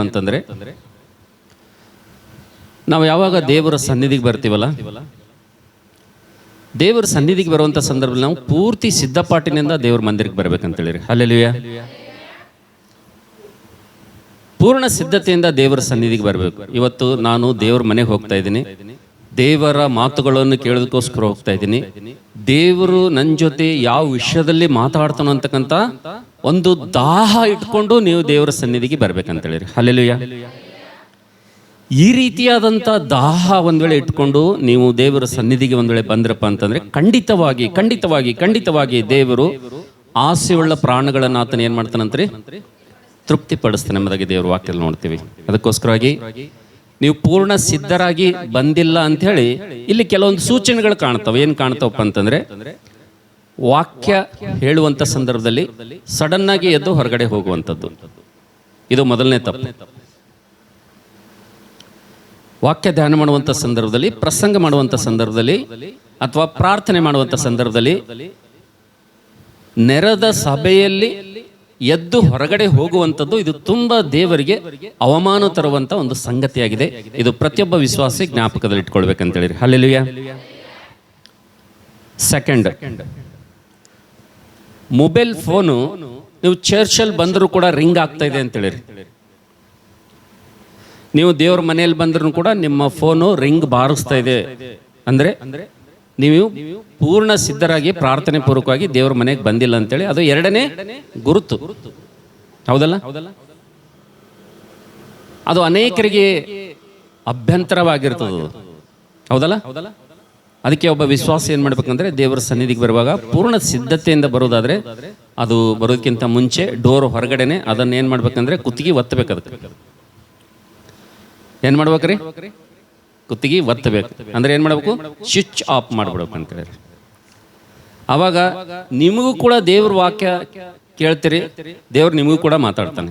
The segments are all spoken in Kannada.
ಅಂತಂದ್ರೆ ನಾವು ಯಾವಾಗ ದೇವರ ಸನ್ನಿಧಿಗೆ ಬರ್ತೀವಲ್ಲ, ದೇವರ ಸನ್ನಿಧಿಗೆ ಬರುವಂಥ ಸಂದರ್ಭದಲ್ಲಿ ನಾವು ಪೂರ್ತಿ ಸಿದ್ಧಪಾಟಿನಿಂದ ದೇವರ ಮಂದಿರಕ್ಕೆ ಬರ್ಬೇಕಂತೇಳಿರಿ. ಹಲ್ಲೆಲೂಯಾ. ಪೂರ್ಣ ಸಿದ್ಧತೆಯಿಂದ ದೇವರ ಸನ್ನಿಧಿಗೆ ಬರಬೇಕು. ಇವತ್ತು ನಾನು ದೇವರ ಮನೆಗೆ ಹೋಗ್ತಾ ಇದ್ದೀನಿ, ದೇವರ ಮಾತುಗಳನ್ನು ಕೇಳೋದಕ್ಕೋಸ್ಕರ ಹೋಗ್ತಾ ಇದ್ದೀನಿ. ದೇವರು ನನ್ನ ಜೊತೆ ಯಾವ ವಿಷಯದಲ್ಲಿ ಮಾತಾಡ್ತಾನೋ ಅಂತಕ್ಕಂಥ ಒಂದು ದಾಹ ಇಟ್ಕೊಂಡು ನೀವು ದೇವರ ಸನ್ನಿಧಿಗೆ ಬರ್ಬೇಕಂತೇಳಿರಿ. ಹಲ್ಲೆಲೂಯಾ. ಈ ರೀತಿಯಾದಂಥ ದಾಹ ಒಂದ್ ವೇಳೆ ಇಟ್ಕೊಂಡು ನೀವು ದೇವರ ಸನ್ನಿಧಿಗೆ ಒಂದ್ ವೇಳೆ ಬಂದ್ರಪ್ಪ ಅಂತಂದ್ರೆ ಖಂಡಿತವಾಗಿ ಖಂಡಿತವಾಗಿ ಖಂಡಿತವಾಗಿ ದೇವರು ಆಸೆಯುಳ್ಳ ಪ್ರಾಣಗಳನ್ನ ಆತನ ಏನ್ ಮಾಡ್ತಾನಂತ್ರಿ, ತೃಪ್ತಿಪಡಿಸ್ತಾನೆ ಎಂಬುದಾಗಿ ದೇವರ ವಾಕ್ಯದಲ್ಲಿ ನೋಡ್ತೀವಿ. ಅದಕ್ಕೋಸ್ಕರವಾಗಿ ನೀವು ಪೂರ್ಣ ಸಿದ್ಧರಾಗಿ ಬಂದಿಲ್ಲ ಅಂತ ಹೇಳಿ ಇಲ್ಲಿ ಕೆಲವೊಂದು ಸೂಚನೆಗಳು ಕಾಣ್ತಾವೆ. ಏನ್ ಕಾಣ್ತಾವಪ್ಪ ಅಂತಂದ್ರೆ, ವಾಕ್ಯ ಹೇಳುವಂತ ಸಂದರ್ಭದಲ್ಲಿ ಸಡನ್ ಆಗಿ ಎದ್ದು ಹೊರಗಡೆ ಹೋಗುವಂಥದ್ದು, ಇದು ಮೊದಲನೇ ತಪ್ಪು. ವಾಕ್ಯ ಧ್ಯಾನ ಮಾಡುವಂಥ ಸಂದರ್ಭದಲ್ಲಿ, ಪ್ರಸಂಗ ಮಾಡುವಂಥ ಸಂದರ್ಭದಲ್ಲಿ ಅಥವಾ ಪ್ರಾರ್ಥನೆ ಮಾಡುವಂಥ ಸಂದರ್ಭದಲ್ಲಿ ನೆರೆದ ಸಭೆಯಲ್ಲಿ ಎದ್ದು ಹೊರಗಡೆ ಹೋಗುವಂಥದ್ದು ಇದು ತುಂಬಾ ದೇವರಿಗೆ ಅವಮಾನ ತರುವಂತ ಒಂದು ಸಂಗತಿಯಾಗಿದೆ. ಇದು ಪ್ರತಿಯೊಬ್ಬ ವಿಶ್ವಾಸಿ ಜ್ಞಾಪಕದಲ್ಲಿ ಇಟ್ಕೊಳ್ಬೇಕಂತೇಳಿ. ಹಲ್ಲೆಲೂಯಾ. ಸೆಕೆಂಡ್, ಮೊಬೈಲ್ ಫೋನು ನೀವು ಚರ್ಚಲ್ಲಿ ಬಂದರೂ ಕೂಡ ರಿಂಗ್ ಆಗ್ತಾ ಇದೆ ಅಂತೇಳಿರಿ. ನೀವು ದೇವ್ರ ಮನೆಯಲ್ಲಿ ಬಂದ್ರೂ ಕೂಡ ನಿಮ್ಮ ಫೋನು ರಿಂಗ್ ಬಾರಿಸ್ತಾ ಇದೆ ಅಂದ್ರೆ ನೀವು ಪೂರ್ಣ ಸಿದ್ಧರಾಗಿ ಪ್ರಾರ್ಥನೆ ಪೂರ್ವಕವಾಗಿ ದೇವರ ಮನೆಗೆ ಬಂದಿಲ್ಲ ಅಂತೇಳಿ ಅದು ಎರಡನೇ ಗುರುತು. ಹೌದಲ್ಲ? ಅದು ಅನೇಕರಿಗೆ ಅಭ್ಯಂತರವಾಗಿರ್ತದೆ. ಹೌದಲ್ಲ? ಅದಕ್ಕೆ ಒಬ್ಬ ವಿಶ್ವಾಸ ಏನ್ ಮಾಡ್ಬೇಕಂದ್ರೆ, ದೇವರ ಸನ್ನಿಧಿಗೆ ಬರುವಾಗ ಪೂರ್ಣ ಸಿದ್ಧತೆಯಿಂದ ಬರೋದಾದ್ರೆ, ಅದು ಬರೋದಕ್ಕಿಂತ ಮುಂಚೆ ಡೋರ್ ಹೊರಗಡೆನೆ ಅದನ್ನ ಏನ್ ಮಾಡ್ಬೇಕಂದ್ರೆ ಕುತ್ತಿಗೆ ಒತ್ತಬೇಕು. ಅದಕ್ಕೆ ಏನ್ ಮಾಡ್ಬೇಕ್ರಿ? ಕುತ್ತಿಗೆ ಒತ್ತಬೇಕು. ಅಂದ್ರೆ ಏನ್ ಮಾಡ್ಬೇಕು? ಸ್ವಿಚ್ ಆಫ್ ಮಾಡ್ಬಿಡ್ಬೇಕು ಅಂತ ಹೇಳಿ. ಅವಾಗ ನಿಮಗೂ ಕೂಡ ದೇವ್ರ ವಾಕ್ಯ ಕೇಳ್ತೀರಿ, ದೇವ್ರು ನಿಮಗೂ ಕೂಡ ಮಾತಾಡ್ತಾನೆ.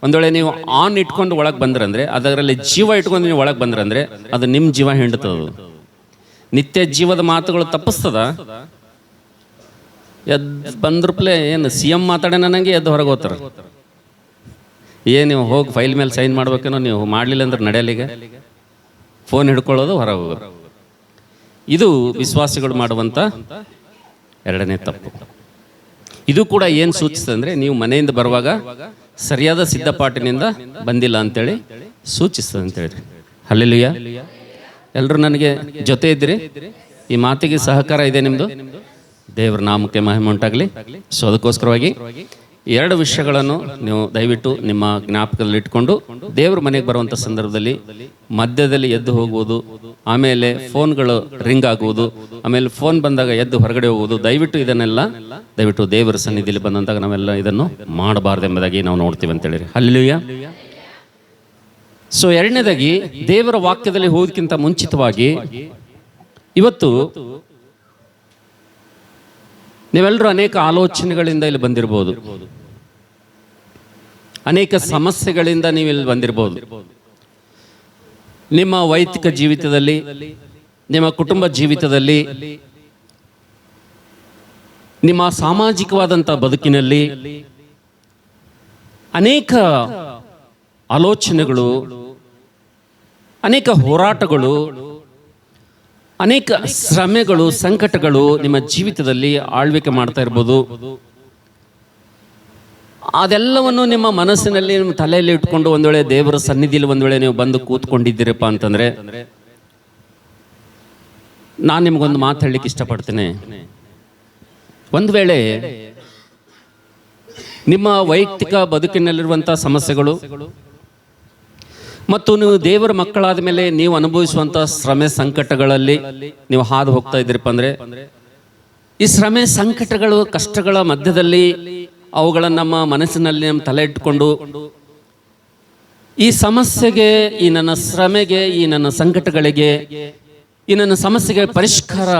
ಒಂದ್ ವೇಳೆ ನೀವು ಆನ್ ಇಟ್ಕೊಂಡು ಒಳಗೆ ಬಂದ್ರಂದ್ರೆ, ಅದರಲ್ಲಿ ಜೀವ ಇಟ್ಕೊಂಡು ನೀವು ಒಳಗೆ ಬಂದ್ರಂದ್ರೆ ಅದು ನಿಮ್ ಜೀವ ಹಿಂಡ್ತದ. ನಿತ್ಯ ಜೀವದ ಮಾತುಗಳು ತಪ್ಪಿಸ್ತದ. ಎದ್ದು ಬಂದ್ರಪ್ಲೆ ಏನು CM ಮಾತಾಡೋಣ ನನಗೆ ಎದ್ದು ಹೊರಗೆ ಹೋಗ್ತಾರ. ನೀವು ಹೋಗಿ ಫೈಲ್ ಮೇಲೆ ಸೈನ್ ಮಾಡ್ಬೇಕೇನೋ, ನೀವು ಮಾಡಲಿಲ್ಲ ಅಂದ್ರೆ ನಡೆಯಲಿಗ ಫೋನ್ ಹಿಡ್ಕೊಳ್ಳೋದು, ಹೊರಗೆ ಹೋಗೋದು. ಇದು ವಿಶ್ವಾಸಿಗಳು ಮಾಡುವಂಥ ಎರಡನೇ ತಪ್ಪು. ಇದು ಕೂಡ ಏನು ಸೂಚಿಸ್ತದೆ ಅಂದರೆ, ನೀವು ಮನೆಯಿಂದ ಬರುವಾಗ ಸರಿಯಾದ ಸಿದ್ಧಪಾಟಿನಿಂದ ಬಂದಿಲ್ಲ ಅಂತೇಳಿ ಸೂಚಿಸ್ತದೆ ಅಂತೇಳಿ. ಹಲ್ಲೆಲೂಯಾ. ಎಲ್ಲರೂ ನನಗೆ ಜೊತೆ ಇದ್ದೀರಿ? ಈ ಮಾತಿಗೆ ಸಹಕಾರ ಇದೆ ನಿಮ್ಮದು? ದೇವರ ನಾಮಕ್ಕೆ ಮಹಿಮೆ ಉಂಟಾಗಲಿ. ಸೊ ಅದಕ್ಕೋಸ್ಕರವಾಗಿ ಎರಡು ವಿಷಯಗಳನ್ನು ನೀವು ದಯವಿಟ್ಟು ನಿಮ್ಮ ಜ್ಞಾಪಕದಲ್ಲಿ ಇಟ್ಕೊಂಡು ದೇವ್ರ ಮನೆಗೆ ಬರುವಂಥ ಸಂದರ್ಭದಲ್ಲಿ ಮಧ್ಯದಲ್ಲಿ ಎದ್ದು ಹೋಗುವುದು, ಆಮೇಲೆ ಫೋನ್ಗಳು ರಿಂಗ್ ಆಗುವುದು, ಆಮೇಲೆ ಫೋನ್ ಬಂದಾಗ ಎದ್ದು ಹೊರಗಡೆ ಹೋಗುವುದು, ದಯವಿಟ್ಟು ದೇವರ ಸನ್ನಿಧಿಯಲ್ಲಿ ಬಂದಂತಾಗ ನಾವೆಲ್ಲ ಇದನ್ನು ಮಾಡಬಾರ್ದು ಎಂಬುದಾಗಿ ನಾವು ನೋಡ್ತೀವಿ ಅಂತೇಳಿ. ಹಲ್ಲೆಲೂಯಾ. ಸೊ ಎರಡನೇದಾಗಿ, ದೇವರ ವಾಕ್ಯದಲ್ಲಿ ಹೋಗೋದಕ್ಕಿಂತ ಮುಂಚಿತವಾಗಿ ಇವತ್ತು ನೀವೆಲ್ಲರೂ ಅನೇಕ ಆಲೋಚನೆಗಳಿಂದ ಇಲ್ಲಿ ಬಂದಿರಬಹುದು, ಅನೇಕ ಸಮಸ್ಯೆಗಳಿಂದ ನೀವು ಇಲ್ಲಿ ಬಂದಿರಬಹುದು. ನಿಮ್ಮ ವೈಯಕ್ತಿಕ ಜೀವಿತದಲ್ಲಿ, ನಿಮ್ಮ ಕುಟುಂಬ ಜೀವಿತದಲ್ಲಿ, ನಿಮ್ಮ ಸಾಮಾಜಿಕವಾದಂಥ ಬದುಕಿನಲ್ಲಿ ಅನೇಕ ಆಲೋಚನೆಗಳು, ಅನೇಕ ಹೋರಾಟಗಳು, ಅನೇಕ ಶ್ರಮೆಗಳು, ಸಂಕಟಗಳು ನಿಮ್ಮ ಜೀವಿತದಲ್ಲಿ ಆಳ್ವಿಕೆ ಮಾಡ್ತಾ ಇರ್ಬೋದು. ಅದೆಲ್ಲವನ್ನು ನಿಮ್ಮ ಮನಸ್ಸಿನಲ್ಲಿ, ನಿಮ್ಮ ತಲೆಯಲ್ಲಿ ಇಟ್ಕೊಂಡು ಒಂದ್ ವೇಳೆ ದೇವರ ಸನ್ನಿಧಿಯಲ್ಲಿ ಒಂದ್ ವೇಳೆ ನೀವು ಬಂದು ಕೂತ್ಕೊಂಡಿದ್ದೀರಪ್ಪ ಅಂತಂದ್ರೆ, ನಾನು ನಿಮ್ಗೊಂದು ಮಾತು ಹೇಳಲಿಕ್ಕೆ ಇಷ್ಟಪಡ್ತೇನೆ. ಒಂದ್ ವೇಳೆ ನಿಮ್ಮ ವೈಯಕ್ತಿಕ ಬದುಕಿನಲ್ಲಿರುವಂಥ ಸಮಸ್ಯೆಗಳು ಮತ್ತು ನೀವು ದೇವರ ಮಕ್ಕಳಾದ ಮೇಲೆ ನೀವು ಅನುಭವಿಸುವಂಥ ಶ್ರಮೆ ಸಂಕಟಗಳಲ್ಲಿ ನೀವು ಹಾದು ಹೋಗ್ತಾ ಇದ್ದೀರಪ್ಪ ಅಂದ್ರೆ, ಈ ಶ್ರಮೆ ಸಂಕಟಗಳು ಕಷ್ಟಗಳ ಮಧ್ಯದಲ್ಲಿ ಅವುಗಳನ್ನು ನಮ್ಮ ಮನಸ್ಸಿನಲ್ಲಿ ನಮ್ಮ ತಲೆ ಇಟ್ಕೊಂಡು ಈ ಸಮಸ್ಯೆಗೆ, ಈ ನನ್ನ ಶ್ರಮೆಗೆ, ಈ ನನ್ನ ಸಂಕಟಗಳಿಗೆ, ಈ ನನ್ನ ಸಮಸ್ಯೆಗೆ ಪರಿಷ್ಕಾರ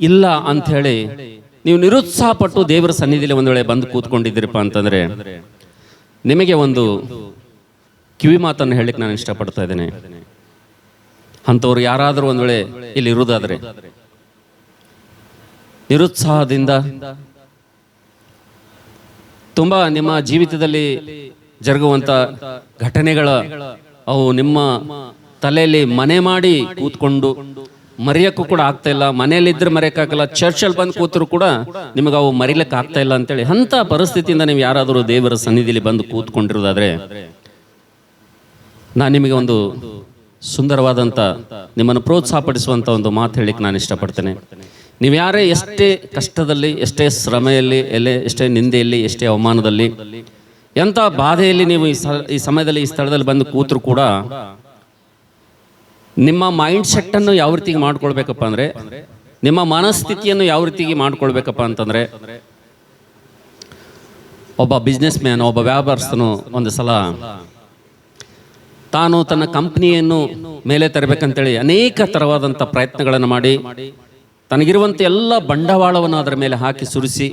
ಇಲ್ಲ ಅಂತ ಹೇಳಿ ನೀವು ನಿರುತ್ಸಾಹಪಟ್ಟು ದೇವರ ಸನ್ನಿಧಿಯಲ್ಲಿ ಒಂದು ವೇಳೆ ಬಂದು ಕೂತ್ಕೊಂಡಿದ್ದೀರಪ್ಪ ಅಂತಂದ್ರೆ, ನಿಮಗೆ ಒಂದು ಕಿವಿ ಮಾತನ್ನು ಹೇಳಲಿಕ್ಕೆ ನಾನು ಇಷ್ಟಪಡ್ತಾ ಇದ್ದೇನೆ. ಅಂಥವ್ರು ಯಾರಾದರೂ ಒಂದು ವೇಳೆ ಇಲ್ಲಿ ಇರುವುದಾದ್ರೆ, ನಿರುತ್ಸಾಹದಿಂದ ತುಂಬ ನಿಮ್ಮ ಜೀವಿತದಲ್ಲಿ ಜರುಗುವಂಥ ಘಟನೆಗಳ ಅವು ನಿಮ್ಮ ತಲೆಯಲ್ಲಿ ಮನೆ ಮಾಡಿ ಕೂತ್ಕೊಂಡು ಮರೆಯೋಕ್ಕೂ ಕೂಡ ಆಗ್ತಾ ಇಲ್ಲ. ಮನೆಯಲ್ಲಿದ್ದರೆ ಮರೆಯೋಕ್ಕಾಗಲ್ಲ, ಚರ್ಚಲ್ಲಿ ಬಂದು ಕೂತರು ಕೂಡ ನಿಮಗೆ ಅವು ಮರಿಲಿಕ್ಕೆ ಆಗ್ತಾ ಇಲ್ಲ ಅಂತೇಳಿ ಅಂಥ ಪರಿಸ್ಥಿತಿಯಿಂದ ನೀವು ಯಾರಾದರೂ ದೇವರ ಸನ್ನಿಧಿಯಲ್ಲಿ ಬಂದು ಕೂತ್ಕೊಂಡಿರೋದಾದರೆ ನಾನು ನಿಮಗೆ ಒಂದು ಸುಂದರವಾದಂಥ ನಿಮ್ಮನ್ನು ಪ್ರೋತ್ಸಾಹಪಡಿಸುವಂಥ ಒಂದು ಮಾತು ಹೇಳಿಕ್ಕೆ ನಾನು ಇಷ್ಟಪಡ್ತೇನೆ. ನೀವು ಯಾರೇ ಎಷ್ಟೇ ಕಷ್ಟದಲ್ಲಿ, ಎಷ್ಟೇ ಶ್ರಮೆಯಲ್ಲಿ, ಎಷ್ಟೇ ನಿಂದೆಯಲ್ಲಿ, ಎಷ್ಟೇ ಅವಮಾನದಲ್ಲಿ, ಎಂಥ ಬಾಧೆಯಲ್ಲಿ ನೀವು ಈ ಸಮಯದಲ್ಲಿ ಈ ಸ್ಥಳದಲ್ಲಿ ಬಂದು ಕೂತರು ಕೂಡ ನಿಮ್ಮ ಮೈಂಡ್ ಸೆಟ್ಟನ್ನು ಯಾವ ರೀತಿಗೆ ಮಾಡ್ಕೊಳ್ಬೇಕಪ್ಪ ಅಂದರೆ, ನಿಮ್ಮ ಮನಸ್ಥಿತಿಯನ್ನು ಯಾವ ರೀತಿಗೆ ಮಾಡ್ಕೊಳ್ಬೇಕಪ್ಪ ಅಂತಂದರೆ, ಒಬ್ಬ ಬಿಸ್ನೆಸ್ ಮ್ಯಾನ್, ಒಬ್ಬ ವ್ಯಾಪಾರಸ್ಥನು ಒಂದು ಸಲ ತಾನು ತನ್ನ ಕಂಪ್ನಿಯನ್ನು ಮೇಲೆ ತರಬೇಕಂತೇಳಿ ಅನೇಕ ಥರವಾದಂಥ ಪ್ರಯತ್ನಗಳನ್ನು ಮಾಡಿ ತನಗಿರುವಂಥ ಎಲ್ಲ ಬಂಡವಾಳವನ್ನು ಅದರ ಮೇಲೆ ಹಾಕಿ ಸುರಿಸಿ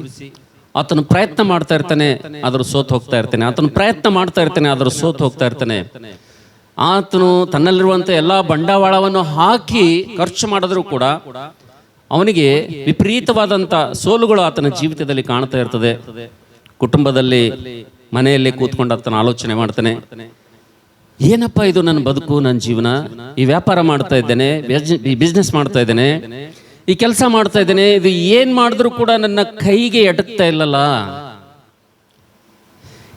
ಆತನು ಪ್ರಯತ್ನ ಮಾಡ್ತಾ ಇರ್ತಾನೆ, ಆದರೂ ಸೋತು ಹೋಗ್ತಾ ಇರ್ತಾನೆ. ಆತನು ಪ್ರಯತ್ನ ಮಾಡ್ತಾ ಇರ್ತಾನೆ, ಆದರೂ ಸೋತು ಹೋಗ್ತಾ ಇರ್ತಾನೆ. ಆತನು ತನ್ನಲ್ಲಿರುವಂಥ ಎಲ್ಲ ಬಂಡವಾಳವನ್ನು ಹಾಕಿ ಖರ್ಚು ಮಾಡಿದ್ರೂ ಕೂಡ ಅವನಿಗೆ ವಿಪರೀತವಾದಂಥ ಸೋಲುಗಳು ಆತನ ಜೀವಿತದಲ್ಲಿ ಕಾಣ್ತಾ ಇರ್ತದೆ. ಕುಟುಂಬದಲ್ಲಿ, ಮನೆಯಲ್ಲಿ ಕೂತ್ಕೊಂಡು ಆತನ ಆಲೋಚನೆ ಮಾಡ್ತಾನೆ, ಏನಪ್ಪ ಇದು ನನ್ನ ಬದುಕು, ನನ್ನ ಜೀವನ, ಈ ವ್ಯಾಪಾರ ಮಾಡ್ತಾ ಇದ್ದೇನೆ, ಈ ಬಿಸ್ನೆಸ್ ಮಾಡ್ತಾ ಇದ್ದೇನೆ, ಈ ಕೆಲಸ ಮಾಡ್ತಾ ಇದ್ದೇನೆ, ಇದು ಏನು ಮಾಡಿದ್ರೂ ಕೂಡ ನನ್ನ ಕೈಗೆ ಎಟಕ್ತಾ ಇಲ್ಲಲ್ಲ,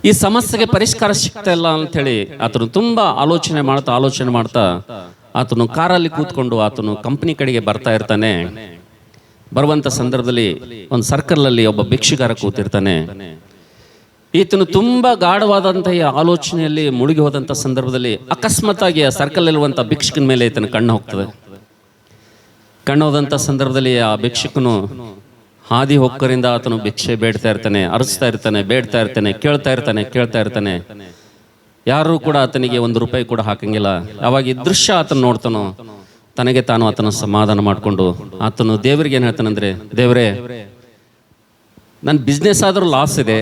ಈ ಸಮಸ್ಯೆಗೆ ಪರಿಷ್ಕಾರ ಸಿಗ್ತಾ ಇಲ್ಲ ಅಂಥೇಳಿ ಆತನು ತುಂಬ ಆಲೋಚನೆ ಮಾಡ್ತಾ ಆತನು ಕಾರಲ್ಲಿ ಕೂತ್ಕೊಂಡು ಆತನು ಕಂಪ್ನಿ ಕಡೆಗೆ ಬರ್ತಾ ಇರ್ತಾನೆ. ಬರುವಂಥ ಸಂದರ್ಭದಲ್ಲಿ ಒಂದು ಸರ್ಕಲಲ್ಲಿ ಒಬ್ಬ ಭಿಕ್ಷುಗಾರ ಕೂತಿರ್ತಾನೆ. ಈತನು ತುಂಬ ಗಾಢವಾದಂಥ ಈ ಆಲೋಚನೆಯಲ್ಲಿ ಮುಳುಗಿ ಹೋದಂಥ ಸಂದರ್ಭದಲ್ಲಿ ಅಕಸ್ಮಾತ್ತಾಗಿ ಆ ಸರ್ಕಲಲ್ಲಿರುವಂಥ ಭಿಕ್ಷುಕನ ಮೇಲೆ ಈತನ ಕಣ್ಣು ಹೋಗ್ತದೆ. ಕಣ್ಣು ಹೋದಂಥ ಸಂದರ್ಭದಲ್ಲಿ ಆ ಭಿಕ್ಷುಕನು ಹಾದಿ ಹೊಕ್ಕರಿಂದ ಆತನು ಭಿಕ್ಷೆ ಬೇಡ್ತಾ ಇರ್ತಾನೆ, ಅರಸ್ತಾ ಇರ್ತಾನೆ, ಬೇಡ್ತಾ ಇರ್ತಾನೆ, ಕೇಳ್ತಾ ಇರ್ತಾನೆ. ಯಾರೂ ಕೂಡ ಆತನಿಗೆ ₹1 ಕೂಡ ಹಾಕಂಗಿಲ್ಲ. ಅವಾಗ ಈ ದೃಶ್ಯ ಆತನ ನೋಡ್ತಾನೋ, ತನಗೆ ತಾನು ಆತನ ಸಮಾಧಾನ ಮಾಡಿಕೊಂಡು ಆತನು ದೇವರಿಗೆ ಏನು ಹೇಳ್ತಾನಂದ್ರೆ, ದೇವರೇ, ನನ್ನ ಬಿಸ್ನೆಸ್ ಆದರೂ ಲಾಸ್ ಇದೆ,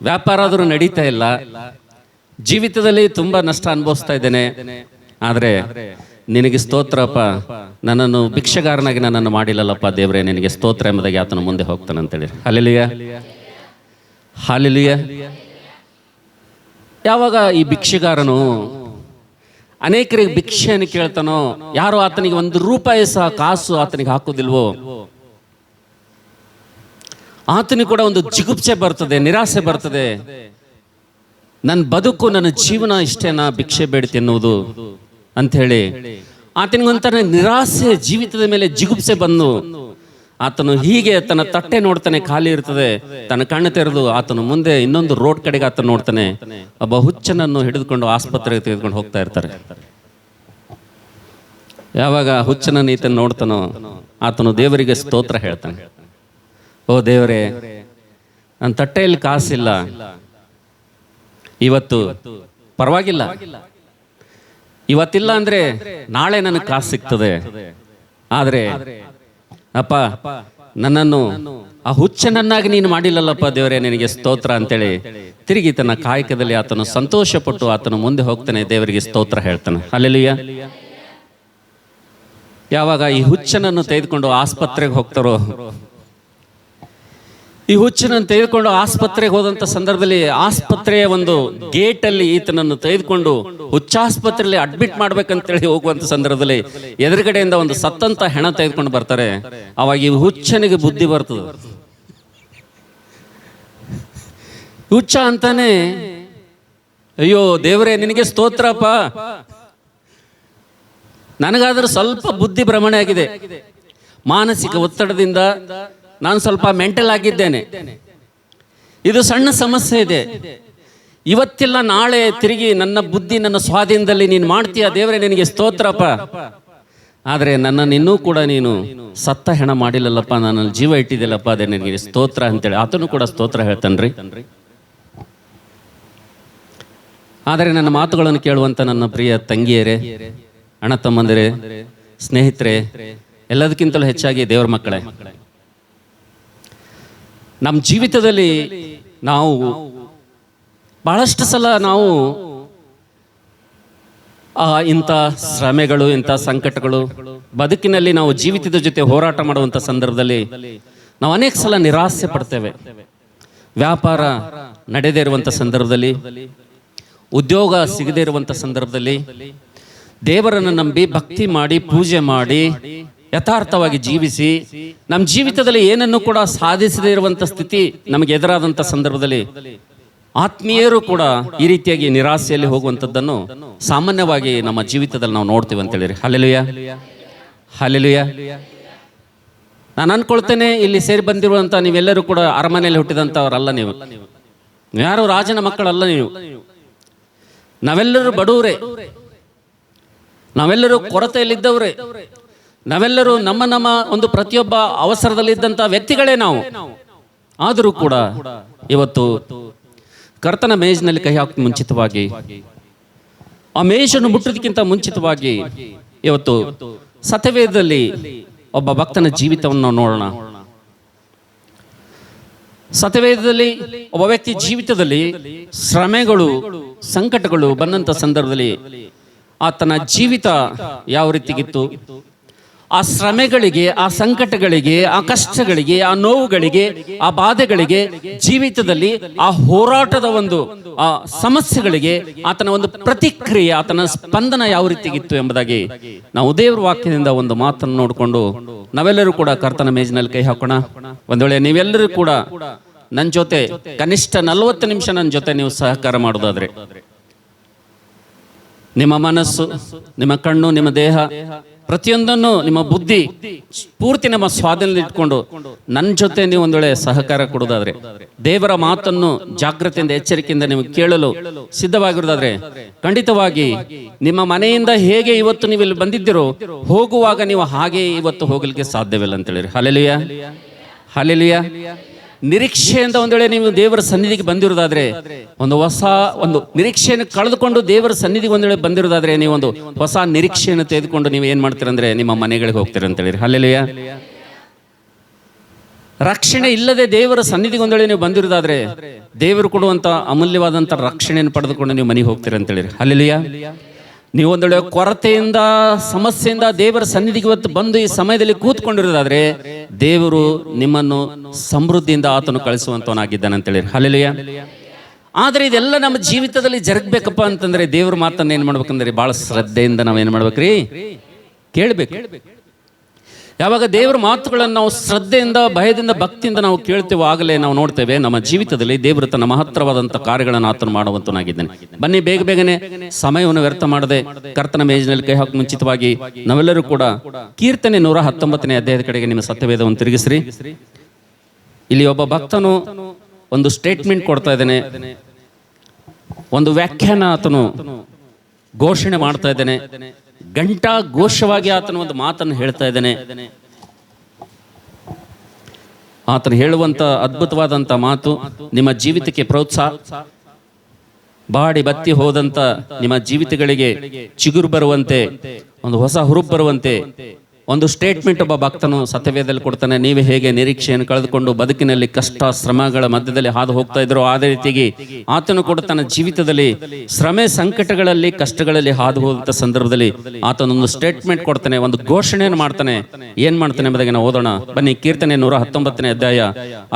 ವ್ಯಾಪಾರ ಆದರೂ ನಡೀತಾ ಇಲ್ಲ, ಜೀವಿತದಲ್ಲಿ ತುಂಬ ನಷ್ಟ ಅನುಭವಿಸ್ತಾ ಇದ್ದೇನೆ, ಆದರೆ ನಿನಗೆ ಸ್ತೋತ್ರಪ್ಪ, ನನ್ನನ್ನು ಭಿಕ್ಷಗಾರನಾಗಿ ನನ್ನನ್ನು ಮಾಡಿಲ್ಲಲ್ಲಪ್ಪ ದೇವರೇ, ನಿನಗೆ ಸ್ತೋತ್ರ ಎಂಬುದಾಗಿ ಆತನ ಮುಂದೆ ಹೋಗ್ತಾನಂತೇಳಿ. Hallelujah, hallelujah. ಯಾವಾಗ ಈ ಭಿಕ್ಷಗಾರನು ಅನೇಕರಿಗೆ ಭಿಕ್ಷೆಯನ್ನು ಕೇಳ್ತಾನೋ, ಯಾರು ಆತನಿಗೆ ₹1 ಸಹ ಕಾಸು ಆತನಿಗೆ ಹಾಕೋದಿಲ್ವೋ, ಆತನಿಗೆ ಕೂಡ ಒಂದು ಜಿಗುಪ್ಸೆ ಬರ್ತದೆ, ನಿರಾಸೆ ಬರ್ತದೆ. ನನ್ನ ಬದುಕು, ನನ್ನ ಜೀವನ ಇಷ್ಟೇನಾ ಭಿಕ್ಷೆ ಬೇಡ್ತಿ ಎನ್ನುವುದು ಅಂಥೇಳಿ ಆತನಿಗೊಂಥರ ನಿರಾಸೆ, ಜೀವಿತದ ಮೇಲೆ ಜಿಗುಪ್ಸೆ ಬಂದು ಆತನು ಹೀಗೆ ತನ್ನ ತಟ್ಟೆ ನೋಡ್ತಾನೆ, ಖಾಲಿ ಇರ್ತದೆ. ತನ್ನ ಕಣ್ಣು ತೆರೆದು ಆತನು ಮುಂದೆ ಇನ್ನೊಂದು ರೋಡ್ ಕಡೆಗೆ ಆತನು ನೋಡ್ತಾನೆ. ಒಬ್ಬ ಹುಚ್ಚನನ್ನು ಹಿಡಿದುಕೊಂಡು ಆಸ್ಪತ್ರೆಗೆ ತೆಗೆದುಕೊಂಡು ಹೋಗ್ತಾ ಇರ್ತಾರೆ. ಯಾವಾಗ ಹುಚ್ಚನನ್ನು ಈತನ ನೋಡ್ತಾನೋ, ಆತನು ದೇವರಿಗೆ ಸ್ತೋತ್ರ ಹೇಳ್ತಾನೆ. ಓ ದೇವರೇ, ನನ್ನ ತಟ್ಟೆಯಲ್ಲಿ ಕಾಸಿಲ್ಲ, ಇವತ್ತು ಪರವಾಗಿಲ್ಲ, ಇವತ್ತಿಲ್ಲ ಅಂದ್ರೆ ನಾಳೆ ನನಗೆ ಕಾಸು ಸಿಗ್ತದೆ, ಆದರೆ ಅಪ್ಪ, ನನ್ನನ್ನು ಆ ಹುಚ್ಚನನ್ನಾಗಿ ನೀನು ಮಾಡಿಲ್ಲಲ್ಲಪ್ಪ ದೇವರೇ, ನಿನಗೆ ಸ್ತೋತ್ರ ಅಂತೇಳಿ ತಿರುಗಿ ತನ್ನ ಕಾಯಕದಲ್ಲಿ ಆತನು ಸಂತೋಷಪಟ್ಟು ಆತನು ಮುಂದೆ ಹೋಗ್ತಾನೆ, ದೇವರಿಗೆ ಸ್ತೋತ್ರ ಹೇಳ್ತಾನೆ. ಹಲ್ಲೆಲೂಯಾ. ಯಾವಾಗ ಈ ಹುಚ್ಚನನ್ನು ತೆಗೆದುಕೊಂಡು ಆಸ್ಪತ್ರೆಗೆ ಹೋಗ್ತಾರೋ, ಈ ಹುಚ್ಚನನ್ನು ತೆಗೆದುಕೊಂಡು ಆಸ್ಪತ್ರೆಗೆ ಹೋದಂಥ ಸಂದರ್ಭದಲ್ಲಿ ಆಸ್ಪತ್ರೆಯ ಒಂದು ಗೇಟಲ್ಲಿ ಈತನನ್ನು ತೆಗೆದುಕೊಂಡು ಹುಚ್ಚಾಸ್ಪತ್ರೆಯಲ್ಲಿ ಅಡ್ಮಿಟ್ ಮಾಡ್ಬೇಕಂತೇಳಿ ಹೋಗುವಂಥ ಸಂದರ್ಭದಲ್ಲಿ ಎದುರುಗಡೆಯಿಂದ ಒಂದು ಸತ್ತಂತ ಹೆಣ ತೆಗೆದುಕೊಂಡು ಬರ್ತಾರೆ. ಅವಾಗ ಈ ಹುಚ್ಚನಿಗೆ ಬುದ್ಧಿ ಬರ್ತದೆ. ಹುಚ್ಚ ಅಂತಾನೆ, ಅಯ್ಯೋ ದೇವರೇ, ನಿನಗೆ ಸ್ತೋತ್ರಪ್ಪ, ನನಗಾದ್ರೂ ಸ್ವಲ್ಪ ಬುದ್ಧಿ ಭ್ರಮಣೆ ಆಗಿದೆ, ಮಾನಸಿಕ ಒತ್ತಡದಿಂದ ನಾನು ಸ್ವಲ್ಪ ಮೆಂಟಲ್ ಆಗಿದ್ದೇನೆ, ಇದು ಸಣ್ಣ ಸಮಸ್ಯೆ ಇದೆ, ಇವತ್ತಿಲ್ಲ ನಾಳೆ ತಿರುಗಿ ನನ್ನ ಬುದ್ಧಿ ನನ್ನ ಸ್ವಾಧೀನದಲ್ಲಿ ನೀನು ಮಾಡ್ತೀಯ ದೇವರೇ, ನಿನಗೆ ಸ್ತೋತ್ರಪ್ಪ, ಆದರೆ ನನ್ನನ್ನು ಇನ್ನೂ ಕೂಡ ನೀನು ಸತ್ತ ಹೆಣ ಮಾಡಿಲ್ಲಲ್ಲಪ್ಪ, ನನ್ನಲ್ಲಿ ಜೀವ ಇಟ್ಟಿದ್ದಿಲ್ಲಪ್ಪ, ಅದೇ ನಿನಗೆ ಸ್ತೋತ್ರ ಅಂತೇಳಿ ಆತನು ಕೂಡ ಸ್ತೋತ್ರ ಹೇಳ್ತಾನ್ರಿ. ಆದರೆ ನನ್ನ ಮಾತುಗಳನ್ನು ಕೇಳುವಂಥ ನನ್ನ ಪ್ರಿಯ ತಂಗಿಯರೇ, ಅಣ್ಣ ತಮ್ಮಂದಿರೇ, ಸ್ನೇಹಿತರೆ, ಎಲ್ಲದಕ್ಕಿಂತಲೂ ಹೆಚ್ಚಾಗಿ ದೇವರ ಮಕ್ಕಳೇ, ನಮ್ಮ ಜೀವಿತದಲ್ಲಿ ನಾವು ಬಹಳಷ್ಟು ಸಲ ನಾವು ಇಂಥ ಶ್ರಮೆಗಳು, ಇಂಥ ಸಂಕಟಗಳು ಬದುಕಿನಲ್ಲಿ ನಾವು ಜೀವಿತದ ಜೊತೆ ಹೋರಾಟ ಮಾಡುವಂಥ ಸಂದರ್ಭದಲ್ಲಿ ನಾವು ಅನೇಕ ಸಲ ನಿರಾಸೆ ಪಡ್ತೇವೆ. ವ್ಯಾಪಾರ ನಡೆದೇ ಇರುವಂಥ ಸಂದರ್ಭದಲ್ಲಿ, ಉದ್ಯೋಗ ಸಿಗದೇ ಇರುವಂಥ ಸಂದರ್ಭದಲ್ಲಿ ದೇವರನ್ನು ನಂಬಿ ಭಕ್ತಿ ಮಾಡಿ ಪೂಜೆ ಮಾಡಿ ಯಥಾರ್ಥವಾಗಿ ಜೀವಿಸಿ ನಮ್ಮ ಜೀವಿತದಲ್ಲಿ ಏನನ್ನು ಕೂಡ ಸಾಧಿಸದೇ ಇರುವಂಥ ಸ್ಥಿತಿ ನಮಗೆ ಎದುರಾದಂಥ ಸಂದರ್ಭದಲ್ಲಿ ಆತ್ಮೀಯರು ಕೂಡ ಈ ರೀತಿಯಾಗಿ ನಿರಾಸೆಯಲ್ಲಿ ಹೋಗುವಂಥದ್ದನ್ನು ಸಾಮಾನ್ಯವಾಗಿ ನಮ್ಮ ಜೀವಿತದಲ್ಲಿ ನಾವು ನೋಡ್ತೀವಿ ಅಂತೇಳಿರಿ. Hallelujah, hallelujah. ನಾನು ಅನ್ಕೊಳ್ತೇನೆ, ಇಲ್ಲಿ ಸೇರಿ ಬಂದಿರುವಂಥ ನೀವೆಲ್ಲರೂ ಕೂಡ ಅರಮನೆಯಲ್ಲಿ ಹುಟ್ಟಿದಂಥವರಲ್ಲ. ನೀವು ಯಾರು ರಾಜನ ಮಕ್ಕಳಲ್ಲ. ನೀವು ನಾವೆಲ್ಲರೂ ಬಡವರೇ, ನಾವೆಲ್ಲರೂ ಕೊರತೆಯಲ್ಲಿದ್ದವರೇ, ನಾವೆಲ್ಲರೂ ನಮ್ಮ ಒಂದು ಪ್ರತಿಯೊಬ್ಬ ಅವಸರದಲ್ಲಿದ್ದಂಥ ವ್ಯಕ್ತಿಗಳೇ ನಾವು. ಆದರೂ ಕೂಡ ಇವತ್ತು ಕರ್ತನ ಮೇಜಿನಲ್ಲಿ ಕೈ ಹಾಕಿ ಮುಂಚಿತವಾಗಿ, ಆ ಮೇಜನ್ನು ಮುಟ್ಟೋದಕ್ಕಿಂತ ಮುಂಚಿತವಾಗಿ ಇವತ್ತು ಸತ್ಯವೇದದಲ್ಲಿ ಒಬ್ಬ ಭಕ್ತನ ಜೀವಿತವನ್ನು ನಾವು ನೋಡೋಣ. ಸತ್ಯವೇದದಲ್ಲಿ ಒಬ್ಬ ವ್ಯಕ್ತಿ ಜೀವಿತದಲ್ಲಿ ಶ್ರಮೆಗಳು, ಸಂಕಟಗಳು ಬಂದಂಥ ಸಂದರ್ಭದಲ್ಲಿ ಆತನ ಜೀವಿತ ಯಾವ ರೀತಿಗಿತ್ತು, ಆ ಶ್ರಮೆಗಳಿಗೆ, ಆ ಸಂಕಟಗಳಿಗೆ, ಆ ಕಷ್ಟಗಳಿಗೆ, ಆ ನೋವುಗಳಿಗೆ, ಆ ಬಾಧೆಗಳಿಗೆ, ಜೀವಿತದಲ್ಲಿ ಆ ಹೋರಾಟದ ಒಂದು ಆ ಸಮಸ್ಯೆಗಳಿಗೆ ಆತನ ಒಂದು ಪ್ರತಿಕ್ರಿಯೆ, ಆತನ ಸ್ಪಂದನ ಯಾವ ರೀತಿಗಿತ್ತು ಎಂಬುದಾಗಿ ನಾವು ದೇವರ ವಾಕ್ಯದಿಂದ ಒಂದು ಮಾತನ್ನು ನೋಡಿಕೊಂಡು ನಾವೆಲ್ಲರೂ ಕೂಡ ಕರ್ತನ ಮೇಜಿನಲ್ಲಿ ಕೈ ಹಾಕೋಣ. ಒಂದ್ ವೇಳೆ ನೀವೆಲ್ಲರೂ ಕೂಡ ನನ್ನ ಜೊತೆ ಕನಿಷ್ಠ 40 ನಿಮಿಷ ನನ್ನ ಜೊತೆ ನೀವು ಸಹಕಾರ ಮಾಡೋದಾದ್ರೆ, ನಿಮ್ಮ ಮನಸ್ಸು, ನಿಮ್ಮ ಕಣ್ಣು, ನಿಮ್ಮ ದೇಹ ಪ್ರತಿಯೊಂದನ್ನು, ನಿಮ್ಮ ಬುದ್ಧಿ ಪೂರ್ತಿ ನಮ್ಮ ಸ್ವಾಧೀನದಲ್ಲಿ ಇಟ್ಕೊಂಡು ನನ್ನ ಜೊತೆ ನೀವು ಒಂದು ವೇಳೆ ಸಹಕಾರ ಕೊಡೋದಾದ್ರೆ, ದೇವರ ಮಾತನ್ನು ಜಾಗ್ರತೆಯಿಂದ ಎಚ್ಚರಿಕೆಯಿಂದ ನೀವು ಕೇಳಲು ಸಿದ್ಧವಾಗಿರೋದಾದ್ರೆ, ಖಂಡಿತವಾಗಿ ನಿಮ್ಮ ಮನೆಯಿಂದ ಹೇಗೆ ಇವತ್ತು ನೀವು ಇಲ್ಲಿ ಬಂದಿದ್ದೀರೋ ಹೋಗುವಾಗ ನೀವು ಹಾಗೆ ಇವತ್ತು ಹೋಗಲಿಕ್ಕೆ ಸಾಧ್ಯವಿಲ್ಲ ಅಂತ ಹೇಳಿರಿ. Hallelujah, hallelujah. ನಿರೀಕ್ಷೆಯಿಂದ ಒಂದು ವೇಳೆ ನೀವು ದೇವರ ಸನ್ನಿಧಿಗೆ ಬಂದಿರೋದಾದ್ರೆ, ಒಂದು ಹೊಸ ಒಂದು ನಿರೀಕ್ಷೆಯನ್ನು ಕಳೆದುಕೊಂಡು ದೇವರ ಸನ್ನಿಧಿಗೆ ಒಂದು ವೇಳೆ ಬಂದಿರೋದಾದ್ರೆ, ನೀವು ಒಂದು ಹೊಸ ನಿರೀಕ್ಷೆಯನ್ನು ತೆಗೆದುಕೊಂಡು ನೀವು ಏನ್ ಮಾಡ್ತೀರಂದ್ರೆ ನಿಮ್ಮ ಮನೆಗಳಿಗೆ ಹೋಗ್ತೀರ ಅಂತ ಹೇಳಿರಿ. ಹಲ್ಲೆಲೂಯಾ. ರಕ್ಷಣೆ ಇಲ್ಲದೆ ದೇವರ ಸನ್ನಿಧಿಗೆ ಒಂದು ವೇಳೆ ನೀವು ಬಂದಿರೋದಾದ್ರೆ, ದೇವರು ಕೊಡುವಂತ ಅಮೂಲ್ಯವಾದಂತ ರಕ್ಷಣೆಯನ್ನು ಪಡೆದುಕೊಂಡು ನೀವು ಮನೆಗೆ ಹೋಗ್ತೀರ ಅಂತ ಹೇಳಿರಿ. ಹಲ್ಲೆಲೂಯಾ. ನೀವು ಒಂದು ವೇಳೆ ಕೊರತೆಯಿಂದ, ಸಮಸ್ಯೆಯಿಂದ ದೇವರ ಸನ್ನಿಧಿಗೆ ಇವತ್ತು ಬಂದು ಈ ಸಮಯದಲ್ಲಿ ಕೂತ್ಕೊಂಡಿರೋದಾದ್ರೆ, ದೇವರು ನಿಮ್ಮನ್ನು ಸಮೃದ್ಧಿಯಿಂದ ಆತನು ಕಳಿಸುವಂತವನಾಗಿದ್ದಾನೆ ಅಂತ ಹೇಳಿರಿ. ಹಲ್ಲೆಲೂಯಾ. ಆದ್ರೆ ಇದೆಲ್ಲ ನಮ್ಮ ಜೀವಿತದಲ್ಲಿ ಜರುಗಬೇಕಪ್ಪ ಅಂತಂದ್ರೆ ದೇವ್ರ ಮಾತನ್ನ ಏನ್ ಮಾಡ್ಬೇಕಂದ್ರೆ ಬಹಳ ಶ್ರದ್ಧೆಯಿಂದ ನಾವೇನ್ ಮಾಡ್ಬೇಕ್ರಿ, ಕೇಳ್ಬೇಕು. ಯಾವಾಗ ದೇವರ ಮಾತುಗಳನ್ನು ನಾವು ಶ್ರದ್ಧೆಯಿಂದ, ಭಯದಿಂದ, ಭಕ್ತಿಯಿಂದ ನಾವು ಕೇಳ್ತೇವೋ ಆಗಲೇ ನಾವು ನೋಡ್ತೇವೆ ನಮ್ಮ ಜೀವಿತದಲ್ಲಿ ದೇವರು ತನ್ನ ಮಹತ್ತರವಾದಂಥ ಕಾರ್ಯಗಳನ್ನು ಆತನು ಮಾಡುವಂತನಾಗಿದ್ದಾನೆ. ಬನ್ನಿ ಬೇಗ ಬೇಗನೆ ಸಮಯವನ್ನು ವ್ಯರ್ಥ ಮಾಡದೆ ಕರ್ತನ ಮೇಜಿನಲ್ಲಿ ಕೈ ಹಾಕಿ ಮುಂಚಿತವಾಗಿ ನಾವೆಲ್ಲರೂ ಕೂಡ ಕೀರ್ತನೆ 119ನೇ ಅಧ್ಯಾಯದ ಕಡೆಗೆ ನಿಮ್ಮ ಸತ್ಯವೇದವನ್ನು ತಿರುಗಿಸ್ರಿ. ಇಲ್ಲಿ ಒಬ್ಬ ಭಕ್ತನು ಒಂದು ಸ್ಟೇಟ್ಮೆಂಟ್ ಕೊಡ್ತಾ ಇದ್ದಾನೆ, ಒಂದು ವ್ಯಾಖ್ಯಾನ ಆತನು ಘೋಷಣೆ ಮಾಡ್ತಾ ಇದ್ದಾನೆ, ಗಂಟಾ ಘೋಷವಾಗಿ ಆತನ ಒಂದು ಮಾತನ್ನು ಹೇಳ್ತಾ ಇದ್ದಾನೆ. ಆತನು ಹೇಳುವಂತ ಅದ್ಭುತವಾದಂತ ಮಾತು ನಿಮ್ಮ ಜೀವಿತಕ್ಕೆ ಪ್ರೋತ್ಸಾಹ, ಬಾಡಿ ಬತ್ತಿ ಹೋದಂತ ನಿಮ್ಮ ಜೀವಿತಗಳಿಗೆ ಚಿಗುರು ಬರುವಂತೆ, ಒಂದು ಹೊಸ ಹುರುಪು ಬರುವಂತೆ ಒಂದು ಸ್ಟೇಟ್ಮೆಂಟ್ ಒಬ್ಬ ಭಕ್ತನು ಸತ್ಯವೇದದಲ್ಲಿ ಕೊಡ್ತಾನೆ. ನೀವು ಹೇಗೆ ನಿರೀಕ್ಷೆಯನ್ನು ಕಳೆದುಕೊಂಡು ಬದುಕಿನಲ್ಲಿ ಕಷ್ಟ ಶ್ರಮಗಳ ಮಧ್ಯದಲ್ಲಿ ಹಾದು ಹೋಗ್ತಾ ಇದ್ರು, ಅದೇ ರೀತಿಯಾಗಿ ಆತನು ಕೂಡ ತನ್ನ ಜೀವಿತದಲ್ಲಿ ಶ್ರಮೆ, ಸಂಕಟಗಳಲ್ಲಿ, ಕಷ್ಟಗಳಲ್ಲಿ ಹಾದು ಹೋದಂತ ಸಂದರ್ಭದಲ್ಲಿ ಆತನೊಂದು ಸ್ಟೇಟ್ಮೆಂಟ್ ಕೊಡ್ತಾನೆ, ಒಂದು ಘೋಷಣೆಯನ್ನು ಮಾಡ್ತಾನೆ. ಏನ್ ಮಾಡ್ತಾನೆ ಎಂಬುದಾಗಿ ನಾವು ಓದೋಣ ಬನ್ನಿ. ಕೀರ್ತನೆ 119ನೇ ಅಧ್ಯಾಯ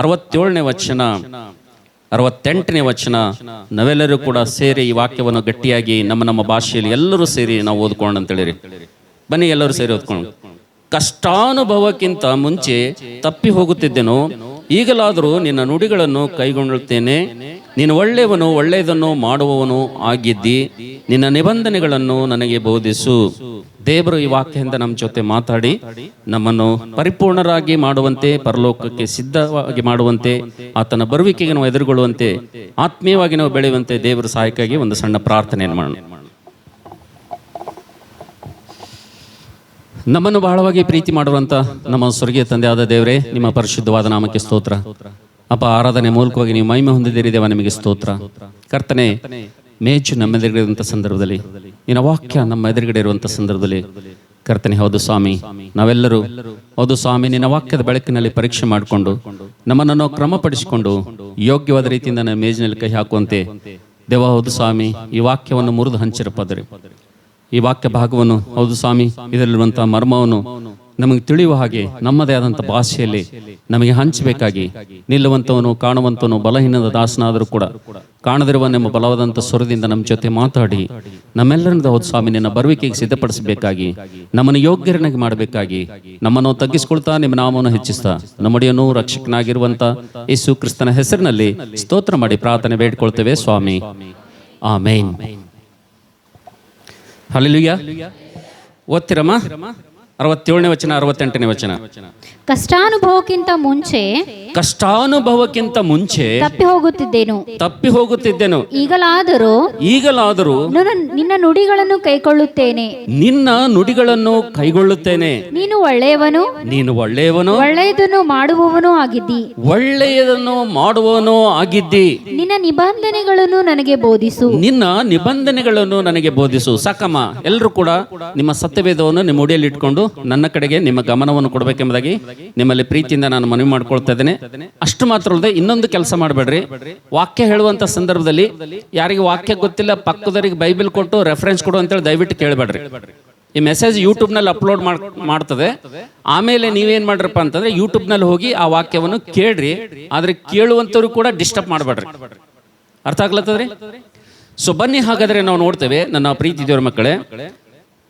67ನೇ ವಚನ, 68ನೇ ವಚನ. ನಾವೆಲ್ಲರೂ ಕೂಡ ಸೇರಿ ಈ ವಾಕ್ಯವನ್ನು ಗಟ್ಟಿಯಾಗಿ ನಮ್ಮ ಭಾಷೆಯಲ್ಲಿ ಎಲ್ಲರೂ ಸೇರಿ ನಾವು ಓದ್ಕೊಂಡು ಅಂತೇಳಿರಿ. ಬನ್ನಿ ಎಲ್ಲರೂ ಸೇರಿ ಓದ್ಕೊಂಡು. ಕಷ್ಟಾನುಭವಕ್ಕಿಂತ ಮುಂಚೆ ತಪ್ಪಿ ಹೋಗುತ್ತಿದ್ದೆನು, ಈಗಲಾದರೂ ನಿನ್ನ ನುಡಿಗಳನ್ನು ಕೈಗೊಳ್ಳುತ್ತೇನೆ. ನೀನು ಒಳ್ಳೆಯವನು, ಒಳ್ಳೆಯದನ್ನು ಮಾಡುವವನು ಆಗಿದ್ದಿ, ನಿನ್ನ ನಿಬಂಧನೆಗಳನ್ನು ನನಗೆ ಬೋಧಿಸು. ದೇವರು ಈ ವಾಕ್ಯದಿಂದ ನಮ್ಮ ಜೊತೆ ಮಾತಾಡಿ ನಮ್ಮನ್ನು ಪರಿಪೂರ್ಣರಾಗಿ ಮಾಡುವಂತೆ, ಪರಲೋಕಕ್ಕೆ ಸಿದ್ಧವಾಗಿ ಮಾಡುವಂತೆ, ಆತನ ಬರುವಿಕೆಗೆ ನಾವು ಎದುರುಗೊಳ್ಳುವಂತೆ, ಆತ್ಮೀಯವಾಗಿ ನಾವು ಬೆಳೆಯುವಂತೆ ದೇವರ ಸಹಾಯಕ್ಕಾಗಿ ಒಂದು ಸಣ್ಣ ಪ್ರಾರ್ಥನೆಯನ್ನು ಮಾಡೋಣ. ನಮ್ಮನ್ನು ಬಹಳವಾಗಿ ಪ್ರೀತಿ ಮಾಡುವಂತ ನಮ್ಮ ಸ್ವರ್ಗೀಯ ತಂದೆಯಾದ ದೇವರೇ, ನಿಮ್ಮ ಪರಿಶುದ್ಧವಾದ ನಾಮಕ್ಕೆ ಸ್ತೋತ್ರ. ಅಪ್ಪ, ಆರಾಧನೆ ಮೂಲಕವಾಗಿ ನೀವು ಮಹಿಮೆ ಹೊಂದಿದ್ದೀರಿ ದೇವ, ನಿಮಗೆ ಸ್ತೋತ್ರ. ಕರ್ತನೆ, ಮೇಜು ನಮ್ಮ ಎದುರುಗಡೆ ಇರುವಂಥ ಸಂದರ್ಭದಲ್ಲಿ, ನಿನ್ನ ವಾಕ್ಯ ನಮ್ಮ ಎದುರುಗಡೆ ಇರುವಂಥ ಸಂದರ್ಭದಲ್ಲಿ ಕರ್ತನೆ, ಹೌದು ಸ್ವಾಮಿ, ನಾವೆಲ್ಲರೂ ಹೌದು ಸ್ವಾಮಿ, ನಿನ್ನ ವಾಕ್ಯದ ಬೆಳಕಿನಲ್ಲಿ ಪರೀಕ್ಷೆ ಮಾಡಿಕೊಂಡು ನಮ್ಮನ್ನು ಕ್ರಮಪಡಿಸಿಕೊಂಡು ಯೋಗ್ಯವಾದ ರೀತಿಯಿಂದ ನನ್ನ ಮೇಜಿನಲ್ಲಿ ಕೈ ಹಾಕುವಂತೆ ದೇವ, ಹೌದು ಸ್ವಾಮಿ, ಈ ವಾಕ್ಯವನ್ನು ಮುರಿದು ಹಂಚಿರಪ್ಪಾದರೆ ಈ ವಾಕ್ಯ ಭಾಗವನ್ನು, ಹೌದು ಸ್ವಾಮಿ, ಇದರಲ್ಲಿರುವಂತಹ ಮರ್ಮವನ್ನು ನಮಗೆ ತಿಳಿಯುವ ಹಾಗೆ ನಮ್ಮದೇ ಆದಂಥ ಭಾಷೆಯಲ್ಲಿ ನಮಗೆ ಹಂಚಬೇಕಾಗಿ, ನಿಲ್ಲುವಂಥವನು ಕಾಣುವಂಥವನು ಬಲಹೀನದ ದಾಸನಾದರೂ ಕೂಡ ಕಾಣದಿರುವ ನಿಮ್ಮ ಬಲವಾದಂಥ ಸ್ವರದಿಂದ ನಮ್ಮ ಜೊತೆ ಮಾತಾಡಿ ನಮ್ಮೆಲ್ಲರಿಂದ ಹೌದು ಸ್ವಾಮಿ ನಿನ್ನ ಬರುವಿಕೆಗೆ ಸಿದ್ಧಪಡಿಸಬೇಕಾಗಿ, ನಮ್ಮನ್ನು ಯೋಗ್ಯರನ್ನಾಗಿ ಮಾಡಬೇಕಾಗಿ, ನಮ್ಮನ್ನು ತಗ್ಗಿಸಿಕೊಳ್ತಾ ನಿಮ್ಮ ನಾಮವನ್ನು ಹೆಚ್ಚಿಸ್ತಾ ನಮ್ಮಡಿಯನ್ನು ರಕ್ಷಕನಾಗಿರುವಂಥ ಯೇಸು ಕ್ರಿಸ್ತನ ಹೆಸರಿನಲ್ಲಿ ಸ್ತೋತ್ರ ಮಾಡಿ ಪ್ರಾರ್ಥನೆ ಬೇಡ್ಕೊಳ್ತೇವೆ ಸ್ವಾಮಿ, ಆಮೇನ್. ಹಲ್ಲೆಲೂಯಾ. ಓದ್ತಿರಮ್ಮ 67ನೇ ವಚನ 68ನೇ ವಚನ. ಕಷ್ಟಾನುಭವಕ್ಕಿಂತ ಮುಂಚೆ ತಪ್ಪಿ ಹೋಗುತ್ತಿದ್ದೆನು. ಈಗಲಾದರೂ ನಿನ್ನ ನುಡಿಗಳನ್ನು ಕೈಗೊಳ್ಳುತ್ತೇನೆ. ನೀನು ಒಳ್ಳೆಯವನು, ಒಳ್ಳೆಯದನ್ನು ಮಾಡುವವನೂ ಆಗಿದ್ದಿ. ನಿನ್ನ ನಿಬಂಧನೆಗಳನ್ನು ನನಗೆ ಬೋಧಿಸು. ಸಾಕಮ್ಮ, ಎಲ್ಲರೂ ಕೂಡ ನಿಮ್ಮ ಸತ್ಯವೇದವನ್ನು ನಿಮ್ಮ ಉಡಿಯಲ್ಲಿ ಇಟ್ಕೊಂಡು ನನ್ನ ಕಡೆಗೆ ನಿಮ್ಮ ಗಮನವನ್ನು ಕೊಡಬೇಕೆಂಬುದಾಗಿ ನಿಮ್ಮಲ್ಲಿ ಪ್ರೀತಿಯಿಂದ ನಾನು ಮನವಿ ಮಾಡ್ಕೊಳ್ತಾ ಇದ್ದೇನೆ. ಅಷ್ಟು ಮಾತ್ರ ಅಲ್ಲದೆ ಇನ್ನೊಂದು ಕೆಲಸ ಮಾಡಬೇಡ್ರಿ. ವಾಕ್ಯ ಹೇಳುವಂತ ಸಂದರ್ಭದಲ್ಲಿ ಯಾರಿಗೆ ವಾಕ್ಯ ಗೊತ್ತಿಲ್ಲ ಪಕ್ಕದವರಿಗೆ ಬೈಬಲ್ ಕೊಟ್ಟು ರೆಫರೆನ್ಸ್ ಕೊಡು ಅಂತೇಳಿ ದಯವಿಟ್ಟು ಕೇಳಬೇಡ್ರಿ. ಈ ಮೆಸೇಜ್ ಯೂಟ್ಯೂಬ್ನಲ್ಲಿ ಅಪ್ಲೋಡ್ ಮಾಡ್ತದೆ. ಆಮೇಲೆ ನೀವೇನ್ ಮಾಡ್ರಪ್ಪ ಅಂತಂದ್ರೆ ಯೂಟ್ಯೂಬ್ನಲ್ಲಿ ಹೋಗಿ ಆ ವಾಕ್ಯವನ್ನು ಕೇಳ್ರಿ. ಆದ್ರೆ ಕೇಳುವಂತವ್ರು ಕೂಡ ಡಿಸ್ಟರ್ಬ್ ಮಾಡಬೇಡ್ರಿ. ಅರ್ಥ ಆಗ್ಲತ್ತದ್ರಿ? ಸೊ ಬನ್ನಿ, ಹಾಗಾದ್ರೆ ನಾವು ನೋಡ್ತೇವೆ ನನ್ನ ಪ್ರೀತಿ ದೇವರ ಮಕ್ಕಳೇ,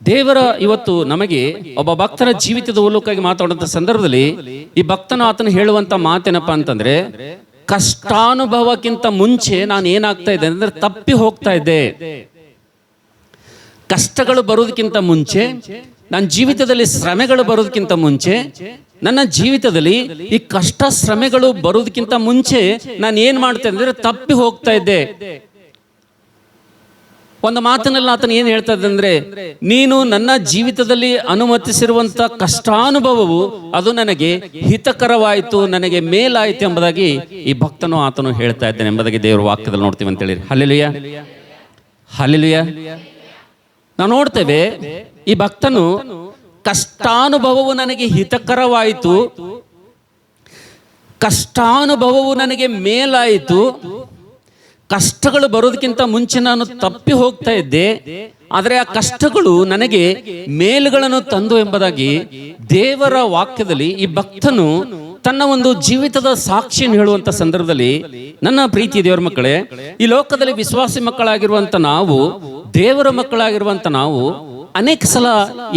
ದೇವರ ಇವತ್ತು ನಮಗೆ ಒಬ್ಬ ಭಕ್ತನ ಜೀವಿತದ ಮೂಲಕವಾಗಿ ಮಾತಾಡುವಂತ ಸಂದರ್ಭದಲ್ಲಿ ಈ ಭಕ್ತನು ಆತನು ಹೇಳುವಂತ ಮಾತೇನಪ್ಪ ಅಂತಂದ್ರೆ, ಕಷ್ಟಾನುಭವಕ್ಕಿಂತ ಮುಂಚೆ ನಾನು ಏನಾಗ್ತಾ ಇದ್ದೆ ಅಂದ್ರೆ ತಪ್ಪಿ ಹೋಗ್ತಾ ಇದ್ದೆ. ಕಷ್ಟಗಳು ಬರೋದಕ್ಕಿಂತ ಮುಂಚೆ, ನನ್ನ ಜೀವಿತದಲ್ಲಿ ಶ್ರಮೆಗಳು ಬರೋದಕ್ಕಿಂತ ಮುಂಚೆ, ನನ್ನ ಜೀವಿತದಲ್ಲಿ ಈ ಕಷ್ಟ ಶ್ರಮೆಗಳು ಬರೋದಕ್ಕಿಂತ ಮುಂಚೆ ನಾನು ಏನ್ ಮಾಡ್ತಾ ಇದ್ದೆ ಅಂದ್ರೆ ತಪ್ಪಿ ಹೋಗ್ತಾ ಇದ್ದೆ. ಒಂದು ಮಾತಿನಲ್ಲಿ ಆತನ ಏನ್ ಹೇಳ್ತಾ ಇದ್ದ ಅಂದ್ರೆ, ನೀನು ನನ್ನ ಜೀವಿತದಲ್ಲಿ ಅನುಮತಿಸಿರುವಂತ ಕಷ್ಟಾನುಭವವು ಅದು ನನಗೆ ಹಿತಕರವಾಯಿತು, ನನಗೆ ಮೇಲಾಯಿತು ಎಂಬುದಾಗಿ ಈ ಭಕ್ತನು ಆತನು ಹೇಳ್ತಾ ಇದ್ದಾನೆ ಎಂಬುದಾಗಿ ದೇವರ ವಾಕ್ಯದಲ್ಲಿ ನೋಡ್ತೀವಿ ಅಂತ ಹೇಳಿ. Hallelujah, hallelujah. ನಾವು ನೋಡ್ತೇವೆ ಈ ಭಕ್ತನು ಕಷ್ಟಾನುಭವವು ನನಗೆ ಹಿತಕರವಾಯಿತು, ಕಷ್ಟಾನುಭವವು ನನಗೆ ಮೇಲಾಯಿತು, ಕಷ್ಟಗಳು ಬರೋದಕ್ಕಿಂತ ಮುಂಚೆ ನಾನು ತಪ್ಪಿ ಹೋಗ್ತಾ ಇದ್ದೆ, ಆದರೆ ಆ ಕಷ್ಟಗಳು ನನಗೆ ಮೇಲುಗಳನ್ನು ತಂದು ಎಂಬುದಾಗಿ ದೇವರ ವಾಕ್ಯದಲ್ಲಿ ಈ ಭಕ್ತನು ತನ್ನ ಒಂದು ಜೀವಿತದ ಸಾಕ್ಷಿಯನ್ನು ಹೇಳುವಂತ ಸಂದರ್ಭದಲ್ಲಿ, ನನ್ನ ಪ್ರೀತಿ ದೇವರ ಮಕ್ಕಳೇ, ಈ ಲೋಕದಲ್ಲಿ ವಿಶ್ವಾಸಿ ಮಕ್ಕಳಾಗಿರುವಂತ ನಾವು, ದೇವರ ಮಕ್ಕಳಾಗಿರುವಂತ ನಾವು ಅನೇಕ ಸಲ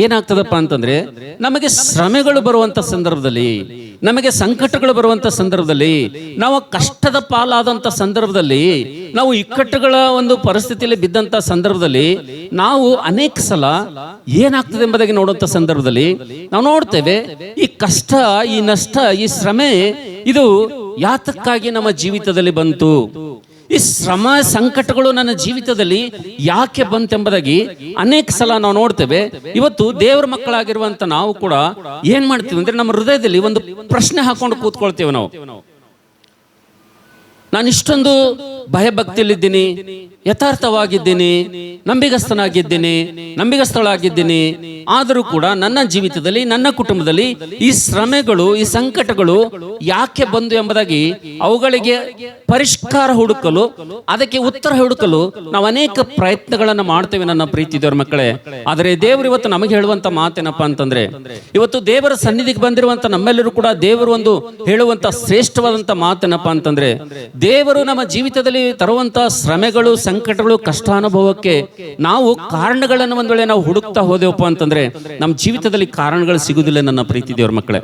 ಏನಾಗ್ತದಪ್ಪ ಅಂತಂದ್ರೆ, ನಮಗೆ ಶ್ರಮೆಗಳು ಬರುವಂತ ಸಂದರ್ಭದಲ್ಲಿ, ನಮಗೆ ಸಂಕಟಗಳು ಬರುವಂತ ಸಂದರ್ಭದಲ್ಲಿ, ನಾವು ಕಷ್ಟದ ಪಾಲಾದಂತ ಸಂದರ್ಭದಲ್ಲಿ, ನಾವು ಇಕ್ಕಟ್ಟುಗಳ ಒಂದು ಪರಿಸ್ಥಿತಿಯಲ್ಲಿ ಬಿದ್ದಂತ ಸಂದರ್ಭದಲ್ಲಿ ನಾವು ಅನೇಕ ಸಲ ಏನಾಗ್ತದೆ ಎಂಬುದಾಗಿ ನೋಡುವಂತ ಸಂದರ್ಭದಲ್ಲಿ ನಾವು ನೋಡ್ತೇವೆ, ಈ ಕಷ್ಟ, ಈ ನಷ್ಟ, ಈ ಶ್ರಮೆ ಇದು ಯಾತಕ್ಕಾಗಿ ನಮ್ಮ ಜೀವಿತದಲ್ಲಿ ಬಂತು, ಈ ಶ್ರಮ ಸಂಕಟಗಳು ನನ್ನ ಜೀವಿತದಲ್ಲಿ ಯಾಕೆ ಬಂತೆಂಬುದಾಗಿ ಅನೇಕ ಸಲ ನಾವು ನೋಡ್ತೇವೆ. ಇವತ್ತು ದೇವರ ಮಕ್ಕಳಾಗಿರುವಂತ ನಾವು ಕೂಡ ಏನ್ ಮಾಡ್ತೀವಿ ಅಂದ್ರೆ, ನಮ್ಮ ಹೃದಯದಲ್ಲಿ ಒಂದು ಪ್ರಶ್ನೆ ಹಾಕೊಂಡು ಕೂತ್ಕೊಳ್ತೇವೆ ನಾವು. ನಾನು ಇಷ್ಟೊಂದು ಭಯಭಕ್ತಿಯಲ್ಲಿದ್ದೀನಿ, ಯಥಾರ್ಥವಾಗಿದ್ದೀನಿ, ನಂಬಿಗಸ್ತಳಾಗಿದ್ದೀನಿ, ಆದರೂ ಕೂಡ ನನ್ನ ಜೀವಿತದಲ್ಲಿ, ನನ್ನ ಕುಟುಂಬದಲ್ಲಿ ಈ ಶ್ರಮೆಗಳು, ಈ ಸಂಕಟಗಳು ಯಾಕೆ ಬಂದು ಎಂಬುದಾಗಿ ಅವುಗಳಿಗೆ ಪರಿಷ್ಕಾರ ಹುಡುಕಲು, ಅದಕ್ಕೆ ಉತ್ತರ ಹುಡುಕಲು ನಾವು ಅನೇಕ ಪ್ರಯತ್ನಗಳನ್ನು ಮಾಡ್ತೇವೆ ನನ್ನ ಪ್ರೀತಿ ದೇವರ ಮಕ್ಕಳೇ. ಆದರೆ ದೇವರು ಇವತ್ತು ನಮಗೆ ಹೇಳುವಂತ ಮಾತೇನಪ್ಪ ಅಂತಂದ್ರೆ, ಇವತ್ತು ದೇವರ ಸನ್ನಿಧಿಗೆ ಬಂದಿರುವಂತ ನಮ್ಮೆಲ್ಲರೂ ಕೂಡ ದೇವರು ಒಂದು ಹೇಳುವಂತ ಶ್ರೇಷ್ಠವಾದಂತ ಮಾತೇನಪ್ಪ ಅಂತಂದ್ರೆ, ದೇವರು ನಮ್ಮ ಜೀವಿತದಲ್ಲಿ ತರುವಂತ ಶ್ರಮೆಗಳು, ಸಂಕಟಗಳು, ಕಷ್ಟಾನುಭವಕ್ಕೆ ನಾವು ಕಾರಣಗಳನ್ನು ಒಂದ್ ವೇಳೆ ನಾವು ಹುಡುಕ್ತಾ ಹೋದೆವಪ್ಪ ಅಂತಂದ್ರೆ ನಮ್ಮ ಜೀವಿತದಲ್ಲಿ ಕಾರಣಗಳು ಸಿಗುವುದಿಲ್ಲ ನನ್ನ ಪ್ರೀತಿ ದೇವರ ಮಕ್ಕಳೇ.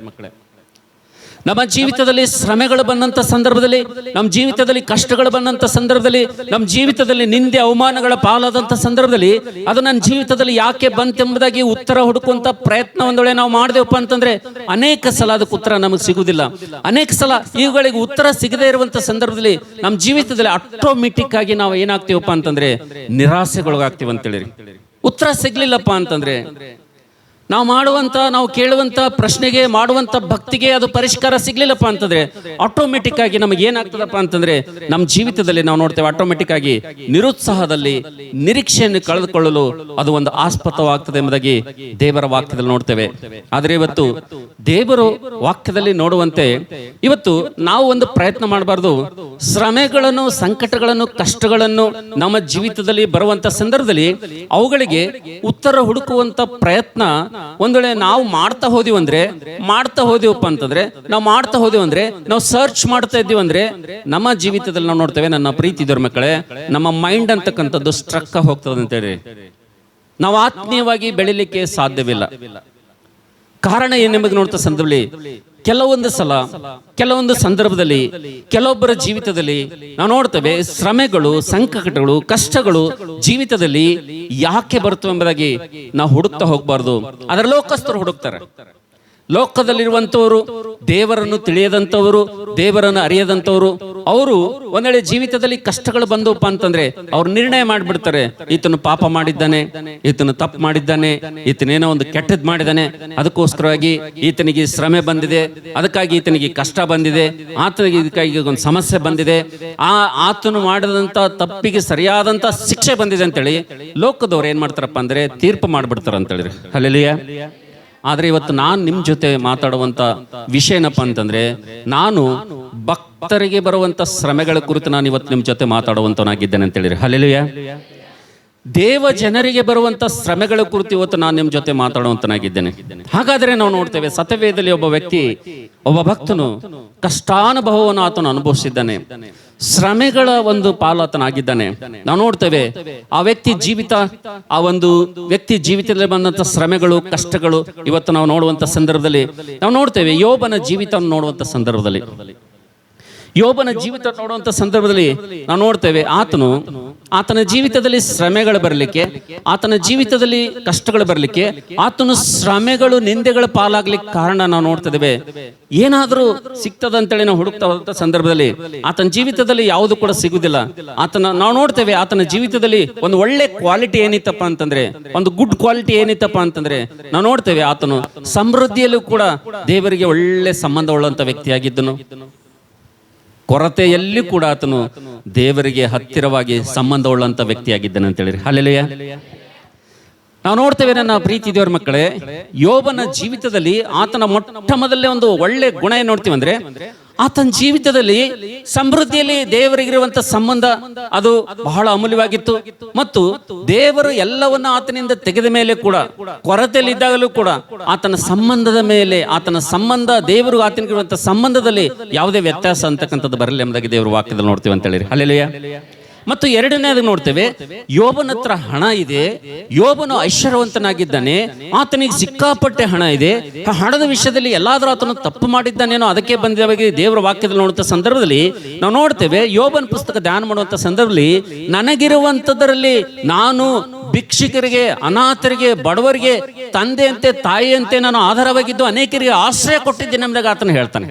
ನಮ್ಮ ಜೀವಿತದಲ್ಲಿ ಶ್ರಮೆಗಳು ಬಂದಂತ ಸಂದರ್ಭದಲ್ಲಿ, ನಮ್ಮ ಜೀವಿತದಲ್ಲಿ ಕಷ್ಟಗಳು ಬಂದಂತ ಸಂದರ್ಭದಲ್ಲಿ, ನಮ್ಮ ಜೀವಿತದಲ್ಲಿ ನಿಂದೆ ಅವಮಾನಗಳ ಪಾಲಾದಂತ ಸಂದರ್ಭದಲ್ಲಿ ಅದು ನನ್ನ ಜೀವಿತದಲ್ಲಿ ಯಾಕೆ ಬಂತೆಂಬುದಾಗಿ ಉತ್ತರ ಹುಡುಕುವಂತ ಪ್ರಯತ್ನ ಒಂದ್ ವೇಳೆ ನಾವು ಮಾಡಿದೆವಪ್ಪ ಅಂತಂದ್ರೆ ಅನೇಕ ಸಲ ಅದಕ್ಕೆ ಉತ್ತರ ನಮಗೆ ಸಿಗುವುದಿಲ್ಲ. ಅನೇಕ ಸಲ ಇವುಗಳಿಗೆ ಉತ್ತರ ಸಿಗದೇ ಇರುವಂತ ಸಂದರ್ಭದಲ್ಲಿ ನಮ್ಮ ಜೀವಿತದಲ್ಲಿ ಆಟೋಮೆಟಿಕ್ ಆಗಿ ನಾವು ಏನಾಗ್ತೀವಪ್ಪ ಅಂತಂದ್ರೆ ನಿರಾಸೆಗೊಳಗಾಗ್ತೀವಿ ಅಂತೇಳಿ. ಉತ್ತರ ಸಿಗ್ಲಿಲ್ಲಪ್ಪ ಅಂತಂದ್ರೆ ನಾವು ಕೇಳುವಂತ ಪ್ರಶ್ನೆಗೆ, ಮಾಡುವಂತ ಭಕ್ತಿಗೆ ಅದು ಪರಿಷ್ಕಾರ ಸಿಗ್ಲಿಲ್ಲಪ್ಪ ಅಂತಂದ್ರೆ ಆಟೋಮೆಟಿಕ್ ಆಗಿ ನಮಗೆ ಏನಾಗ್ತದಪ್ಪ ಅಂತಂದ್ರೆ ನಮ್ಮ ಜೀವಿತದಲ್ಲಿ ನಾವು ನೋಡ್ತೇವೆ, ಆಟೋಮೆಟಿಕ್ ಆಗಿ ನಿರುತ್ಸಾಹದಲ್ಲಿ ನಿರೀಕ್ಷೆಯನ್ನು ಕಳೆದುಕೊಳ್ಳಲು ಅದು ಒಂದು ಆಸ್ಪದವಾಗ್ತದೆ ಎಂಬುದಾಗಿ ದೇವರ ವಾಕ್ಯದಲ್ಲಿ ನೋಡ್ತೇವೆ. ಆದ್ರೆ ಇವತ್ತು ದೇವರು ವಾಕ್ಯದಲ್ಲಿ ನೋಡುವಂತೆ ಇವತ್ತು ನಾವು ಒಂದು ಪ್ರಯತ್ನ ಮಾಡಬಾರ್ದು. ಶ್ರಮೆಗಳನ್ನು, ಸಂಕಟಗಳನ್ನು, ಕಷ್ಟಗಳನ್ನು ನಮ್ಮ ಜೀವಿತದಲ್ಲಿ ಬರುವಂತ ಸಂದರ್ಭದಲ್ಲಿ ಅವುಗಳಿಗೆ ಉತ್ತರ ಹುಡುಕುವಂತ ಪ್ರಯತ್ನ ಒಂದ್ ವೇಳೆ ನಾವು ಮಾಡ್ತಾ ಹೋದಿವಪ್ಪ ಅಂತಂದ್ರೆ ನಾವು ಸರ್ಚ್ ಮಾಡ್ತಾ ಇದ್ದೀವಿ ಅಂದ್ರೆ ನಮ್ಮ ಜೀವಿತದಲ್ಲಿ ನಾವು ನೋಡ್ತೇವೆ, ನನ್ನ ಪ್ರೀತಿ ಇದ್ದವ್ರ ಮಕ್ಕಳೇ, ನಮ್ಮ ಮೈಂಡ್ ಅಂತಕ್ಕಂಥದ್ದು ಸ್ಟ್ರಕ್ ಹೋಗ್ತದೆ ಅಂತೇಳಿ ನಾವು ಆತ್ಮೀಯವಾಗಿ ಬೆಳಿಲಿಕ್ಕೆ ಸಾಧ್ಯವಿಲ್ಲ. ಕಾರಣ ಏನ್ ನಿಮಗೆ ನೋಡ್ತಾ ಸಂದರ್ಭದಲ್ಲಿ ಕೆಲವೊಂದು ಸಂದರ್ಭದಲ್ಲಿ ಕೆಲವೊಬ್ಬರ ಜೀವಿತದಲ್ಲಿ ನಾವು ನೋಡ್ತೇವೆ, ಶ್ರಮೆಗಳು, ಸಂಕಟಗಳು, ಕಷ್ಟಗಳು ಜೀವಿತದಲ್ಲಿ ಯಾಕೆ ಬರ್ತವೆ ಎಂಬುದಾಗಿ ನಾವು ಹುಡುಕ್ತಾ ಹೋಗ್ಬಾರ್ದು. ಅದರ ಲೋಕಸ್ಥರು ಹುಡುಕ್ತಾರೆ. ಲೋಕದಲ್ಲಿರುವಂತವರು, ದೇವರನ್ನು ತಿಳಿಯದಂತವರು, ದೇವರನ್ನು ಅರಿಯದಂತವರು, ಅವರು ಒಂದೆಡೆ ಜೀವಿತದಲ್ಲಿ ಕಷ್ಟಗಳು ಬಂದವಪ್ಪ ಅಂತಂದ್ರೆ ಅವ್ರು ನಿರ್ಣಯ ಮಾಡಿಬಿಡ್ತಾರೆ, ಈತನು ಪಾಪ ಮಾಡಿದ್ದಾನೆ, ಈತನು ತಪ್ಪು ಮಾಡಿದ್ದಾನೆ, ಈತನೇನೋ ಒಂದು ಕೆಟ್ಟದ್ ಮಾಡಿದ್ದಾನೆ, ಅದಕ್ಕೋಸ್ಕರವಾಗಿ ಈತನಿಗೆ ಶ್ರಮೆ ಬಂದಿದೆ, ಅದಕ್ಕಾಗಿ ಈತನಿಗೆ ಕಷ್ಟ ಬಂದಿದೆ, ಆತನಿಗೆ ಇದಕ್ಕಾಗಿ ಒಂದು ಸಮಸ್ಯೆ ಬಂದಿದೆ, ಆತನು ಮಾಡಿದಂತ ತಪ್ಪಿಗೆ ಸರಿಯಾದಂತ ಶಿಕ್ಷೆ ಬಂದಿದೆ ಅಂತೇಳಿ ಲೋಕದವ್ರು ಏನ್ ಮಾಡ್ತಾರಪ್ಪ ಅಂದ್ರೆ ತೀರ್ಪು ಮಾಡ್ಬಿಡ್ತಾರ ಅಂತ ಹೇಳಿದ್ರೆ. ಹಲ್ಲೆಲೂಯಾ. ಆದ್ರೆ ಇವತ್ತು ನಾನು ನಿಮ್ಮ ಜೊತೆ ಮಾತಾಡುವಂತ ವಿಷಯ ಏನಪ್ಪ ಅಂತಂದ್ರೆ, ನಾನು ಭಕ್ತರಿಗೆ ಬರುವಂತ ಶ್ರಮೆಗಳ ಕುರಿತು ನಾನು ಇವತ್ತು ನಿಮ್ಮ ಜೊತೆ ಮಾತಾಡುವಂತವನಾಗಿದ್ದೇನೆ ಅಂತ ಹೇಳಿರಿ. ಹಲ್ಲೆಲೂಯಾ. ದೇವ ಜನರಿಗೆ ಬರುವಂತ ಶ್ರಮೆಗಳ ಕುರಿತು ಇವತ್ತು ನಾನು ನಿಮ್ಮ ಜೊತೆ ಮಾತಾಡುವಂತನಾಗಿದ್ದೇನೆ. ಹಾಗಾದ್ರೆ ನಾವು ನೋಡ್ತೇವೆ, ಸತ್ಯವೇದದಲ್ಲಿ ಒಬ್ಬ ಭಕ್ತನು ಕಷ್ಟಾನುಭವವನ್ನು ಆತನು ಅನುಭವಿಸಿದ್ದಾನೆ, ಶ್ರಮೆಗಳ ಒಂದು ಪಾಲಾತನಾಗಿದ್ದಾನೆ. ನಾವು ನೋಡ್ತೇವೆ ಆ ವ್ಯಕ್ತಿ ಜೀವಿತದಲ್ಲಿ ಬಂದಂತ ಶ್ರಮೆಗಳು, ಕಷ್ಟಗಳು ಇವತ್ತು ನಾವು ನೋಡುವಂತ ಸಂದರ್ಭದಲ್ಲಿ ನಾವು ನೋಡ್ತೇವೆ. ಯೋಬನ ಜೀವಿತ ನೋಡುವಂತ ಸಂದರ್ಭದಲ್ಲಿ ನಾವು ನೋಡ್ತೇವೆ, ಆತನ ಜೀವಿತದಲ್ಲಿ ಶ್ರಮೆಗಳು ಬರಲಿಕ್ಕೆ, ಆತನ ಜೀವಿತದಲ್ಲಿ ಕಷ್ಟಗಳು ಬರಲಿಕ್ಕೆ, ಆತನು ಶ್ರಮೆಗಳು, ನಿಂದೆಗಳ ಪಾಲಾಗ್ಲಿಕ್ಕೆ ಕಾರಣ ನಾವು ನೋಡ್ತಿದ್ದೇವೆ. ಏನಾದ್ರೂ ಸಿಗ್ತದಂತೇಳಿ ನಾವು ಹುಡುಕ್ತಾ ಹೋದ ಸಂದರ್ಭದಲ್ಲಿ ಆತನ ಜೀವಿತದಲ್ಲಿ ಯಾವುದು ಕೂಡ ಸಿಗುದಿಲ್ಲ. ನಾವು ನೋಡ್ತೇವೆ, ಆತನ ಜೀವಿತದಲ್ಲಿ ಒಂದು ಒಳ್ಳೆ ಕ್ವಾಲಿಟಿ ಏನಿತ್ತಪ್ಪ ಅಂತಂದ್ರೆ, ಒಂದು ಗುಡ್ ಕ್ವಾಲಿಟಿ ಏನಿತ್ತಪ್ಪ ಅಂತಂದ್ರೆ ನಾವು ನೋಡ್ತೇವೆ, ಆತನು ಸಮೃದ್ಧಿಯಲ್ಲೂ ಕೂಡ ದೇವರಿಗೆ ಒಳ್ಳೆ ಸಂಬಂಧ ಉಳ್ಳಂತ ವ್ಯಕ್ತಿಯಾಗಿದ್ದನು. ಕೊರತೆಯಲ್ಲಿ ಕೂಡ ಆತನು ದೇವರಿಗೆ ಹತ್ತಿರವಾಗಿ ಸಂಬಂಧ ಉಳ್ಳಂತ ವ್ಯಕ್ತಿಯಾಗಿದ್ದಾನೆ ಅಂತ ಹೇಳಿರಿ. ಹಲ್ಲೆಲೂಯಾ. ನಾವು ನೋಡ್ತೇವೆ, ನನ್ನ ಪ್ರೀತಿ ದೇವರ ಮಕ್ಕಳೇ, ಯೋಬನ ಜೀವಿತದಲ್ಲಿ ಆತನ ಮೊಟ್ಟ ಮೊದಲೇ ಒಂದು ಒಳ್ಳೆ ಗುಣ ಏನ್ ನೋಡ್ತೀವಿ ಅಂದ್ರೆ, ಆತನ ಜೀವಿತದಲ್ಲಿ ಸಮೃದ್ಧಿಯಲ್ಲಿ ದೇವರಿಗಿರುವಂತ ಸಂಬಂಧ ಅದು ಬಹಳ ಅಮೂಲ್ಯವಾಗಿತ್ತು. ಮತ್ತು ದೇವರು ಎಲ್ಲವನ್ನ ಆತನಿಂದ ತೆಗೆದ ಮೇಲೆ ಕೂಡ, ಕೊರತೆಯಲ್ಲಿ ಇದ್ದಾಗಲೂ ಕೂಡ ಆತನ ಸಂಬಂಧದ ಮೇಲೆ, ಆತನ ಸಂಬಂಧ, ದೇವರು ಆತನಿಗಿರುವಂತ ಸಂಬಂಧದಲ್ಲಿ ಯಾವುದೇ ವ್ಯತ್ಯಾಸ ಅಂತಕ್ಕಂಥದ್ದು ಬರಲಿ ಎಂಬುದಾಗಿ ದೇವರ ವಾಕ್ಯದಲ್ಲಿ ನೋಡ್ತೀವಿ ಅಂತ ಹೇಳಿರಿ. ಹಲ್ಲೆಲೂಯಾ. ಮತ್ತು ಎರಡನೇದು ನೋಡ್ತೇವೆ, ಯೋಬನ ಹತ್ರ ಹಣ ಇದೆ, ಯೋಬನು ಐಶ್ವರ್ಯವಂತನಾಗಿದ್ದಾನೆ, ಆತನಿಗೆ ಸಿಕ್ಕಾಪಟ್ಟೆ ಹಣ ಇದೆ. ಹಣದ ವಿಷಯದಲ್ಲಿ ಎಲ್ಲಾದ್ರೂ ಆತನು ತಪ್ಪು ಮಾಡಿದ್ದಾನೇನೋ ಅದಕ್ಕೆ ಬಂದಿದೆ ದೇವರ ವಾಕ್ಯದಲ್ಲಿ ನೋಡುವಂತ ಸಂದರ್ಭದಲ್ಲಿ ನಾವು ನೋಡ್ತೇವೆ, ಯೋಬನ ಪುಸ್ತಕ ಧ್ಯಾನ ಮಾಡುವಂತ ಸಂದರ್ಭದಲ್ಲಿ ನನಗಿರುವಂತದರಲ್ಲಿ ನಾನು ಭಿಕ್ಷುಕರಿಗೆ, ಅನಾಥರಿಗೆ, ಬಡವರಿಗೆ ತಂದೆಯಂತೆ ತಾಯಿಯಂತೆ ನಾನು ಆಧಾರವಾಗಿದ್ದು ಅನೇಕರಿಗೆ ಆಶ್ರಯ ಕೊಟ್ಟಿದ್ದೇನೆ ಎಂಬುದಾಗಿ ಆತನು ಹೇಳ್ತಾನೆ.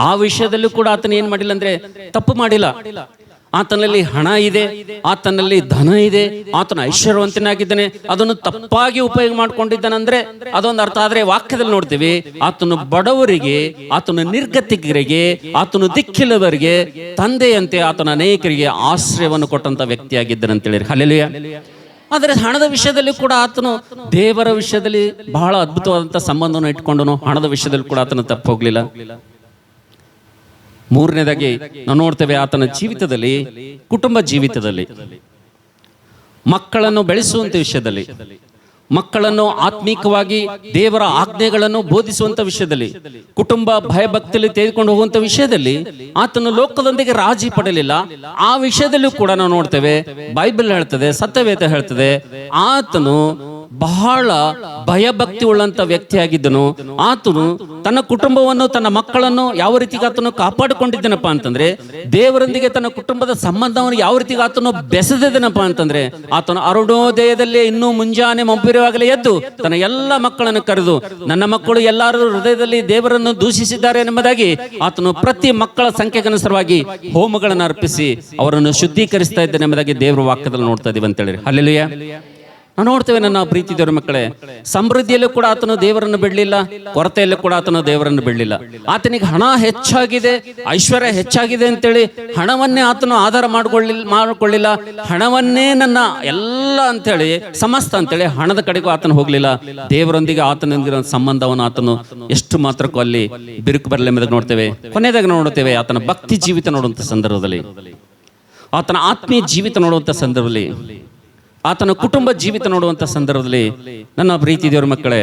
ಆ ವಿಷಯದಲ್ಲೂ ಕೂಡ ಆತನ ಏನ್ ಮಾಡಿಲ್ಲ ಅಂದ್ರೆ ತಪ್ಪು ಮಾಡಿಲ್ಲ. ಆತನಲ್ಲಿ ಹಣ ಇದೆ, ಆತನಲ್ಲಿ ಧನ ಇದೆ, ಆತನ ಐಶ್ವರ್ಯವಂತನಾಗಿದ್ದಾನೆ, ಅದನ್ನು ತಪ್ಪಾಗಿ ಉಪಯೋಗ ಮಾಡ್ಕೊಂಡಿದ್ದಾನಂದ್ರೆ ಅದೊಂದು ಅರ್ಥ. ಆದ್ರೆ ವಾಕ್ಯದಲ್ಲಿ ನೋಡ್ತೀವಿ, ಆತನು ಬಡವರಿಗೆ, ಆತನ ನಿರ್ಗತಿಕರಿಗೆ, ಆತನು ದಿಕ್ಕಿಲ್ಲವರಿಗೆ ತಂದೆಯಂತೆ ಆತನ ಅನೇಕರಿಗೆ ಆಶ್ರಯವನ್ನು ಕೊಟ್ಟಂತ ವ್ಯಕ್ತಿಯಾಗಿದ್ದಾನೆ ಅಂತ ಹೇಳಿ. ಹಲ್ಲೆಲೂಯಾ. ಆದರೆ ಹಣದ ವಿಷಯದಲ್ಲಿ ಕೂಡ ಆತನು ದೇವರ ವಿಷಯದಲ್ಲಿ ಬಹಳ ಅದ್ಭುತವಾದಂತ ಸಂಬಂಧವನ್ನು ಇಟ್ಕೊಂಡನು. ಹಣದ ವಿಷಯದಲ್ಲಿ ಕೂಡ ಆತನು ತಪ್ಪು ಹೋಗ್ಲಿಲ್ಲ. ಮೂರನೇದಾಗಿ ನಾವು ನೋಡ್ತೇವೆ, ಆತನ ಜೀವಿತದಲ್ಲಿ, ಕುಟುಂಬ ಜೀವಿತದಲ್ಲಿ, ಮಕ್ಕಳನ್ನು ಬೆಳೆಸುವಂತ ವಿಷಯದಲ್ಲಿ, ಮಕ್ಕಳನ್ನು ಆತ್ಮೀಕವಾಗಿ ದೇವರ ಆಜ್ಞೆಗಳನ್ನು ಬೋಧಿಸುವಂತ ವಿಷಯದಲ್ಲಿ, ಕುಟುಂಬ ಭಯಭಕ್ತಿಯಲ್ಲಿ ತೆಗೆದುಕೊಂಡು ಹೋಗುವಂತ ವಿಷಯದಲ್ಲಿ ಆತನು ಲೋಕದೊಂದಿಗೆ ರಾಜಿ ಪಡಲಿಲ್ಲ. ಆ ವಿಷಯದಲ್ಲೂ ಕೂಡ ನಾವು ನೋಡ್ತೇವೆ, ಬೈಬಲ್ ಹೇಳ್ತದೆ, ಸತ್ಯವೇದ ಹೇಳ್ತದೆ, ಆತನು ಬಹಳ ಭಯಭಕ್ತಿ ಉಳ್ಳಂತ ವ್ಯಕ್ತಿಯಾಗಿದ್ದನು. ಆತನು ತನ್ನ ಕುಟುಂಬವನ್ನು, ತನ್ನ ಮಕ್ಕಳನ್ನು ಯಾವ ರೀತಿಗೆ ಆತನು ಕಾಪಾಡಿಕೊಂಡಿದ್ದನಪ್ಪ ಅಂತಂದ್ರೆ, ದೇವರೊಂದಿಗೆ ತನ್ನ ಕುಟುಂಬದ ಸಂಬಂಧವನ್ನು ಯಾವ ರೀತಿಗೆ ಆತನು ಬೆಸೆದಿದ್ದನಪ್ಪ ಅಂತಂದ್ರೆ, ಆತನು ಅರುಣೋದಯದಲ್ಲಿ ಇನ್ನೂ ಮುಂಜಾನೆ ಮಂಪಿರುವಾಗಲೇ ಎದ್ದು ತನ್ನ ಎಲ್ಲ ಮಕ್ಕಳನ್ನು ಕರೆದು, ನನ್ನ ಮಕ್ಕಳು ಎಲ್ಲರೂ ಹೃದಯದಲ್ಲಿ ದೇವರನ್ನು ದೂಷಿಸಿದ್ದಾರೆ ಎಂಬುದಾಗಿ ಆತನು ಪ್ರತಿ ಮಕ್ಕಳ ಸಂಖ್ಯೆಗನುಸಾರವಾಗಿ ಹೋಮಗಳನ್ನು ಅರ್ಪಿಸಿ ಅವರನ್ನು ಶುದ್ಧೀಕರಿಸ್ತಾ ಇದ್ದಾನೆ ಎಂಬುದಾಗಿ ದೇವರ ವಾಕ್ಯದಲ್ಲಿ ನೋಡ್ತಾ ಇದೀವಿ ಅಂತ ಹೇಳಿ. ಹಲ್ಲೆಲೂಯಾ. ನಾವು ನೋಡ್ತೇವೆ, ನನ್ನ ಪ್ರೀತಿ ದೇವರ ಮಕ್ಕಳೇ, ಸಮೃದ್ಧಿಯಲ್ಲೂ ಕೂಡ ಆತನು ದೇವರನ್ನು ಬಿಡಲಿಲ್ಲ, ಕೊರತೆಯಲ್ಲೂ ಕೂಡ ಆತನು ದೇವರನ್ನು ಬಿಡಲಿಲ್ಲ. ಆತನಿಗೆ ಹಣ ಹೆಚ್ಚಾಗಿದೆ, ಐಶ್ವರ್ಯ ಹೆಚ್ಚಾಗಿದೆ ಅಂತೇಳಿ ಹಣವನ್ನೇ ಆತನು ಆಧಾರ ಮಾಡಿಕೊಳ್ಳಿಲ್ಲ. ಹಣವನ್ನೇ ನನ್ನ ಎಲ್ಲ ಅಂತೇಳಿ, ಸಮಸ್ತ ಅಂತೇಳಿ ಹಣದ ಕಡೆಗೂ ಆತನು ಹೋಗ್ಲಿಲ್ಲ. ದೇವರೊಂದಿಗೆ ಆತನೊಂದಿರೋ ಸಂಬಂಧವನ್ನು ಆತನು ಎಷ್ಟು ಮಾತ್ರಕ್ಕೂ ಅಲ್ಲಿ ಬಿರುಕು ಬರಲಿ ಎಂಬುದನ್ನು ನೋಡ್ತೇವೆ. ಕೊನೆಯದಾಗ ನೋಡ್ತೇವೆ, ಆತನ ಭಕ್ತಿ ಜೀವಿತ ನೋಡುವಂಥ ಸಂದರ್ಭದಲ್ಲಿ, ಆತನ ಆತ್ಮೀಯ ಜೀವಿತ ನೋಡುವಂಥ ಸಂದರ್ಭದಲ್ಲಿ ಆತನ ಕುಟುಂಬ ಜೀವಿತ ನೋಡುವಂಥ ಸಂದರ್ಭದಲ್ಲಿ ನನ್ನ ಪ್ರೀತಿ ದೇವರ ಮಕ್ಕಳೇ,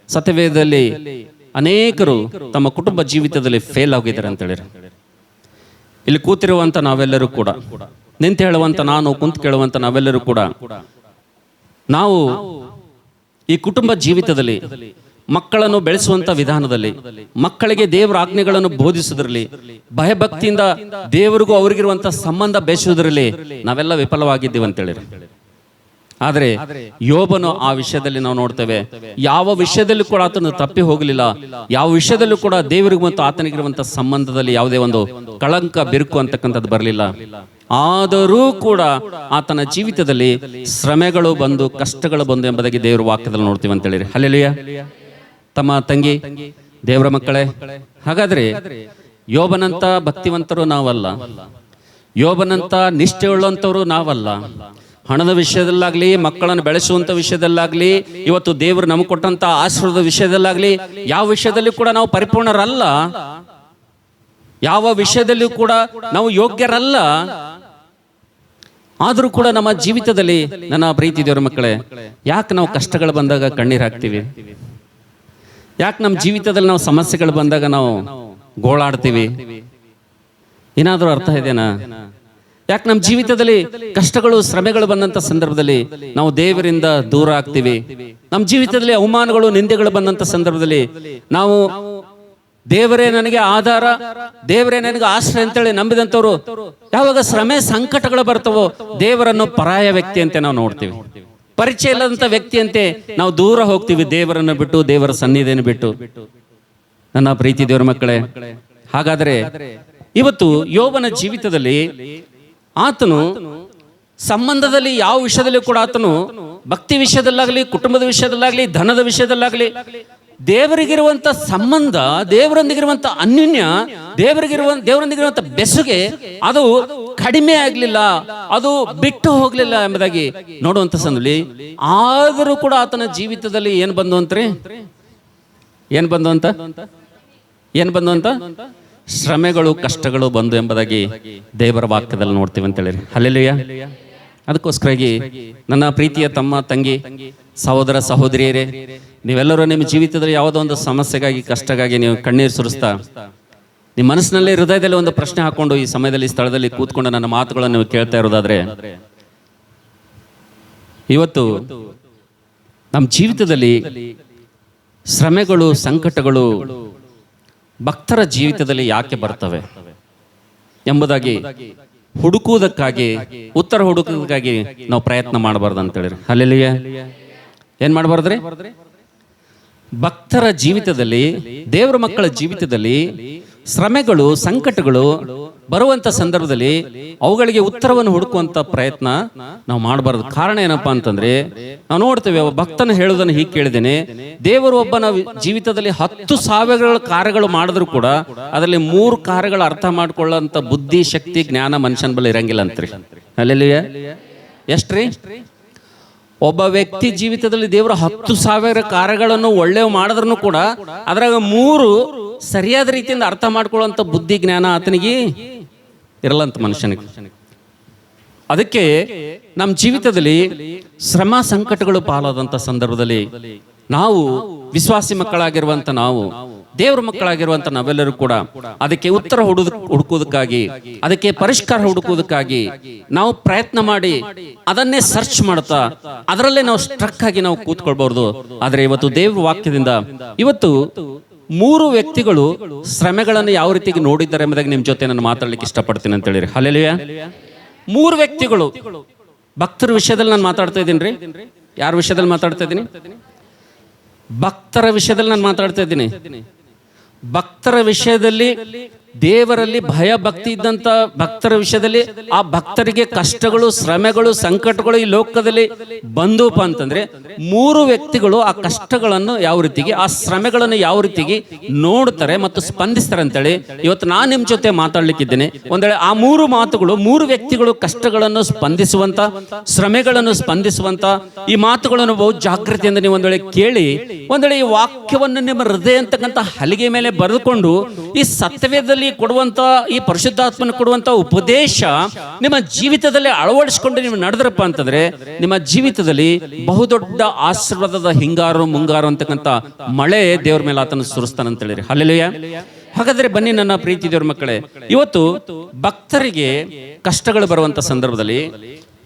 ಸತ್ಯವೇದದಲ್ಲಿ ಅನೇಕರು ತಮ್ಮ ಕುಟುಂಬ ಜೀವಿತದಲ್ಲಿ ಫೇಲ್ ಆಗಿದ್ದಾರೆ ಅಂತ ಹೇಳಿರಿ. ಇಲ್ಲಿ ಕೂತಿರುವಂಥ ನಾವೆಲ್ಲರೂ ಕೂಡ, ನಿಂತು ಹೇಳುವಂಥ ನಾನು, ಕುಂತು ಕೇಳುವಂಥ ನಾವೆಲ್ಲರೂ ಕೂಡ, ನಾವು ಈ ಕುಟುಂಬ ಜೀವಿತದಲ್ಲಿ ಮಕ್ಕಳನ್ನು ಬೆಳೆಸುವಂತ ವಿಧಾನದಲ್ಲಿ, ಮಕ್ಕಳಿಗೆ ದೇವರ ಆಜ್ಞೆಗಳನ್ನು ಬೋಧಿಸುವುದರಲ್ಲಿ, ಭಯಭಕ್ತಿಯಿಂದ ದೇವರಿಗೂ ಅವರಿಗಿರುವಂತ ಸಂಬಂಧ ಬೆಳೆಸುವುದರಲ್ಲಿ ನಾವೆಲ್ಲ ವಿಫಲವಾಗಿದ್ದೀವಿ ಅಂತೇಳಿ. ಆದರೆ ಯೋಬನು ಆ ವಿಷಯದಲ್ಲಿ ನಾವು ನೋಡ್ತೇವೆ, ಯಾವ ವಿಷಯದಲ್ಲೂ ಕೂಡ ಆತನು ತಪ್ಪಿ ಹೋಗಲಿಲ್ಲ. ಯಾವ ವಿಷಯದಲ್ಲೂ ಕೂಡ ದೇವರಿಗೂ ಮತ್ತು ಆತನಿಗಿರುವಂತ ಸಂಬಂಧದಲ್ಲಿ ಯಾವುದೇ ಒಂದು ಕಳಂಕ, ಬಿರುಕು ಅಂತಕ್ಕಂಥದ್ದು ಬರಲಿಲ್ಲ. ಆದರೂ ಕೂಡ ಆತನ ಜೀವಿತದಲ್ಲಿ ಶ್ರಮೆಗಳು ಬಂದು, ಕಷ್ಟಗಳು ಬಂದು ಎಂಬುದಾಗಿ ದೇವರ ವಾಕ್ಯದಲ್ಲಿ ನೋಡ್ತೀವಿ ಅಂತೇಳಿ. ಹಲ್ಲೆಲೂಯಾ. ತಮ್ಮ ತಂಗಿ, ದೇವರ ಮಕ್ಕಳೇ, ಹಾಗಾದ್ರೆ ಯೋಬನಂತ ಭಕ್ತಿವಂತರು ನಾವಲ್ಲ, ಯೋಬನಂತ ನಿಷ್ಠೆಯುಳ್ಳಂಥವ್ರು ನಾವಲ್ಲ. ಹಣದ ವಿಷಯದಲ್ಲಾಗ್ಲಿ, ಮಕ್ಕಳನ್ನು ಬೆಳೆಸುವಂತ ವಿಷಯದಲ್ಲಾಗ್ಲಿ, ಇವತ್ತು ದೇವರು ನಮಗೆ ಕೊಟ್ಟಂತ ಆಶೀರ್ವಾದ ವಿಷಯದಲ್ಲಾಗ್ಲಿ, ಯಾವ ವಿಷಯದಲ್ಲಿ ಕೂಡ ನಾವು ಪರಿಪೂರ್ಣರಲ್ಲ, ಯಾವ ವಿಷಯದಲ್ಲಿಯೂ ಕೂಡ ನಾವು ಯೋಗ್ಯರಲ್ಲ. ಆದರೂ ಕೂಡ ನಮ್ಮ ಜೀವಿತದಲ್ಲಿ, ನನ್ನ ಪ್ರೀತಿ ದೇವರ ಮಕ್ಕಳೇ, ಯಾಕೆ ನಾವು ಕಷ್ಟಗಳು ಬಂದಾಗ ಕಣ್ಣೀರು ಹಾಕ್ತೀವಿ? ಯಾಕೆ ನಮ್ಮ ಜೀವಿತದಲ್ಲಿ ನಾವು ಸಮಸ್ಯೆಗಳು ಬಂದಾಗ ನಾವು ಗೋಳಾಡ್ತೀವಿ? ಏನಾದರೂ ಅರ್ಥ ಇದೆನಾ? ಯಾಕೆ ನಮ್ಮ ಜೀವಿತದಲ್ಲಿ ಕಷ್ಟಗಳು, ಶ್ರಮೆಗಳು ಬಂದಂತ ಸಂದರ್ಭದಲ್ಲಿ ನಾವು ದೇವರಿಂದ ದೂರ ಆಗ್ತೀವಿ? ನಮ್ಮ ಜೀವಿತದಲ್ಲಿ ಅವಮಾನಗಳು, ನಿಂದೆಗಳು ಬಂದಂತ ಸಂದರ್ಭದಲ್ಲಿ ನಾವು ದೇವರೇ ನನಗೆ ಆಧಾರ, ದೇವರೇ ನನಗೆ ಆಶ್ರಯ ಅಂತೇಳಿ ನಂಬಿದಂಥವ್ರು ಯಾವಾಗ ಶ್ರಮೆ, ಸಂಕಟಗಳು ಬರ್ತವೋ ದೇವರನ್ನು ಪರಾಯ ವ್ಯಕ್ತಿ ಅಂತ ನಾವು ನೋಡ್ತೀವಿ. ಪರಿಚಯ ಇಲ್ಲದಂತ ವ್ಯಕ್ತಿಯಂತೆ ನಾವು ದೂರ ಹೋಗ್ತೀವಿ, ದೇವರನ್ನು ಬಿಟ್ಟು, ದೇವರ ಸನ್ನಿಧಿಯನ್ನು ಬಿಟ್ಟು. ನನ್ನ ಪ್ರೀತಿ ದೇವರ ಮಕ್ಕಳೇ, ಹಾಗಾದರೆ ಇವತ್ತು ಯೋಬನ ಜೀವಿತದಲ್ಲಿ ಆತನು ಸಂಬಂಧದಲ್ಲಿ ಯಾವ ವಿಷಯದಲ್ಲಿ ಕೂಡ ಆತನು ಭಕ್ತಿ ವಿಷಯದಲ್ಲಾಗಲಿ, ಕುಟುಂಬದ ವಿಷಯದಲ್ಲಾಗಲಿ, ಧನದ ವಿಷಯದಲ್ಲಾಗಲಿ, ದೇವರಿಗಿರುವಂತ ಸಂಬಂಧ, ದೇವರೊಂದಿಗಿರುವಂತ ಅನ್ಯೋನ್ಯ, ದೇವರೊಂದಿಗಿರುವಂತ ಬೆಸುಗೆ ಅದು ಕಡಿಮೆ ಆಗ್ಲಿಲ್ಲ, ಅದು ಬಿಟ್ಟು ಹೋಗ್ಲಿಲ್ಲ ಎಂಬುದಾಗಿ ನೋಡುವಂತ ಸಂದರ್ಭದಲ್ಲಿ, ಆದರೂ ಕೂಡ ಆತನ ಜೀವಿತದಲ್ಲಿ ಏನ್ ಬಂದು ಅಂತ ಶ್ರಮೆಗಳು, ಕಷ್ಟಗಳು ಬಂದು ಎಂಬುದಾಗಿ ದೇವರ ವಾಕ್ಯದಲ್ಲಿ ನೋಡ್ತೀವಿ ಅಂತ ಹೇಳಿ. ಹಲ್ಲೆಲೂಯಾ. ಅದಕ್ಕೋಸ್ಕರಾಗಿ ನನ್ನ ಪ್ರೀತಿಯ ತಮ್ಮ, ತಂಗಿ, ಸಹೋದರ, ಸಹೋದರಿಯರೇ, ನೀವೆಲ್ಲರೂ ನಿಮ್ಮ ಜೀವಿತದಲ್ಲಿ ಯಾವುದೋ ಒಂದು ಸಮಸ್ಯೆಗಾಗಿ, ಕಷ್ಟಗಾಗಿ ನೀವು ಕಣ್ಣೀರು ಸುರಿಸ್ತಾ, ನಿಮ್ಮ ಮನಸ್ಸಿನಲ್ಲಿ, ಹೃದಯದಲ್ಲಿ ಒಂದು ಪ್ರಶ್ನೆ ಹಾಕೊಂಡು ಈ ಸಮಯದಲ್ಲಿ, ಸ್ಥಳದಲ್ಲಿ ಕೂತ್ಕೊಂಡು ನನ್ನ ಮಾತುಗಳನ್ನು ನೀವು ಕೇಳ್ತಾ ಇರೋದಾದ್ರೆ, ಇವತ್ತು ನಮ್ಮ ಜೀವಿತದಲ್ಲಿ ಶ್ರಮೆಗಳು, ಸಂಕಟಗಳು ಭಕ್ತರ ಜೀವಿತದಲ್ಲಿ ಯಾಕೆ ಬರ್ತವೆ ಎಂಬುದಾಗಿ ಹುಡುಕುವುದಕ್ಕಾಗಿ, ಉತ್ತರ ಹುಡುಕುವುದಕ್ಕಾಗಿ ನಾವು ಪ್ರಯತ್ನ ಮಾಡಬಾರ್ದು ಅಂತ ಹೇಳಿರಿ. ಹಲ್ಲೆಲೂಯಾ. ಏನ್ ಮಾಡಬಾರ್ದ್ರಿ? ಭಕ್ತರ ಜೀವಿತದಲ್ಲಿ, ದೇವರ ಮಕ್ಕಳ ಜೀವಿತದಲ್ಲಿ ಶ್ರಮೆಗಳು, ಸಂಕಟಗಳು ಬರುವಂತ ಸಂದರ್ಭದಲ್ಲಿ ಅವುಗಳಿಗೆ ಉತ್ತರವನ್ನು ಹುಡುಕುವಂತ ಪ್ರಯತ್ನ ನಾವು ಮಾಡಬಾರದು. ಕಾರಣ ಏನಪ್ಪಾ ಅಂತಂದ್ರೆ, ನಾವು ನೋಡ್ತೇವೆ, ಒಬ್ಬ ಭಕ್ತನ ಹೇಳುವುದನ್ನು ಹೀಗೆ ಕೇಳಿದ್ದೇನೆ, ದೇವರು ಒಬ್ಬನ ಜೀವಿತದಲ್ಲಿ 10,000 ಕಾರ್ಯಗಳು ಮಾಡಿದ್ರು ಕೂಡ ಅದರಲ್ಲಿ 3 ಕಾರ್ಯಗಳು ಅರ್ಥ ಮಾಡ್ಕೊಳ್ಳೋಂಥ ಬುದ್ಧಿ, ಶಕ್ತಿ, ಜ್ಞಾನ ಮನುಷ್ಯನ ಬಳಿ ಇರಂಗಿಲ್ಲ ಅಂತ್ರಿ. ಅಲ್ಲೆಲ್ಲೂಯಾ. ಎಷ್ಟ್ರಿ? ಒಬ್ಬ ವ್ಯಕ್ತಿ ಜೀವಿತದಲ್ಲಿ ದೇವರು 10,000 ಕಾರ್ಯಗಳನ್ನು ಒಳ್ಳೆಯವು ಮಾಡಿದ್ರು ಕೂಡ ಅದ್ರಾಗ 3 ಸರಿಯಾದ ರೀತಿಯಿಂದ ಅರ್ಥ ಮಾಡ್ಕೊಳ್ಳುವಂತ ಬುದ್ಧಿ, ಜ್ಞಾನ ಆತನಿಗೆ ಇರಲ್ಲಂತ ಮನುಷ್ಯನಿಗೆ. ಅದಕ್ಕೆ ನಮ್ಮ ಜೀವಿತದಲ್ಲಿ ಶ್ರಮ, ಸಂಕಟಗಳು ಪಾಲಾದಂತ ಸಂದರ್ಭದಲ್ಲಿ ನಾವು ವಿಶ್ವಾಸಿ ಮಕ್ಕಳಾಗಿರುವಂತ ನಾವು, ದೇವರ ಮಕ್ಕಳಾಗಿರುವಂತ ನಾವೆಲ್ಲರೂ ಕೂಡ ಅದಕ್ಕೆ ಉತ್ತರ ಹುಡುಕುವುದಕ್ಕಾಗಿ, ಅದಕ್ಕೆ ಪರಿಷ್ಕಾರ ಹುಡುಕುವುದಕ್ಕಾಗಿ ನಾವು ಪ್ರಯತ್ನ ಮಾಡಿ ಅದನ್ನೇ ಸರ್ಚ್ ಮಾಡ್ತಾ ಅದರಲ್ಲೇ ನಾವು ಸ್ಟ್ರಕ್ ಆಗಿ ನಾವು ಕೂತ್ಕೊಳ್ಬಹುದು. ಆದ್ರೆ ಇವತ್ತು ದೇವರ ವಾಕ್ಯದಿಂದ ಇವತ್ತು 3 ವ್ಯಕ್ತಿಗಳು ಶ್ರಮೆಗಳನ್ನು ಯಾವ ರೀತಿಗೆ ನೋಡಿದ್ದಾರೆ ಎಂಬುದಾಗಿ ನಿಮ್ ಜೊತೆ ನಾನು ಮಾತಾಡ್ಲಿಕ್ಕೆ ಇಷ್ಟಪಡ್ತೀನಿ ಅಂತ ಹೇಳಿರಿ. ಹಲ್ಲೆಲೂಯಾ. 3 ವ್ಯಕ್ತಿಗಳು ಭಕ್ತರ ವಿಷಯದಲ್ಲಿ ನಾನು ಮಾತಾಡ್ತಾ ಇದ್ದೀನಿ. ಯಾರ ವಿಷಯದಲ್ಲಿ ಮಾತಾಡ್ತಾ ಇದ್ದೀನಿ? ಭಕ್ತರ ವಿಷಯದಲ್ಲಿ ನಾನು ಮಾತಾಡ್ತಾ ಇದ್ದೀನಿ. ಭಕ್ತರ ವಿಷಯದಲ್ಲಿ, ದೇವರಲ್ಲಿ ಭಯ ಭಕ್ತಿ ಇದ್ದಂತ ಭಕ್ತರ ವಿಷಯದಲ್ಲಿ, ಆ ಭಕ್ತರಿಗೆ ಕಷ್ಟಗಳು, ಶ್ರಮೆಗಳು, ಸಂಕಟಗಳು ಈ ಲೋಕದಲ್ಲಿ ಬಂದೂಪ ಅಂತಂದ್ರೆ 3 ವ್ಯಕ್ತಿಗಳು ಆ ಕಷ್ಟಗಳನ್ನು ಯಾವ ರೀತಿಗೆ, ಆ ಶ್ರಮೆಗಳನ್ನು ಯಾವ ರೀತಿಗೆ ನೋಡ್ತಾರೆ ಮತ್ತು ಸ್ಪಂದಿಸ್ತಾರೆ ಅಂತೇಳಿ ಇವತ್ತು ನಾನು ನಿಮ್ ಜೊತೆ ಮಾತಾಡ್ಲಿಕ್ಕಿದ್ದೇನೆ. ಒಂದ್ ವೇಳೆ ಆ 3 ಮಾತುಗಳು, 3 ವ್ಯಕ್ತಿಗಳು ಕಷ್ಟಗಳನ್ನು ಸ್ಪಂದಿಸುವಂತ, ಶ್ರಮೆಗಳನ್ನು ಸ್ಪಂದಿಸುವಂತ ಈ ಮಾತುಗಳನ್ನು ಬಹು ಜಾಗೃತಿಯಿಂದ ನೀವು ಒಂದ್ ವೇಳೆ ಕೇಳಿ, ಒಂದ್ ವೇಳೆ ಈ ವಾಕ್ಯವನ್ನು ನಿಮ್ಮ ಹೃದಯ ಅಂತಕ್ಕಂಥ ಹಲಿಗೆ ಮೇಲೆ ಬರೆದುಕೊಂಡು ಈ ಸತ್ಯವೇದದಲ್ಲಿ ಸಮಯದಲ್ಲಿ ಕೊಡುವಂಥ ಈ ಪರಿಶುದ್ಧಾತ್ಮನ ಕೊಡುವಂಥ ಉಪದೇಶ ನಿಮ್ಮ ಜೀವಿತದಲ್ಲಿ ಅಳವಡಿಸಿಕೊಂಡು ನೀವು ನಡೆದ್ರಪ್ಪ ಅಂತಂದ್ರೆ ನಿಮ್ಮ ಜೀವಿತದಲ್ಲಿ ಬಹುದೊಡ್ಡ ಆಶೀರ್ವಾದದ ಹಿಂಗಾರು ಮುಂಗಾರು ಅಂತಕ್ಕಂಥ ಮಳೆ ದೇವ್ರ ಮೇಲೆ ಆತನ ಸುರಿಸ್ತಾನಂತ ಹೇಳಿರಿ. ಹಲ್ಲೆಲೂಯಾ. ಹಾಗಾದ್ರೆ ಬನ್ನಿ ನನ್ನ ಪ್ರೀತಿ ದೇವ್ರ ಮಕ್ಕಳೇ, ಇವತ್ತು ಭಕ್ತರಿಗೆ ಕಷ್ಟಗಳು ಬರುವಂತ ಸಂದರ್ಭದಲ್ಲಿ,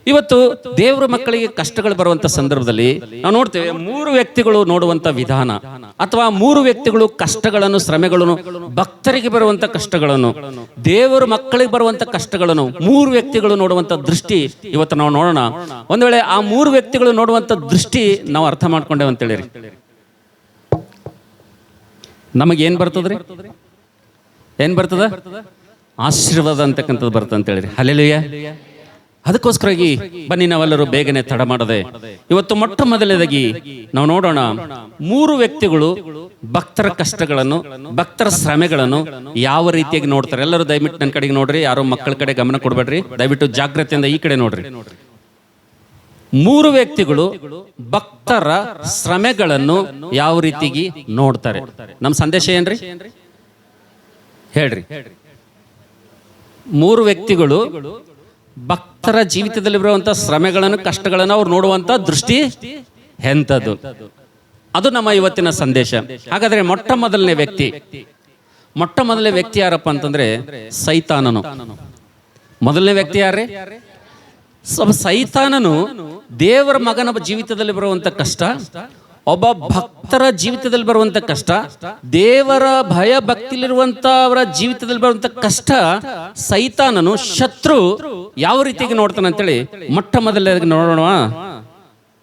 ಇವತ್ತು ದೇವರ ಮಕ್ಕಳಿಗೆ ಕಷ್ಟಗಳು ಬರುವಂತ ಸಂದರ್ಭದಲ್ಲಿ ನಾವು ನೋಡ್ತೇವೆ 3 ವ್ಯಕ್ತಿಗಳು ನೋಡುವಂತ ವಿಧಾನ, ಅಥವಾ 3 ವ್ಯಕ್ತಿಗಳು ಕಷ್ಟಗಳನ್ನು, ಶ್ರಮೆಗಳನ್ನು, ಭಕ್ತರಿಗೆ ಬರುವಂತ ಕಷ್ಟಗಳನ್ನು, ದೇವರ ಮಕ್ಕಳಿಗೆ ಬರುವಂತ ಕಷ್ಟಗಳನ್ನು 3 ವ್ಯಕ್ತಿಗಳು ನೋಡುವಂತ ದೃಷ್ಟಿ ಇವತ್ತು ನಾವು ನೋಡೋಣ. ಒಂದ್ ವೇಳೆ ಆ 3 ವ್ಯಕ್ತಿಗಳು ನೋಡುವಂತ ದೃಷ್ಟಿ ನಾವು ಅರ್ಥ ಮಾಡ್ಕೊಂಡೇವೆ ಅಂತ ಹೇಳಿರಿ, ನಮಗೇನ್ ಬರ್ತದ್ರಿ? ಏನ್ ಬರ್ತದ? ಆಶೀರ್ವಾದ ಅಂತಕ್ಕಂಥದ್ದು ಬರ್ತದೆ ಅಂತ ಹೇಳಿರಿ. ಹಲ್ಲೆಲೂಯಾ. ಅದಕ್ಕೋಸ್ಕರವಾಗಿ ಬನ್ನಿ ನಾವೆಲ್ಲರೂ ಬೇಗನೆ ತಡ ಮಾಡದೆ ಇವತ್ತು ಮೊಟ್ಟ ಮೊದಲನೇದಾಗಿ ನಾವು ನೋಡೋಣ 3 ವ್ಯಕ್ತಿಗಳು ಭಕ್ತರ ಕಷ್ಟಗಳನ್ನು, ಭಕ್ತರ ಶ್ರಮೆಗಳನ್ನು ಯಾವ ರೀತಿಯಾಗಿ ನೋಡ್ತಾರೆ. ಎಲ್ಲರೂ ದಯವಿಟ್ಟು ನನ್ನ ಕಡೆಗೆ ನೋಡ್ರಿ, ಯಾರೋ ಮಕ್ಕಳ ಕಡೆ ಗಮನ ಕೊಡ್ಬೇಡ್ರಿ, ದಯವಿಟ್ಟು ಜಾಗ್ರತೆಯಿಂದ ಈ ಕಡೆ ನೋಡ್ರಿ. 3 ವ್ಯಕ್ತಿಗಳು ಭಕ್ತರ ಶ್ರಮೆಗಳನ್ನು ಯಾವ ರೀತಿಯಾಗಿ ನೋಡ್ತಾರೆ. ನಮ್ಮ ಸಂದೇಶ ಏನ್ರಿ ಹೇಳ್ರಿ? 3 ವ್ಯಕ್ತಿಗಳು ಭಕ್ತರ ಜೀವಿತದಲ್ಲಿ ಬರುವಂತ ಶ್ರಮೆಗಳನ್ನು, ಕಷ್ಟಗಳನ್ನು ಅವ್ರು ನೋಡುವಂತ ದೃಷ್ಟಿ ಎಂಥದ್ದು, ಅದು ನಮ್ಮ ಇವತ್ತಿನ ಸಂದೇಶ. ಹಾಗಾದ್ರೆ ಮೊಟ್ಟ ಮೊದಲನೇ ವ್ಯಕ್ತಿ ಯಾರಪ್ಪ ಅಂತಂದ್ರೆ ಸೈತಾನನು. ಮೊದಲನೇ ವ್ಯಕ್ತಿ ಯಾರೇ? ಸೈತಾನನು ದೇವರ ಮಗನ ಜೀವಿತದಲ್ಲಿ ಬರುವಂತ ಕಷ್ಟ, ಒಬ್ಬ ಭಕ್ತರ ಜೀವಿತದಲ್ಲಿ ಬರುವಂತ ಕಷ್ಟ, ದೇವರ ಭಯ ಭಕ್ತಿಲಿರುವಂತವರ ಜೀವಿತದಲ್ಲಿ ಬರುವಂತ ಕಷ್ಟ, ಸೈತಾನನು ಶತ್ರು ಯಾವ ರೀತಿಯಾಗಿ ನೋಡ್ತಾನೆ ಅಂತೇಳಿ ಮೊಟ್ಟ ಮೊದಲನೇದಾಗಿ ನೋಡೋಣ.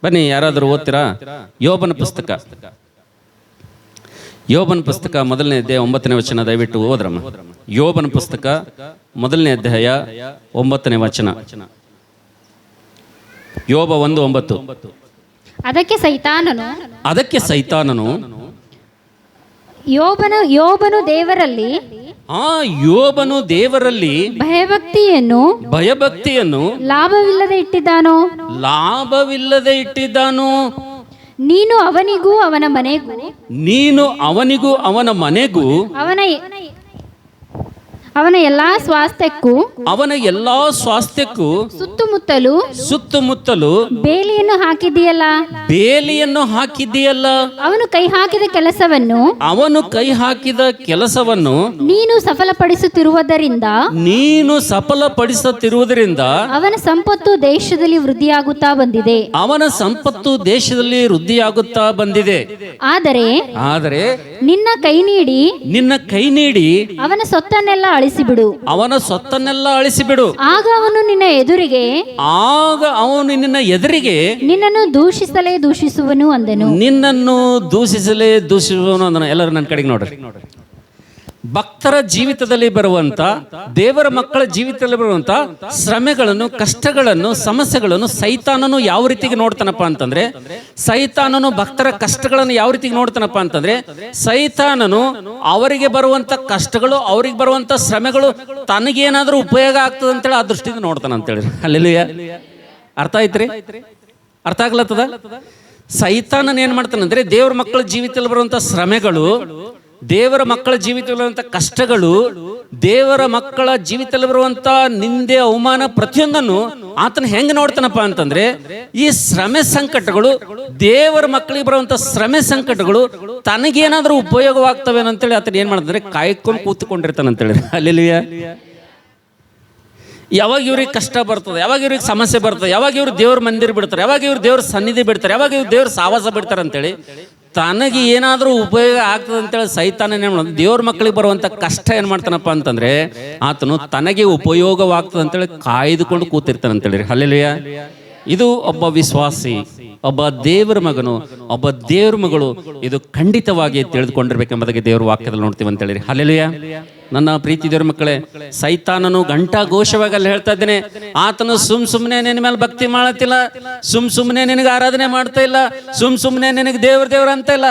ಬನ್ನಿ, ಯಾರಾದರೂ ಓದ್ತೀರಾ? ಯೋಬನ ಪುಸ್ತಕ ಮೊದಲನೇ ಅಧ್ಯಾಯ 9ನೇ ವಚನ ದಯವಿಟ್ಟು ಓದ್ರಮ್ಮ. ಯೋಬನ ಪುಸ್ತಕ ಮೊದಲನೇ ಅಧ್ಯಾಯ 9ನೇ ವಚನ. ಯೋಬ 1:9. ಅದಕ್ಕೆ ಸೈತಾನನು ಯೋಬನು ದೇವರಲ್ಲಿ ಭಯಭಕ್ತಿಯನ್ನು ಲಾಭವಿಲ್ಲದೆ ಇಟ್ಟಿದ್ದಾನೋ. ನೀನು ಅವನಿಗೂ ಅವನ ಮನೆಗೂ ಅವನ ಎಲ್ಲಾ ಸ್ವಾಸ್ಥ್ಯಕ್ಕೂ ಸುತ್ತಮುತ್ತಲು ಬೇಲಿಯನ್ನು ಹಾಕಿದೆಯಲ್ಲ. ಅವನು ಕೈ ಹಾಕಿದ ಕೆಲಸವನ್ನು ನೀನು ಸಫಲಪಡಿಸುತ್ತಿರುವುದರಿಂದ ಅವನ ಸಂಪತ್ತು ದೇಶದಲ್ಲಿ ವೃದ್ಧಿಯಾಗುತ್ತಾ ಬಂದಿದೆ. ಆದರೆ ನಿನ್ನ ಕೈ ನೀಡಿ ಅವನ ಸೊತ್ತನ್ನೆಲ್ಲ ಅಳಿಸಿಬಿಡು. ಆಗ ಅವನು ನಿನ್ನ ಎದುರಿಗೆ ನಿನ್ನನ್ನು ದೂಷಿಸುವನು ಅಂದನು. ಎಲ್ಲರೂ ನನ್ನ ಕಡೆಗೆ ನೋಡ್ರಿ. ಭಕ್ತರ ಜೀವಿತದಲ್ಲಿ ಬರುವಂತ, ದೇವರ ಮಕ್ಕಳ ಜೀವಿತದಲ್ಲಿ ಬರುವಂತ ಶ್ರಮೆಗಳನ್ನು, ಕಷ್ಟಗಳನ್ನು, ಸಮಸ್ಯೆಗಳನ್ನು ಸೈತಾನನು ಯಾವ ರೀತಿಗೆ ನೋಡ್ತಾನಪ್ಪ ಅಂತಂದ್ರೆ, ಸೈತಾನನು ಭಕ್ತರ ಕಷ್ಟಗಳನ್ನು ಯಾವ ರೀತಿಗೆ ನೋಡ್ತಾನಪ್ಪ ಅಂತಂದ್ರೆ, ಸೈತಾನನು ಅವರಿಗೆ ಬರುವಂತ ಕಷ್ಟಗಳು, ಅವರಿಗೆ ಬರುವಂತ ಶ್ರಮೆಗಳು ತನಗೇನಾದ್ರೂ ಉಪಯೋಗ ಆಗ್ತದೆ ಅಂತೇಳಿ ಆ ದೃಷ್ಟಿಯಿಂದ ನೋಡ್ತಾನ ಅಂತೇಳಿ. ಹಲ್ಲೆಲೂಯಾ. ಅರ್ಥ ಆಯ್ತ್ರಿ? ಅರ್ಥ ಆಗ್ಲತ್ತದ? ಸೈತಾನನ್ ಏನ್ ಮಾಡ್ತಾನಂದ್ರೆ, ದೇವರ ಮಕ್ಕಳ ಜೀವಿತದಲ್ಲಿ ಬರುವಂತ ಶ್ರಮೆಗಳು, ದೇವರ ಮಕ್ಕಳ ಜೀವಿತದಲ್ಲಿರುವಂಥ ಕಷ್ಟಗಳು, ದೇವರ ಮಕ್ಕಳ ಜೀವಿತದಲ್ಲಿ ಬರುವಂತ ನಿಂದೆ, ಅವಮಾನ, ಪ್ರತಿಯೊಂದನ್ನು ಆತನ ಹೆಂಗೆ ನೋಡ್ತಾನಪ್ಪ ಅಂತಂದ್ರೆ, ಈ ಶ್ರಮೆ ಸಂಕಟಗಳು, ದೇವರ ಮಕ್ಕಳಿಗೆ ಬರುವಂತ ಶ್ರಮೆ ಸಂಕಟಗಳು ತನಗೇನಾದ್ರೂ ಉಪಯೋಗವಾಗ್ತವೆ ಅಂತೇಳಿ ಆತನ ಏನ್ ಮಾಡ್ತಾರೆ, ಕಾಯ್ಕೊಂಡು ಕೂತ್ಕೊಂಡಿರ್ತಾನಂತೇಳಿ. ಹಲ್ಲೆಲೂಯಾ. ಯಾವಾಗ ಇವ್ರಿಗೆ ಕಷ್ಟ ಬರ್ತದೆ, ಯಾವಾಗ ಇವ್ರಿಗೆ ಸಮಸ್ಯೆ ಬರ್ತದೆ, ಯಾವಾಗ ಇವ್ರು ದೇವ್ರ ಮಂದಿರ ಬಿಡ್ತಾರೆ, ಯಾವಾಗ ಇವ್ರು ದೇವ್ರ ಸನ್ನಿಧಿ ಬಿಡ್ತಾರೆ, ಯಾವಾಗ ಇವ್ರು ದೇವ್ರ ಸಾವಾಸ ಬಿಡ್ತಾರೆ ಅಂತೇಳಿ ತನಗೆ ಏನಾದರೂ ಉಪಯೋಗ ಆಗ್ತದೆ ಅಂತೇಳಿ ಸೈತಾನ ಏನ್ ಮಾಡೋದು, ದೇವ್ರ ಮಕ್ಕಳಿಗೆ ಬರುವಂತ ಕಷ್ಟ ಏನ್ ಮಾಡ್ತಾನಪ್ಪ ಅಂತಂದ್ರೆ, ಆತನು ತನಗೆ ಉಪಯೋಗವಾಗ್ತದೆ ಅಂತೇಳಿ ಕಾಯ್ದುಕೊಂಡು ಕೂತಿರ್ತಾನೆ ಅಂತೇಳಿ. ಹಲ್ಲೆಲೂಯಾ. ಇದು ಒಬ್ಬ ವಿಶ್ವಾಸಿ, ಒಬ್ಬ ದೇವರ ಮಗನು, ಒಬ್ಬ ದೇವ್ರ ಮಗಳು ಇದು ಖಂಡಿತವಾಗಿ ತಿಳಿದುಕೊಂಡಿರ್ಬೇಕೆಂಬುದಾಗಿ ದೇವರ ವಾಕ್ಯದಲ್ಲಿ ನೋಡ್ತೀವಿ ಅಂತ ಹೇಳಿರಿ. ಹಲ್ಲೆಲೂಯಾ. ನನ್ನ ಪ್ರೀತಿ ದೇವ್ರ ಮಕ್ಕಳೇ, ಸೈತಾನನು ಘಂಟಾ ಘೋಷವಾಗಿ ಅಲ್ಲಿ ಹೇಳ್ತಾ ಇದ್ದೇನೆ, ಆತನು ಸುಮ್ಮನೆ ನಿನ್ನ ಮೇಲೆ ಭಕ್ತಿ ಮಾಡತ್ತಿಲ್ಲ, ಸುಮ್ಮನೆ ನಿನಗೆ ಆರಾಧನೆ ಮಾಡ್ತಾ ಇಲ್ಲ, ಸುಮ್ಮನೆ ನಿನಗೆ ದೇವ್ರ ಅಂತ ಇಲ್ಲ.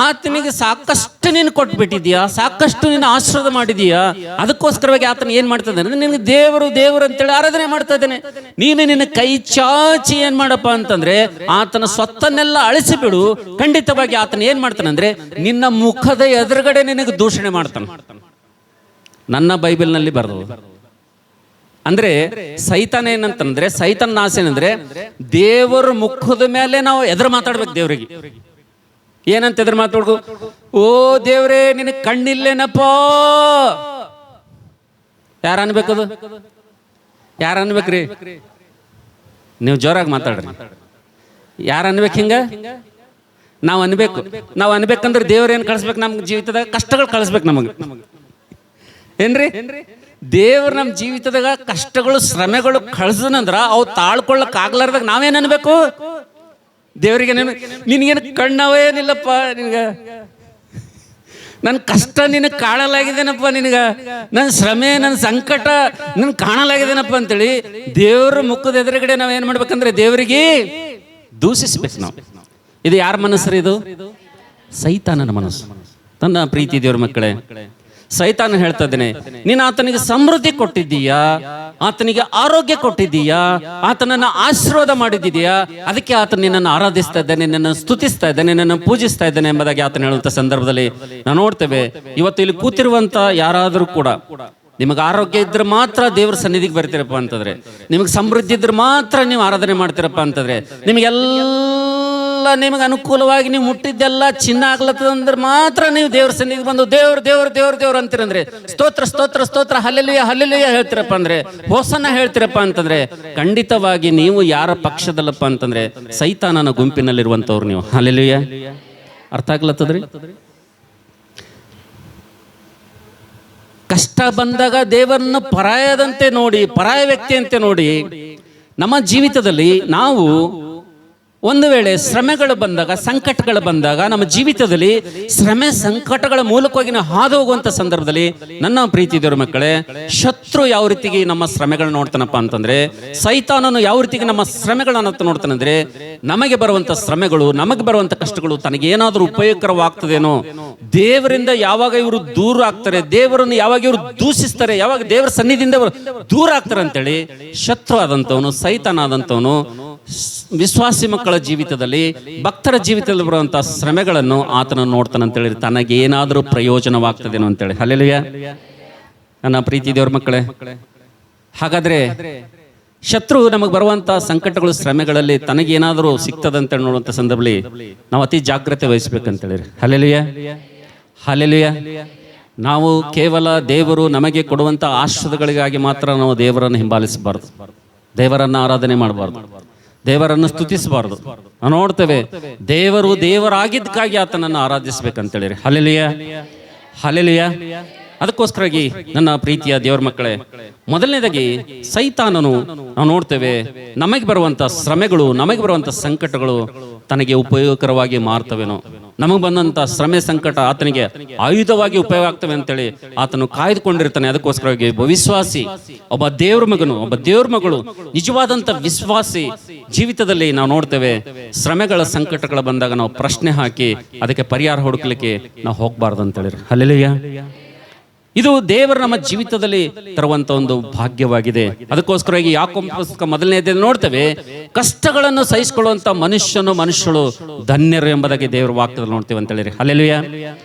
ಆತನಿಗೆ ಸಾಕಷ್ಟು ನೀನು ಕೊಟ್ಬಿಟ್ಟಿದ್ಯಾ, ಸಾಕಷ್ಟು ನೀನು ಆಶೀರ್ವಾದ ಮಾಡಿದೀಯಾ, ಅದಕ್ಕೋಸ್ಕರವಾಗಿ ಆತನ ಏನ್ ಮಾಡ್ತಾ ಇದ್ದಾನೆ, ನಿನಗೆ ದೇವರು ಅಂತೇಳಿ ಆರಾಧನೆ ಮಾಡ್ತಾ ಇದ್ದೇನೆ. ನೀನು ನಿನ್ನ ಕೈ ಚಾಚಿ ಏನ್ ಮಾಡಪ್ಪ ಅಂತಂದ್ರೆ, ಆತನ ಸ್ವತ್ತನ್ನೆಲ್ಲ ಅಳಿಸಿಬಿಡು. ಖಂಡಿತವಾಗಿ ಆತನ ಏನ್ ಮಾಡ್ತಾನಂದ್ರೆ, ನಿನ್ನ ಮುಖದ ಎದುರುಗಡೆ ನಿನಗೆ ದೂಷಣೆ ಮಾಡ್ತಾನೆ. ನನ್ನ ಬೈಬಲ್ನಲ್ಲಿ ಬರೆದು. ಅಂದ್ರೆ ಸೈತಾನ ಏನಂತಂದ್ರೆ, ಸೈತಾನ ಆಸೆ ಏನಂದ್ರೆ ದೇವರ ಮುಖದ ಮೇಲೆ ನಾವು ಎದುರು ಮಾತಾಡ್ಬೇಕು. ದೇವರಿಗೆ ಏನಂತ ಎದುರು ಮಾತಾಡ್ಬೇಕು? ಓ ದೇವ್ರೇ ನಿನಗೆ ಕಣ್ಣಿಲ್ಲೇನಪ್ಪ. ಯಾರು ಅನ್ಬೇಕದು? ಯಾರು ಅನ್ಬೇಕ್ರಿ? ನೀವು ಜೋರಾಗಿ ಮಾತಾಡ್ರಿ. ಯಾರು ಅನ್ಬೇಕು ಹಿಂಗ? ನಾವು ಅನ್ಬೇಕು. ನಾವು ಅನ್ಬೇಕಂದ್ರೆ ದೇವ್ರೇನು ಕಳಿಸ್ಬೇಕು? ನಮ್ಮ ಜೀವಿತದಾಗ ಕಷ್ಟಗಳು ಕಳಿಸ್ಬೇಕು ನಮಗೆ. ಏನ್ರಿ? ದೇವ್ರು ನಮ್ಮ ಜೀವಿತದಾಗ ಕಷ್ಟಗಳು ಶ್ರಮೆಗಳು ಕಳ್ಸನಂದ್ರ ಅವು ತಾಳ್ಕೊಳ್ಳಕ್ ಆಗ್ಲಾರ್ದಾಗ ನಾವೇನ್ ಅನ್ಬೇಕು? ದೇವರಿಗೆ ನಿನಗೇನು ಕಣ್ಣವೇನಿಲ್ಲಪ್ಪ, ನಿನಗ ನನ್ನ ಕಷ್ಟ ನಿನಗೆ ಕಾಣಲಾಗಿದ್ದೇನಪ್ಪ, ನಿನಗ ನನ್ನ ಶ್ರಮೆ ನನ್ನ ಸಂಕಟ ನನ್ ಕಾಣಲಾಗಿದ್ದೇನಪ್ಪ ಅಂತೇಳಿ ದೇವ್ರ ಮುಖದ ಎದುರುಗಡೆ ನಾವೇನ್ ಮಾಡ್ಬೇಕಂದ್ರೆ ದೇವರಿಗೆ ದೂಷಿಸ್ಬೇಕು ನಾವು. ಇದು ಯಾರ ಮನಸ್ಸು? ಇದು ಸೈತಾನನ ಮನಸ್ಸು. ನನ್ನ ಪ್ರೀತಿ ದೇವ್ರ ಮಕ್ಕಳೇ, ಸೈತಾನ ಹೇಳ್ತಾ ಇದ್ದೇನೆ, ನೀನು ಆತನಿಗೆ ಸಮೃದ್ಧಿ ಕೊಟ್ಟಿದ್ದೀಯಾ, ಆತನಿಗೆ ಆರೋಗ್ಯ ಕೊಟ್ಟಿದ್ದೀಯಾ, ಆತನನ್ನು ಆಶೀರ್ವಾದ ಮಾಡಿದ್ದೀಯಾ, ಅದಕ್ಕೆ ಆತ ನಿನ್ನನ್ನು ಆರಾಧಿಸ್ತಾ ಇದ್ದಾನೆ, ನಿನ್ನನ್ನು ಸ್ತುತಿಸ್ತಾ ಇದ್ದಾನೆ, ನಿನ್ನನ್ನು ಪೂಜಿಸ್ತಾ ಇದ್ದಾನೆ ಎಂಬುದಾಗಿ ಆತನ ಹೇಳುವಂಥ ಸಂದರ್ಭದಲ್ಲಿ ನಾವು ನೋಡ್ತೇವೆ. ಇವತ್ತು ಇಲ್ಲಿ ಕೂತಿರುವಂತ ಯಾರಾದರೂ ಕೂಡ ನಿಮಗೆ ಆರೋಗ್ಯ ಇದ್ರೆ ಮಾತ್ರ ದೇವ್ರ ಸನ್ನಿಧಿಗೆ ಬರ್ತೀರಪ್ಪ ಅಂತಂದ್ರೆ, ನಿಮಗೆ ಸಮೃದ್ಧಿ ಇದ್ರೆ ಮಾತ್ರ ನೀವು ಆರಾಧನೆ ಮಾಡ್ತೀರಪ್ಪ ಅಂತಂದ್ರೆ, ನಿಮಗೆ ಅನುಕೂಲವಾಗಿ ನೀವು ಮುಟ್ಟಿದ್ದೆಲ್ಲ ಚಿನ್ನ ಆಗ್ಲತ್ತದಂದ್ರೆ ಮಾತ್ರ ನೀವು ದೇವ್ರ ಸನ್ನಿಧಿಗೆ ಬಂದು ದೇವ್ರು ದೇವ್ರು ದೇವ್ರು ದೇವ್ರು ಅಂತೀರಂದ್ರೆ, ಸ್ತೋತ್ರ ಸ್ತೋತ್ರ ಸ್ತೋತ್ರ ಹಲ್ಲೆಲೂಯಾ ಹಲ್ಲೆಲೂಯಾ ಹೇಳ್ತೀರಪ್ಪ ಅಂದ್ರೆ, ಹೋಸನ್ನ ಹೇಳ್ತೀರಪ್ಪ ಅಂತಂದ್ರೆ, ಖಂಡಿತವಾಗಿ ನೀವು ಯಾರ ಪಕ್ಷದಲ್ಲಪ್ಪ ಅಂತಂದ್ರೆ ಸೈತಾನನ ಗುಂಪಿನಲ್ಲಿರುವಂತವ್ರು ನೀವು. ಹಲ್ಲೆಲೂಯಾ. ಅರ್ಥ ಆಗ್ಲತ್ತದ್ರಿ? ಕಷ್ಟ ಬಂದಾಗ ದೇವರನ್ನು ಪರಾಯದಂತೆ ನೋಡಿ, ಪರಾಯ ವ್ಯಕ್ತಿ ಅಂತೆ ನೋಡಿ, ನಮ್ಮ ಜೀವಿತದಲ್ಲಿ ನಾವು ಒಂದು ವೇಳೆ ಶ್ರಮೆಗಳು ಬಂದಾಗ, ಸಂಕಟಗಳು ಬಂದಾಗ, ನಮ್ಮ ಜೀವಿತದಲ್ಲಿ ಶ್ರಮೆ ಸಂಕಟಗಳ ಮೂಲಕವಾಗಿ ನಾವು ಹಾದು ಹೋಗುವಂತ ಸಂದರ್ಭದಲ್ಲಿ ನನ್ನ ಪ್ರೀತಿ ದೇವರ ಮಕ್ಕಳೇ, ಶತ್ರು ಯಾವ ರೀತಿಗೆ ನಮ್ಮ ಶ್ರಮೆಗಳನ್ನ ನೋಡ್ತಾನಪ್ಪ ಅಂತಂದ್ರೆ, ಸೈತಾನನು ಯಾವ ರೀತಿಗೆ ನಮ್ಮ ಶ್ರಮೆಗಳನ್ನ ನೋಡ್ತಾನಂದ್ರೆ, ನಮಗೆ ಬರುವಂತ ಶ್ರಮೆಗಳು, ನಮಗೆ ಬರುವಂತ ಕಷ್ಟಗಳು ತನಗೆ ಏನಾದ್ರೂ ಉಪಯೋಗಕರವಾಗ್ತದೇನೋ, ದೇವರಿಂದ ಯಾವಾಗ ಇವರು ದೂರ ಆಗ್ತಾರೆ, ದೇವರನ್ನು ಯಾವಾಗ ಇವರು ದೂಷಿಸ್ತಾರೆ, ಯಾವಾಗ ದೇವರ ಸನ್ನಿಧಿಯಿಂದ ದೂರ ಆಗ್ತಾರೆ ಅಂತೇಳಿ ಶತ್ರು ಆದಂತವನು, ಸೈತಾನ ಆದಂತವನು ವಿಶ್ವಾಸಿ ಮಕ್ಕಳ ಜೀವಿತದಲ್ಲಿ, ಭಕ್ತರ ಜೀವಿತದಲ್ಲಿ ಬರುವಂತಹ ಶ್ರಮೆಗಳನ್ನು ಆತನ ನೋಡ್ತಾನಂತೇಳಿ ತನಗೆ ಏನಾದರೂ ಪ್ರಯೋಜನವಾಗ್ತದೇನೋ ಅಂತೇಳಿ. ಹಲ್ಲೆಲೂಯಾ. ನನ್ನ ಪ್ರೀತಿ ದೇವ್ರ ಮಕ್ಕಳೇ, ಹಾಗಾದ್ರೆ ಶತ್ರು ನಮಗೆ ಬರುವಂತ ಸಂಕಟಗಳು, ಶ್ರಮೆಗಳಲ್ಲಿ ತನಗೇನಾದರೂ ಸಿಗ್ತದಂತೇಳಿ ನೋಡುವಂಥ ಸಂದರ್ಭದಲ್ಲಿ ನಾವು ಅತಿ ಜಾಗ್ರತೆ ವಹಿಸ್ಬೇಕಂತೇಳಿ. Hallelujah hallelujah. ನಾವು ಕೇವಲ ದೇವರು ನಮಗೆ ಕೊಡುವಂತ ಆಶೀರ್ವಾದಗಳಿಗಾಗಿ ಮಾತ್ರ ನಾವು ದೇವರನ್ನು ಹಿಂಬಾಲಿಸಬಾರ್ದು, ದೇವರನ್ನು ಆರಾಧನೆ ಮಾಡಬಾರ್ದು, ದೇವರನ್ನು ಸ್ತುತಿಸಬಾರ್ದು. ನಾವು ನೋಡ್ತೇವೆ, ದೇವರು ದೇವರಾಗಿದ್ದಕ್ಕಾಗಿ ಆತನನ್ನು ಆರಾಧಿಸ್ಬೇಕಂತೇಳಿ. Hallelujah hallelujah. ಅದಕ್ಕೋಸ್ಕರಾಗಿ ನನ್ನ ಪ್ರೀತಿಯ ದೇವರ ಮಕ್ಕಳೇ, ಮೊದಲನೇದಾಗಿ ಸೈತಾನನು ನಾವು ನೋಡ್ತೇವೆ ನಮಗೆ ಬರುವಂತ ಶ್ರಮೆಗಳು, ನಮಗೆ ಬರುವಂತ ಸಂಕಟಗಳು ತನಗೆ ಉಪಯೋಗಕರವಾಗಿ ಮಾರ್ತವೇನೋ, ನಮಗೆ ಬಂದಂತ ಶ್ರಮೆ ಸಂಕಟ ಆತನಿಗೆ ಆಯುಧವಾಗಿ ಉಪಯೋಗ ಆಗ್ತವೆ ಅಂತೇಳಿ ಆತನು ಕಾಯ್ದುಕೊಂಡಿರ್ತಾನೆ. ಅದಕ್ಕೋಸ್ಕರವಾಗಿ ಒಬ್ಬ ವಿಶ್ವಾಸಿ, ಒಬ್ಬ ದೇವ್ರ ಮಗನು, ಒಬ್ಬ ದೇವ್ರ ಮಗಳು, ನಿಜವಾದಂತ ವಿಶ್ವಾಸಿ ಜೀವಿತದಲ್ಲಿ ನಾವು ನೋಡ್ತೇವೆ ಶ್ರಮೆಗಳ ಸಂಕಟಗಳ ಬಂದಾಗ ನಾವು ಪ್ರಶ್ನೆ ಹಾಕಿ ಅದಕ್ಕೆ ಪರಿಹಾರ ಹುಡುಕ್ಲಿಕ್ಕೆ ನಾವು ಹೋಗ್ಬಾರ್ದು ಅಂತೇಳಿ. ಹಲ್ಲೆಲೂಯಾ. ಇದು ದೇವರು ನಮ್ಮ ಜೀವಿತದಲ್ಲಿ ತರುವಂತ ಒಂದು ಭಾಗ್ಯವಾಗಿದೆ. ಅದಕ್ಕೋಸ್ಕರವಾಗಿ ಯಾಕೋಬ ಪುಸ್ತಕ ಮೊದಲನೇ ನೋಡ್ತೇವೆ, ಕಷ್ಟಗಳನ್ನು ಸಹಿಸಿಕೊಳ್ಳುವಂತ ಮನುಷ್ಯಳು ಧನ್ಯರು ಎಂಬುದಾಗಿ ದೇವರ ವಾಕ್ಯದಲ್ಲಿ ನೋಡ್ತೇವೆ ಅಂತ ಹೇಳಿ. ಹಲ್ಲೆಲೂಯಾ.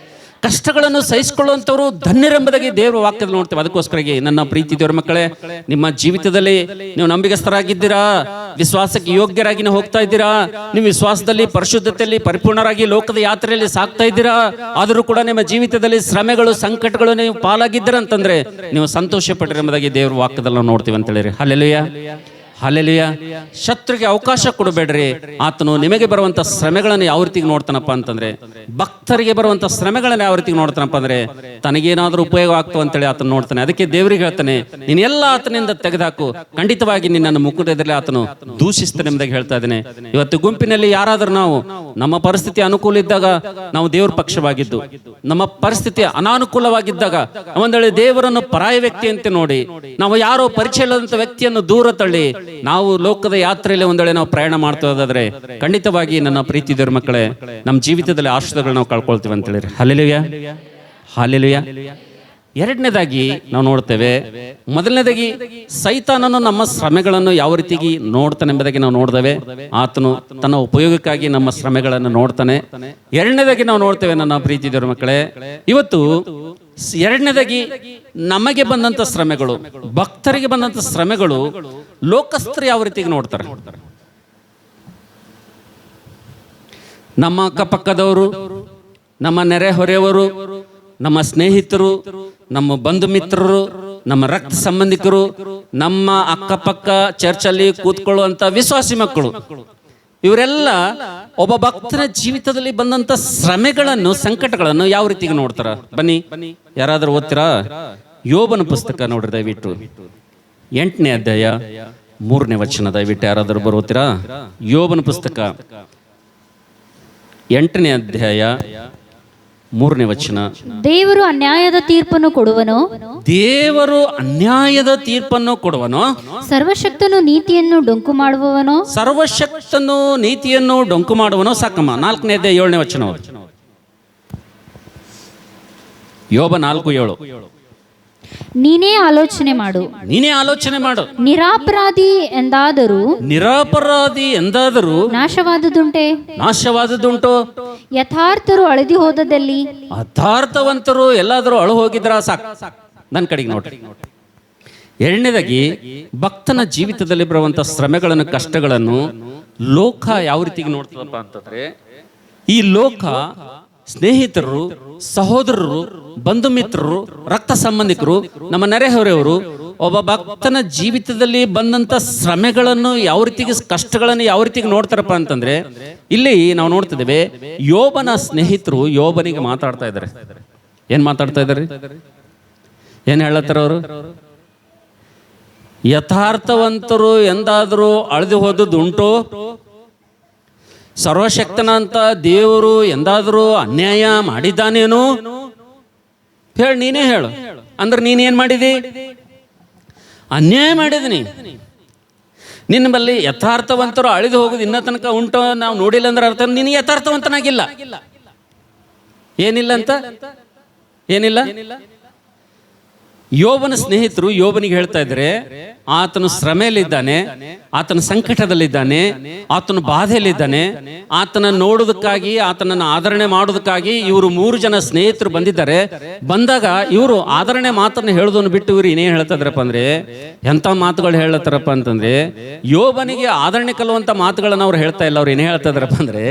ಕಷ್ಟಗಳನ್ನು ಸಹಿಸಿಕೊಳ್ಳುವಂಥವ್ರು ಧನ್ಯರೆಂಬುದಾಗಿ ದೇವರ ವಾಕ್ಯದಲ್ಲಿ ನೋಡ್ತೇವೆ. ಅದಕ್ಕೋಸ್ಕರವಾಗಿ ನನ್ನ ಪ್ರೀತಿ ದೇವರ ಮಕ್ಕಳೇ, ನಿಮ್ಮ ಜೀವಿತದಲ್ಲಿ ನೀವು ನಂಬಿಗಸ್ತರಾಗಿದ್ದೀರಾ, ವಿಶ್ವಾಸಕ್ಕೆ ಯೋಗ್ಯರಾಗಿ ನೀವು ಹೋಗ್ತಾ ಇದ್ದೀರಾ, ನೀವು ವಿಶ್ವಾಸದಲ್ಲಿ ಪರಿಶುದ್ಧತೆಯಲ್ಲಿ ಪರಿಪೂರ್ಣರಾಗಿ ಲೋಕದ ಯಾತ್ರೆಯಲ್ಲಿ ಸಾಕ್ತಾ ಇದ್ದೀರಾ, ಆದರೂ ಕೂಡ ನಿಮ್ಮ ಜೀವಿತದಲ್ಲಿ ಶ್ರಮೆಗಳು ಸಂಕಟಗಳು ನೀವು ಪಾಲಾಗಿದ್ದೀರಾ ಅಂತಂದ್ರೆ ನೀವು ಸಂತೋಷ ಪಡ್ರಿ ಎಂಬುದಾಗಿ ದೇವರ ವಾಕ್ಯದಲ್ಲಿ ನಾವು ನೋಡ್ತೀವಿ ಅಂತ ಹೇಳಿ. Hallelujah hallelujah. ಶತ್ರುಗೆ ಅವಕಾಶ ಕೊಡಬೇಡ್ರಿ. ಆತನು ನಿಮಗೆ ಬರುವಂತ ಶ್ರಮೆಗಳನ್ನು ಯಾವ ರೀತಿಗೆ ನೋಡ್ತಾನಪ್ಪ ಅಂತಂದ್ರೆ, ಭಕ್ತರಿಗೆ ಬರುವಂತ ಶ್ರಮೆಗಳನ್ನು ಯಾವ ರೀತಿಗೆ ನೋಡ್ತಾನಪ್ಪ ಅಂದ್ರೆ ತನಗೇನಾದ್ರೂ ಉಪಯೋಗ ಆಗ್ತವೆ ಅಂತೇಳಿ ಆತನು ನೋಡ್ತಾನೆ. ಅದಕ್ಕೆ ದೇವರಿಗೆ ಹೇಳ್ತಾನೆ, ನೀನು ಎಲ್ಲ ಆತನಿಂದ ತೆಗೆದಾಕು, ಖಂಡಿತವಾಗಿ ನಿನ್ನನ್ನು ಮುಖದ ಎದುರಲ್ಲಿ ಆತನು ದೂಷಿಸ್ತಾನೆ ಎಂಬುದಾಗಿ ಹೇಳ್ತಾ ಇದ್ದೇನೆ. ಇವತ್ತು ಗುಂಪಿನಲ್ಲಿ ಯಾರಾದ್ರೂ ನಾವು ನಮ್ಮ ಪರಿಸ್ಥಿತಿ ಅನುಕೂಲ ಇದ್ದಾಗ ನಾವು ದೇವ್ರ ಪಕ್ಷವಾಗಿದ್ದು, ನಮ್ಮ ಪರಿಸ್ಥಿತಿ ಅನಾನುಕೂಲವಾಗಿದ್ದಾಗ ಒಂದೇಳೆ ದೇವರನ್ನು ಪರಾಯ ವ್ಯಕ್ತಿ ಅಂತ ನೋಡಿ, ನಾವು ಯಾರೋ ಪರಿಚಯ ಇಲ್ಲದಂತ ವ್ಯಕ್ತಿಯನ್ನು ದೂರ ತಳ್ಳಿ ನಾವು ಲೋಕದ ಯಾತ್ರೆಯಲ್ಲಿ ಒಂದೆಡೆ ನಾವು ಪ್ರಯಾಣ ಮಾಡ್ತಾ ಹೋದಾದ್ರೆ ಖಂಡಿತವಾಗಿ ನನ್ನ ಪ್ರೀತಿ ದೇವರ ಮಕ್ಕಳೇ, ನಮ್ಮ ಜೀವಿತದಲ್ಲಿ ಆಶೀರ್ವಾದಗಳು ನಾವು ಕಳ್ಕೊಳ್ತೀವಿ ಅಂತ ಹೇಳಿ. Hallelujah hallelujah. ಎರಡನೇದಾಗಿ ನಾವು ನೋಡ್ತೇವೆ, ಮೊದಲನೇದಾಗಿ ಸೈತಾನನು ನಮ್ಮ ಶ್ರಮೆಗಳನ್ನು ಯಾವ ರೀತಿಯಾಗಿ ನೋಡ್ತಾನೆ ಎಂಬುದಾಗಿ ನಾವು ನೋಡ್ತೇವೆ. ಆತನು ತನ್ನ ಉಪಯೋಗಕ್ಕಾಗಿ ನಮ್ಮ ಶ್ರಮೆಗಳನ್ನು ನೋಡ್ತಾನೆ. ಎರಡನೇದಾಗಿ ನಾವು ನೋಡ್ತೇವೆ ನನ್ನ ಪ್ರೀತಿ ದೇವರ ಮಕ್ಕಳೇ, ಇವತ್ತು ಎರಡನೇದಾಗಿ ನಮಗೆ ಬಂದಂಥ ಶ್ರಮೆಗಳು, ಭಕ್ತರಿಗೆ ಬಂದಂಥ ಶ್ರಮೆಗಳು ಲೋಕಸ್ಥರು ಯಾವ ರೀತಿಗೆ ನೋಡ್ತಾರೆ. ನಮ್ಮ ಅಕ್ಕಪಕ್ಕದವರು, ನಮ್ಮ ನೆರೆಹೊರೆಯವರು, ನಮ್ಮ ಸ್ನೇಹಿತರು, ನಮ್ಮ ಬಂಧು ಮಿತ್ರರು, ನಮ್ಮ ರಕ್ತ ಸಂಬಂಧಿಕರು, ನಮ್ಮ ಅಕ್ಕಪಕ್ಕ ಚರ್ಚಲ್ಲಿ ಕೂತ್ಕೊಳ್ಳುವಂಥ ವಿಶ್ವಾಸಿ ಮಕ್ಕಳು, ಇವರೆಲ್ಲ ಒಬ್ಬ ಭಕ್ತನ ಜೀವಿತದಲ್ಲಿ ಬಂದಂಥ ಶ್ರಮೆಗಳನ್ನು, ಸಂಕಟಗಳನ್ನು ಯಾವ ರೀತಿಗೆ ನೋಡ್ತಾರ? ಬನ್ನಿ, ಯಾರಾದರೂ ಓದ್ತೀರಾ? ಯೋಬನ ಪುಸ್ತಕ ನೋಡ್ರಿ ದಯವಿಟ್ಟು, 8ನೇ ಅಧ್ಯಾಯ 3ನೇ ವಚನ. ದಯವಿಟ್ಟು ಯಾರಾದರೂ ಬರೋತೀರಾ? ಯೋಬನ ಪುಸ್ತಕ 8ನೇ ಅಧ್ಯಾಯ 3ನೇ ವಚನ. ದೇವರು ಅನ್ಯಾಯದ ತೀರ್ಪನ್ನು ಕೊಡುವನು, ದೇವರು ಅನ್ಯಾಯದ ತೀರ್ಪನ್ನು ಕೊಡುವನು, ಸರ್ವಶಕ್ತನು ನೀತಿಯನ್ನು ಡೊಂಕು ಮಾಡುವವನು, ಸರ್ವಶಕ್ತನು ನೀತಿಯನ್ನು ಡೊಂಕು ಮಾಡುವನು. ಸಾಕಮ್ಮ, 4ನೇ ಅಧ್ಯಾಯ 7ನೇ ವಚನ. ಯೋಬ 4:7. ನೀನೇ ಆಲೋಚನೆ ಮಾಡು, ನೀನೇ ಆಲೋಚನೆ ಮಾಡು. ನಿರಪರಾಧಿ ಎಂದಾದರೂ ನಿರಪರಾಧಿ ಎಂದಾದರೂ ನಾಶವಾದುದುಂಟೆ, ನಾಶವಾದದುಂಟು. ಯಥಾರ್ಥರು ಅಳೆದು ಹೋದದಲ್ಲಿ, ಅರ್ಥಾರ್ಥವಂತರು ಎಲ್ಲಾದರೂ ಅಳು ಹೋಗಿದ್ರ ಸಾಕು. ನನ್ನ ಕಡೆಗೆ ನೋಡ್ರಿ. ಎರಡನೇದಾಗಿ ಭಕ್ತನ ಜೀವಿತದಲ್ಲಿ ಬರುವಂತ ಶ್ರಮೆಗಳನ್ನು, ಕಷ್ಟಗಳನ್ನು ಲೋಕ ಯಾವ ರೀತಿಗೆ ನೋಡ್ತದಪ್ಪ ಅಂತಂದ್ರೆ, ಈ ಲೋಕ ಸ್ನೇಹಿತರು, ಸಹೋದರರು, ಬಂಧು ಮಿತ್ರರು, ರಕ್ತ ಸಂಬಂಧಿಕರು, ನಮ್ಮ ನೆರೆಹೊರೆಯವರು ಒಬ್ಬ ಭಕ್ತನ ಜೀವಿತದಲ್ಲಿ ಬಂದಂಥ ಶ್ರಮೆಗಳನ್ನು ಯಾವ ರೀತಿಗೆ, ಕಷ್ಟಗಳನ್ನು ಯಾವ ರೀತಿಗೆ ನೋಡ್ತಾರಪ್ಪ ಅಂತಂದ್ರೆ, ಇಲ್ಲಿ ನಾವು ನೋಡ್ತಿದ್ದೇವೆ ಯೋಬನ ಸ್ನೇಹಿತರು ಯೋಬನಿಗೆ ಮಾತಾಡ್ತಾ ಇದ್ದಾರೆ. ಏನ್ ಮಾತಾಡ್ತಾ ಇದ್ದಾರೆ? ಏನ್ ಹೇಳತ್ತಾರ ಅವರು? ಯಥಾರ್ಥವಂತರು ಎಂದಾದರೂ ಅಳೆದು ಹೋದುದುಂಟು, ಸರ್ವಶಕ್ತನ ಅಂತ ದೇವರು ಎಂದಾದರೂ ಅನ್ಯಾಯ ಮಾಡಿದ್ದಾನೇನು? ಹೇಳು, ನೀನೇ ಹೇಳು. ಅಂದ್ರೆ ನೀನೇನ್ ಮಾಡಿದಿ? ಅನ್ಯಾಯ ಮಾಡಿದೀನಿ. ನಿನ್ನ ಬಲ್ಲಿ ಯಥಾರ್ಥವಂತರು ಅಳಿದು ಹೋಗುದು ಇನ್ನ ತನಕ ಉಂಟು, ನಾವು ನೋಡಿಲ್ಲ ಅಂದ್ರೆ ಅರ್ಥ ನೀನು ಯಥಾರ್ಥವಂತನಾಗಿಲ್ಲ. ಏನಿಲ್ಲ ಅಂತ ಏನಿಲ್ಲ. ಯೋಬನ ಸ್ನೇಹಿತರು ಯೋಬನಿಗೆ ಹೇಳ್ತಾ ಇದ್ದಾರೆ, ಆತನು ಶ್ರಮೆಯಲ್ಲಿದ್ದಾನೆ, ಆತನ ಸಂಕಟದಲ್ಲಿದ್ದಾನೆ, ಆತನ ಬಾಧೆಯಲ್ಲಿದ್ದಾನೆ, ಆತನ ನೋಡೋದಕ್ಕಾಗಿ, ಆತನನ್ನು ಆದರಣೆ ಮಾಡೋದಕ್ಕಾಗಿ ಇವರು 3 ಜನ ಸ್ನೇಹಿತರು ಬಂದಿದ್ದಾರೆ. ಬಂದಾಗ ಇವರು ಆದರಣೆ ಮಾತನ್ನು ಹೇಳೋದನ್ನು ಬಿಟ್ಟು ಇವರು ಏನೇನು ಹೇಳ್ತಾ ಇದ್ರಪ್ಪ ಅಂದ್ರೆ, ಎಂಥ ಮಾತುಗಳು ಹೇಳತ್ತಾರಪ್ಪ ಅಂತಂದ್ರೆ, ಯೋಬನಿಗೆ ಆದರಣೆ ಕಲುವಂಥ ಮಾತುಗಳನ್ನು ಅವ್ರು ಹೇಳ್ತಾ ಇಲ್ಲ. ಅವ್ರು ಏನೇ ಹೇಳ್ತಾ ಇದ್ರಪ್ಪ ಅಂದ್ರೆ,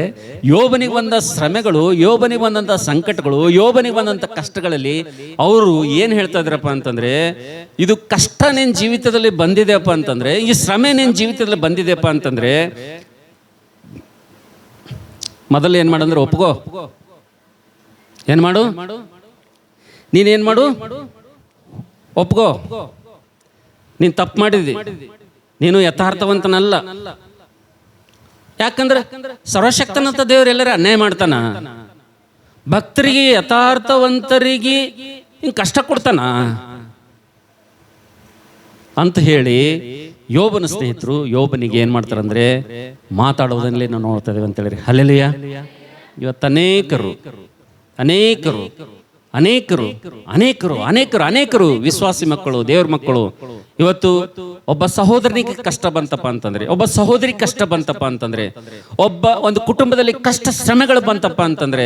ಯೋಬನಿಗೆ ಬಂದ ಶ್ರಮೆಗಳು, ಯೋಬನಿಗೆ ಬಂದಂಥ ಸಂಕಟಗಳು, ಯೋಬನಿಗೆ ಬಂದಂಥ ಕಷ್ಟಗಳಲ್ಲಿ ಅವರು ಏನು ಹೇಳ್ತಾ ಇದ್ರಪ್ಪ ಅಂತಂದ್ರೆ, ಇದು ಕಷ್ಟ ನಿನ್ನ ಜೀವಿತದಲ್ಲಿ ಬಂದಿದೆಯಪ್ಪ ಅಂತಂದ್ರೆ, ಈ ಶ್ರಮೆ ನಿನ್ನ ಜೀವಿತದಲ್ಲಿ ಬಂದಿದೆಯಪ್ಪ ಅಂತಂದ್ರೆ, ಮೊದಲು ಏನ್ ಮಾಡಂದ್ರೆ ಒಪ್ಕೋ. ಏನ್ ಮಾಡು? ನೀನೇನ್ ಮಾಡು? ಒಪ್ಕೋ. ನೀನ್ ತಪ್ಪು ಮಾಡಿದಿ, ನೀನು ಯಥಾರ್ಥವಂತನಲ್ಲ. ಯಾಕಂದ್ರೆ ಸರ್ವಶಕ್ತನಂತ ದೇವರು ಎಲ್ಲರೂ ಅನ್ಯಾಯ ಮಾಡ್ತಾನ? ಭಕ್ತರಿಗೆ, ಯಥಾರ್ಥವಂತರಿಗೆ ಹಿಂಗೆ ಕಷ್ಟ ಕೊಡ್ತಾನ ಅಂತ ಹೇಳಿ ಯೋಬನ ಸ್ನೇಹಿತರು ಯೋಬನಿಗೆ ಏನು ಮಾಡ್ತಾರಂದ್ರೆ ಮಾತಾಡೋದನ್ನೇ ನಾವು ನೋಡ್ತಾ ಇದ್ದೇವೆ ಅಂತ ಹೇಳಿ. ಹಲ್ಲೆಲೂಯಾ. ಇವತ್ತು ಅನೇಕರು ಅನೇಕರು ಅನೇಕರು ಅನೇಕರು ಅನೇಕರು ಅನೇಕರು ವಿಶ್ವಾಸಿ ಮಕ್ಕಳು, ದೇವ್ರ ಮಕ್ಕಳು, ಇವತ್ತು ಒಬ್ಬ ಸಹೋದರನಿಗೆ ಕಷ್ಟ ಬಂತಪ್ಪ ಅಂತಂದ್ರೆ, ಒಬ್ಬ ಸಹೋದರಿ ಕಷ್ಟ ಬಂತಪ್ಪ ಅಂತಂದ್ರೆ, ಒಂದು ಕುಟುಂಬದಲ್ಲಿ ಕಷ್ಟ ಶ್ರಮೆಗಳು ಬಂತಪ್ಪ ಅಂತಂದ್ರೆ,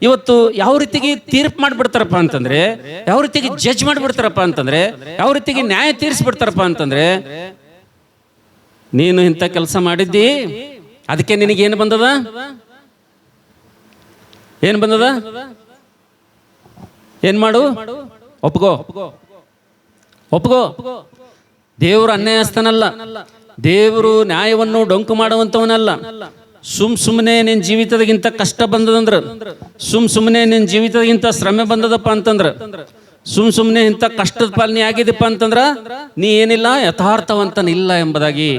ಇವತ್ತು ಯಾವ ರೀತಿಗೆ ತೀರ್ಪು ಮಾಡ್ಬಿಡ್ತಾರಪ್ಪ ಅಂತಂದ್ರೆ, ಯಾವ ರೀತಿಗೆ ಜಡ್ಜ್ ಮಾಡ್ಬಿಡ್ತಾರಪ್ಪ ಅಂತಂದ್ರೆ, ಯಾವ ರೀತಿಗೆ ನ್ಯಾಯ ತೀರಿಸ್ಬಿಡ್ತಾರಪ್ಪ ಅಂತಂದ್ರೆ, ನೀನು ಇಂಥ ಕೆಲಸ ಮಾಡಿದ್ದಿ, ಅದಕ್ಕೆ ನಿನಗೇನು ಬಂದದ? ಏನು ಬಂದದ? ಏನ್ ಮಾಡು? ಒಪ್ಕೋ. ಒಪ್ಕೋ. ದೇವರು ಅನ್ಯಾಯಸ್ಥನಲ್ಲ, ದೇವರು ನ್ಯಾಯವನ್ನು ಡೊಂಕು ಮಾಡುವಂಥವನಲ್ಲ. ಸುಮ್ಮನೆ ನಿನ್ನ ಜೀವಿತದಗಿಂತ ಕಷ್ಟ ಬಂದದಂದ್ರೆ, ಸುಮ್ಮನೆ ನಿನ್ನ ಜೀವಿತದಗಿಂತ ಶ್ರಮೆ ಬಂದದಪ್ಪ ಅಂತಂದ್ರೆ, ಸುಮ್ಮನೆ ಇಂಥ ಕಷ್ಟದ ಪಾಲನೆ ಆಗಿದೆಪ್ಪ ಅಂತಂದ್ರ ನೀ ಏನಿಲ್ಲ, ಯಥಾರ್ಥವಂತನಿಲ್ಲ ಎಂಬುದಾಗಿ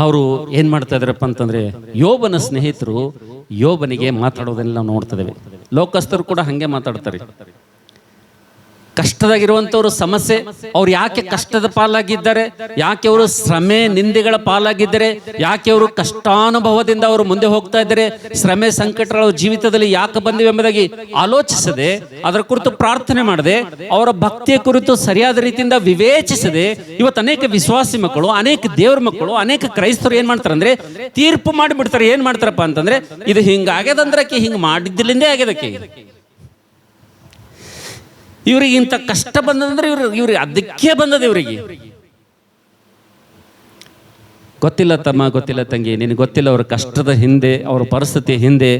ಅವರು ಏನ್ ಮಾಡ್ತಾ ಇದ್ರಪ್ಪ ಅಂತಂದ್ರೆ, ಯೋಬನ ಸ್ನೇಹಿತರು ಯೋಬನಿಗೆ ಮಾತಾಡೋದನ್ನ ನಾವು ನೋಡ್ತಿದ್ದೇವೆ. ಲೋಕಸ್ಥರು ಕೂಡ ಹಂಗೆ ಮಾತಾಡ್ತಾರೆ. ಕಷ್ಟದಾಗಿರುವಂಥವ್ರು ಸಮಸ್ಯೆ, ಅವ್ರು ಯಾಕೆ ಕಷ್ಟದ ಪಾಲಾಗಿದ್ದಾರೆ, ಯಾಕೆ ಅವರು ಶ್ರಮೆ ನಿಂದೆಗಳ ಪಾಲಾಗಿದ್ದಾರೆ, ಯಾಕೆ ಅವರು ಕಷ್ಟಾನುಭವದಿಂದ ಅವರು ಮುಂದೆ ಹೋಗ್ತಾ ಇದ್ದಾರೆ, ಶ್ರಮೆ ಸಂಕಟಗಳ ಜೀವಿತದಲ್ಲಿ ಯಾಕೆ ಬಂದಿವೆ ಎಂಬುದಾಗಿ ಆಲೋಚಿಸದೆ, ಅದರ ಕುರಿತು ಪ್ರಾರ್ಥನೆ ಮಾಡದೆ, ಅವರ ಭಕ್ತಿಯ ಕುರಿತು ಸರಿಯಾದ ರೀತಿಯಿಂದ ವಿವೇಚಿಸದೆ, ಇವತ್ತು ಅನೇಕ ವಿಶ್ವಾಸಿ ಮಕ್ಕಳು, ಅನೇಕ ದೇವ್ರ ಮಕ್ಕಳು, ಅನೇಕ ಕ್ರೈಸ್ತರು ಏನ್ ಮಾಡ್ತಾರೆ ಅಂದ್ರೆ ತೀರ್ಪು ಮಾಡಿಬಿಡ್ತಾರೆ. ಏನ್ ಮಾಡ್ತಾರಪ್ಪ ಅಂತಂದ್ರೆ, ಇದು ಹಿಂಗಾಗ್ಯದಂದ್ರಕ್ಕೆ ಹಿಂಗೆ ಮಾಡಿದ್ದಿಲ್ಲಿಂದೇ ಆಗ್ಯದಕ್ಕೆ, ಇವ್ರಿಗೆ ಇಂಥ ಕಷ್ಟ ಬಂದಂದ್ರೆ ಇವ್ರಿಗೆ ಅದಕ್ಕೆ ಬಂದದ ಇವ್ರಿಗೆ. ಗೊತ್ತಿಲ್ಲ ತಮ್ಮ, ಗೊತ್ತಿಲ್ಲ ತಂಗಿ, ನಿನಗೆ ಗೊತ್ತಿಲ್ಲ ಅವ್ರ ಕಷ್ಟದ ಹಿಂದೆ, ಅವ್ರ ಪರಿಸ್ಥಿತಿ ಹಿಂದೆ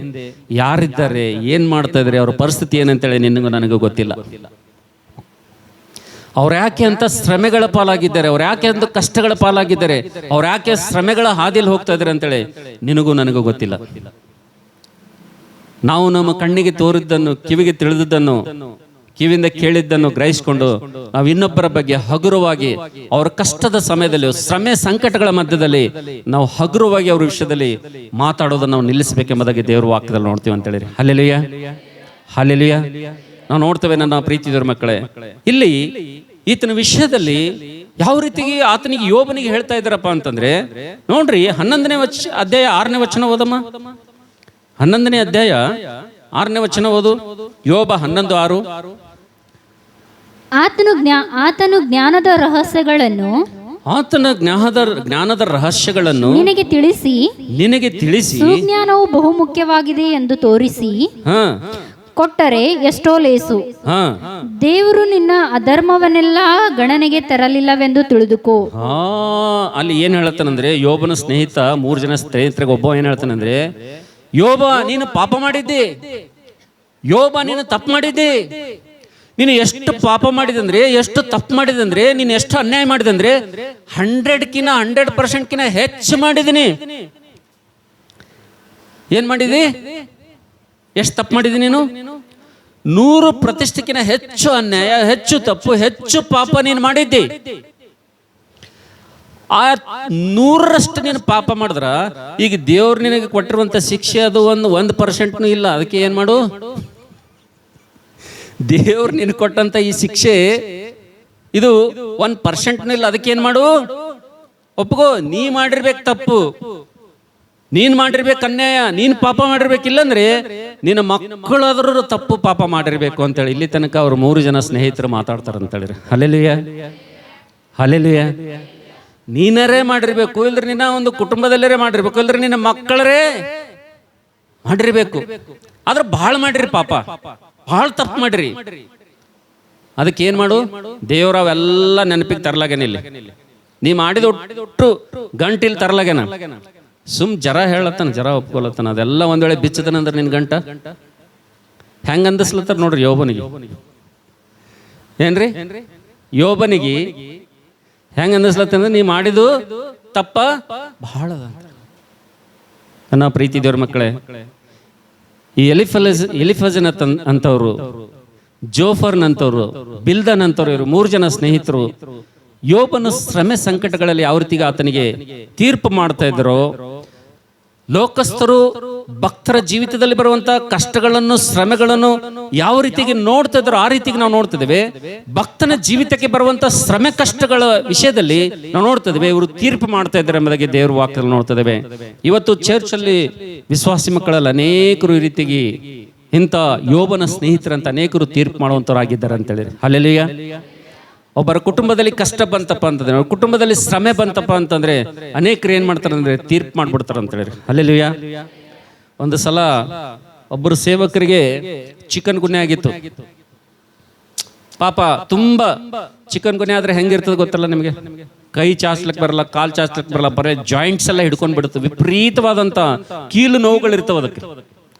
ಯಾರಿದ್ದಾರೆ, ಏನು ಮಾಡ್ತಾ ಇದ್ದಾರೆ, ಅವ್ರ ಪರಿಸ್ಥಿತಿ ಏನಂತೇಳಿ ನಿನಗೂ ನನಗೂ ಗೊತ್ತಿಲ್ಲ. ಅವ್ರು ಯಾಕೆ ಅಂತ ಶ್ರಮೆಗಳ ಪಾಲಾಗಿದ್ದಾರೆ, ಅವ್ರು ಯಾಕೆ ಅಂತ ಕಷ್ಟಗಳ ಪಾಲಾಗಿದ್ದಾರೆ, ಅವ್ರು ಯಾಕೆ ಶ್ರಮೆಗಳ ಹಾದಿಯಲ್ಲಿ ಹೋಗ್ತಾ ಇದ್ದಾರೆ ಅಂತೇಳಿ ನಿನಗೂ ನನಗೂ ಗೊತ್ತಿಲ್ಲ. ನಾವು ನಮ್ಮ ಕಣ್ಣಿಗೆ ತೋರಿದ್ದನ್ನು, ಕಿವಿಗೆ ತಿಳಿದಿದ್ದನ್ನು, ಕಿವಿಯಿಂದ ಕೇಳಿದ್ದನ್ನು ಗ್ರಹಿಸಿಕೊಂಡು ನಾವು ಇನ್ನೊಬ್ಬರ ಬಗ್ಗೆ ಹಗುರವಾಗಿ, ಅವರ ಕಷ್ಟದ ಸಮಯದಲ್ಲಿ, ಶ್ರಮೆ ಸಂಕಟಗಳ ಮಧ್ಯದಲ್ಲಿ ನಾವು ಹಗುರವಾಗಿ ಅವ್ರ ವಿಷಯದಲ್ಲಿ ಮಾತಾಡೋದನ್ನು ನಾವು ನಿಲ್ಲಿಸಬೇಕೆಂಬುದಾಗಿ ದೇವರು ವಾಕ್ಯದಲ್ಲಿ ನೋಡ್ತೀವಿ ಅಂತ ಹೇಳಿರಿ. Hallelujah, hallelujah. ನಾವು ನೋಡ್ತೇವೆ ನನ್ನ ಪ್ರೀತಿ ದೇವರ ಮಕ್ಕಳೇ, ಇಲ್ಲಿ ಈತನ ವಿಷಯದಲ್ಲಿ ಯಾವ ರೀತಿಗೆ ಆತನಿಗೆ, ಯೋಬನಿಗೆ ಹೇಳ್ತಾ ಇದ್ದಾರಪ್ಪ ಅಂತಂದ್ರೆ ನೋಡ್ರಿ, 11ನೇ ಅಧ್ಯಾಯ 6ನೇ ವಚನ ಓದಮ್ಮ. 11ನೇ ಅಧ್ಯಾಯ 6ನೇ ವಚನ ಓದು. ಯೋಬ 11:6. ಆತನು ಜ್ಞಾನದ ರಹಸ್ಯಗಳನ್ನು, ಜ್ಞಾನದ ರಹಸ್ಯಗಳನ್ನು ನಿನಗೆ ತಿಳಿಸಿ ಸುಜ್ಞಾನವು ಬಹುಮುಖ್ಯವಾಗಿದೆ ಎಂದು ತೋರಿಸಿ ಕೊಟ್ಟರೆ ಎಷ್ಟೋ ಲೇಸು. ದೇವರು ನಿನ್ನ ಅಧರ್ಮವನ್ನೆಲ್ಲ ಗಣನೆಗೆ ತರಲಿಲ್ಲವೆಂದು ತಿಳಿದುಕೋ. ಅಲ್ಲಿ ಏನ್ ಹೇಳ್ತಾನಂದ್ರೆ, ಯೋಬನ ಸ್ನೇಹಿತ, 3 ಜನ ಸ್ನೇಹಿತರಿಗೆ ಒಬ್ಬ ಏನ್ ಹೇಳ್ತಾನಂದ್ರೆ, ಯೋಬ ನೀನು ಪಾಪ ಮಾಡಿದ್ದೆ, ಯೋಬ ನೀನು ತಪ್ಪು ಮಾಡಿದ್ದೆ, ನೀನು ಎಷ್ಟು ಪಾಪ ಮಾಡಿದಂದ್ರೆ, ಎಷ್ಟು ತಪ್ಪು ಮಾಡಿದಂದ್ರೆ, ನೀನು ಎಷ್ಟು ಅನ್ಯಾಯ ಮಾಡಿದಂದ್ರೆ 100% ಹೆಚ್ಚು ಮಾಡಿದೀನಿ. ಏನ್ ಮಾಡಿದಿ? ಎಷ್ಟು ತಪ್ಪು ಮಾಡಿದಿ ನೀನು? 100% ಹೆಚ್ಚು ಅನ್ಯಾಯ, ಹೆಚ್ಚು ತಪ್ಪು, ಹೆಚ್ಚು ಪಾಪ ನೀನು ಮಾಡಿದ್ದಿ. ಆ 100% ನೀನು ಪಾಪ ಮಾಡಿದ್ರ ಈಗ ದೇವ್ರು ನಿನಗೆ ಕೊಟ್ಟಿರುವಂತ ಶಿಕ್ಷೆ ಅದು 1% ಇಲ್ಲ. ಅದಕ್ಕೆ ಏನ್ ಮಾಡು, ದೇವ್ರು ನಿನಗೆ ಕೊಟ್ಟಂತ ಈ ಶಿಕ್ಷೆ ಇದು 1% ಇಲ್ಲ. ಅದಕ್ಕೆ ಏನ್ ಮಾಡು, ಒಪ್ಕೋ, ನೀ ಮಾಡಿರ್ಬೇಕು ತಪ್ಪು, ನೀನ್ ಮಾಡಿರ್ಬೇಕು ಅನ್ಯಾಯ, ನೀನ್ ಪಾಪ ಮಾಡಿರ್ಬೇಕಿಲ್ಲಂದ್ರೆ ನಿನ್ನ ಮಕ್ಕಳಾದ್ರೂ ತಪ್ಪು ಪಾಪ ಮಾಡಿರ್ಬೇಕು ಅಂತೇಳಿ ಇಲ್ಲಿ ತನಕ ಅವ್ರು 3 ಜನ ಸ್ನೇಹಿತರು ಮಾತಾಡ್ತಾರಂತ ಹೇಳಿರಿ. Hallelujah, hallelujah. ನೀನರೇ ಮಾಡಿರ್ಬೇಕು, ಇಲ್ದ್ರೆ ನಿನ್ನ ಒಂದು ಕುಟುಂಬದಲ್ಲೇ ಮಾಡಿರ್ಬೇಕು, ಇಲ್ದ್ರೆ ನಿನ್ನ ಮಕ್ಕಳರೇ ಮಾಡಿರ್ಬೇಕು. ಆದ್ರೆ ಬಹಳ ಮಾಡಿರಿ ಪಾಪ, ಬಹಳ ತಪ್ಪು ಮಾಡಿರಿ. ಅದಕ್ಕೆ ಏನ್ ಮಾಡು, ದೇವ್ರ ಅವೆಲ್ಲ ನೆನಪಿಗೆ ತರ್ಲಾಗೇನ, ಇಲ್ಲಿ ನೀ ಮಾಡಿದ ಒಟ್ಟು ಗಂಟಿಲ್ ತರ್ಲಾಗೇನ. ಸುಮ್ ಜರ ಹೇಳತ್ತಾನ, ಜರ ಒಪ್ಕೊಳತ್ತಾನ, ಅದೆಲ್ಲ ಒಂದ್ ವೇಳೆ ಬಿಚ್ಚದನಂದ್ರೆ ನಿನ್ ಗಂಟ ಹೆಂಗ ಅಂದಿಸ್ಲತ್ತಾರ ನೋಡ್ರಿ ಯೋಬನಿಗೆ. ಏನ್ರಿ, ಯೋಬನಿಗೆ ಹೆಂಗ ಅಂದಿಸ್ಲತ್ತಂದ್ರೆ ನೀ ಮಾಡಿದು ತಪ್ಪ ಬಹಳ. ನನ್ನ ಪ್ರೀತಿ ದೇವ್ರ ಮಕ್ಕಳೇ, ಈ ಎಲಿಫಜನ್ ಅಂತವ್ರು, ಜೋಫರ್ನ್ ಅಂತವ್ರು, ಬಿಲ್ದನ್ ಅಂತವ್ರು, ಇವರು 3 ಜನ ಸ್ನೇಹಿತರು ಯೋಬನ ಶ್ರಮೆ ಸಂಕಟಗಳಲ್ಲಿ ಯಾವ ರೀತಿಗೆ ಆತನಿಗೆ ತೀರ್ಪು ಮಾಡ್ತಾ ಇದ್ರು, ಲೋಕಸ್ಥರು ಭಕ್ತರ ಜೀವಿತದಲ್ಲಿ ಬರುವಂತಹ ಕಷ್ಟಗಳನ್ನು, ಶ್ರಮೆಗಳನ್ನು ಯಾವ ರೀತಿಗೆ ನೋಡ್ತಾ ಇದ್ರು ಆ ರೀತಿಗೆ ನಾವು ನೋಡ್ತಿದ್ದೇವೆ. ಭಕ್ತನ ಜೀವಿತಕ್ಕೆ ಬರುವಂತ ಶ್ರಮೆ ಕಷ್ಟಗಳ ವಿಷಯದಲ್ಲಿ ನಾವು ನೋಡ್ತಿದ್ದೇವೆ ಇವರು ತೀರ್ಪು ಮಾಡ್ತಾ ಇದ್ದಾರೆ ಎಂಬುದಾಗಿ ದೇವರ ವಾಕ್ಯದಲ್ಲಿ ನೋಡ್ತಿದ್ದೇವೆ. ಇವತ್ತು ಚರ್ಚ್ ಅಲ್ಲಿ ವಿಶ್ವಾಸಿ ಮಕ್ಕಳಲ್ಲಿ ಅನೇಕರು ಈ ರೀತಿಗೆ ಇಂಥ ಯೋಬನ ಸ್ನೇಹಿತರಂತ ಅನೇಕರು ತೀರ್ಪು ಮಾಡುವಂತವರಾಗಿದ್ದಾರೆ ಅಂತ ಹೇಳಿ. ಹಲ್ಲೆಲೂಯ. ಒಬ್ಬರ ಕುಟುಂಬದಲ್ಲಿ ಕಷ್ಟ ಬಂತಪ್ಪ ಅಂತಂದ್ರೆ, ಅವ್ರ ಕುಟುಂಬದಲ್ಲಿ ಶ್ರಮೆ ಬಂತಪ್ಪ ಅಂತಂದ್ರೆ ಅನೇಕರು ಏನ್ ಮಾಡ್ತಾರೆ ಅಂದ್ರೆ ತೀರ್ಪು ಮಾಡ್ಬಿಡ್ತಾರ ಅಂತ ಹೇಳಿ. ಹಲ್ಲೆಲೂಯ. ಒಂದು ಸಲ ಒಬ್ಬರು ಸೇವಕರಿಗೆ ಚಿಕನ್ ಗುನ್ಯಾ ಆಗಿತ್ತು. ಪಾಪ ತುಂಬಾ ಚಿಕನ್ ಗುನ್ಯಾ ಆದ್ರೆ ಹೆಂಗಿರ್ತದೆ ಗೊತ್ತಲ್ಲ ನಿಮಗೆ, ಕೈ ಚಾಚ್ಲಕ್ ಬರಲ್ಲ, ಕಾಲ್ ಚಾಚ್ಲಕ್ ಬರಲ್ಲ, ಬರೀ ಜಾಯಿಂಟ್ಸ್ ಎಲ್ಲ ಹಿಡ್ಕೊಂಡ್ ಬಿಡುತ್ತೆ. ವಿಪರೀತವಾದಂತ ಕೀಲು ನೋವುಗಳಿರ್ತವೆ. ಅದಕ್ಕೆ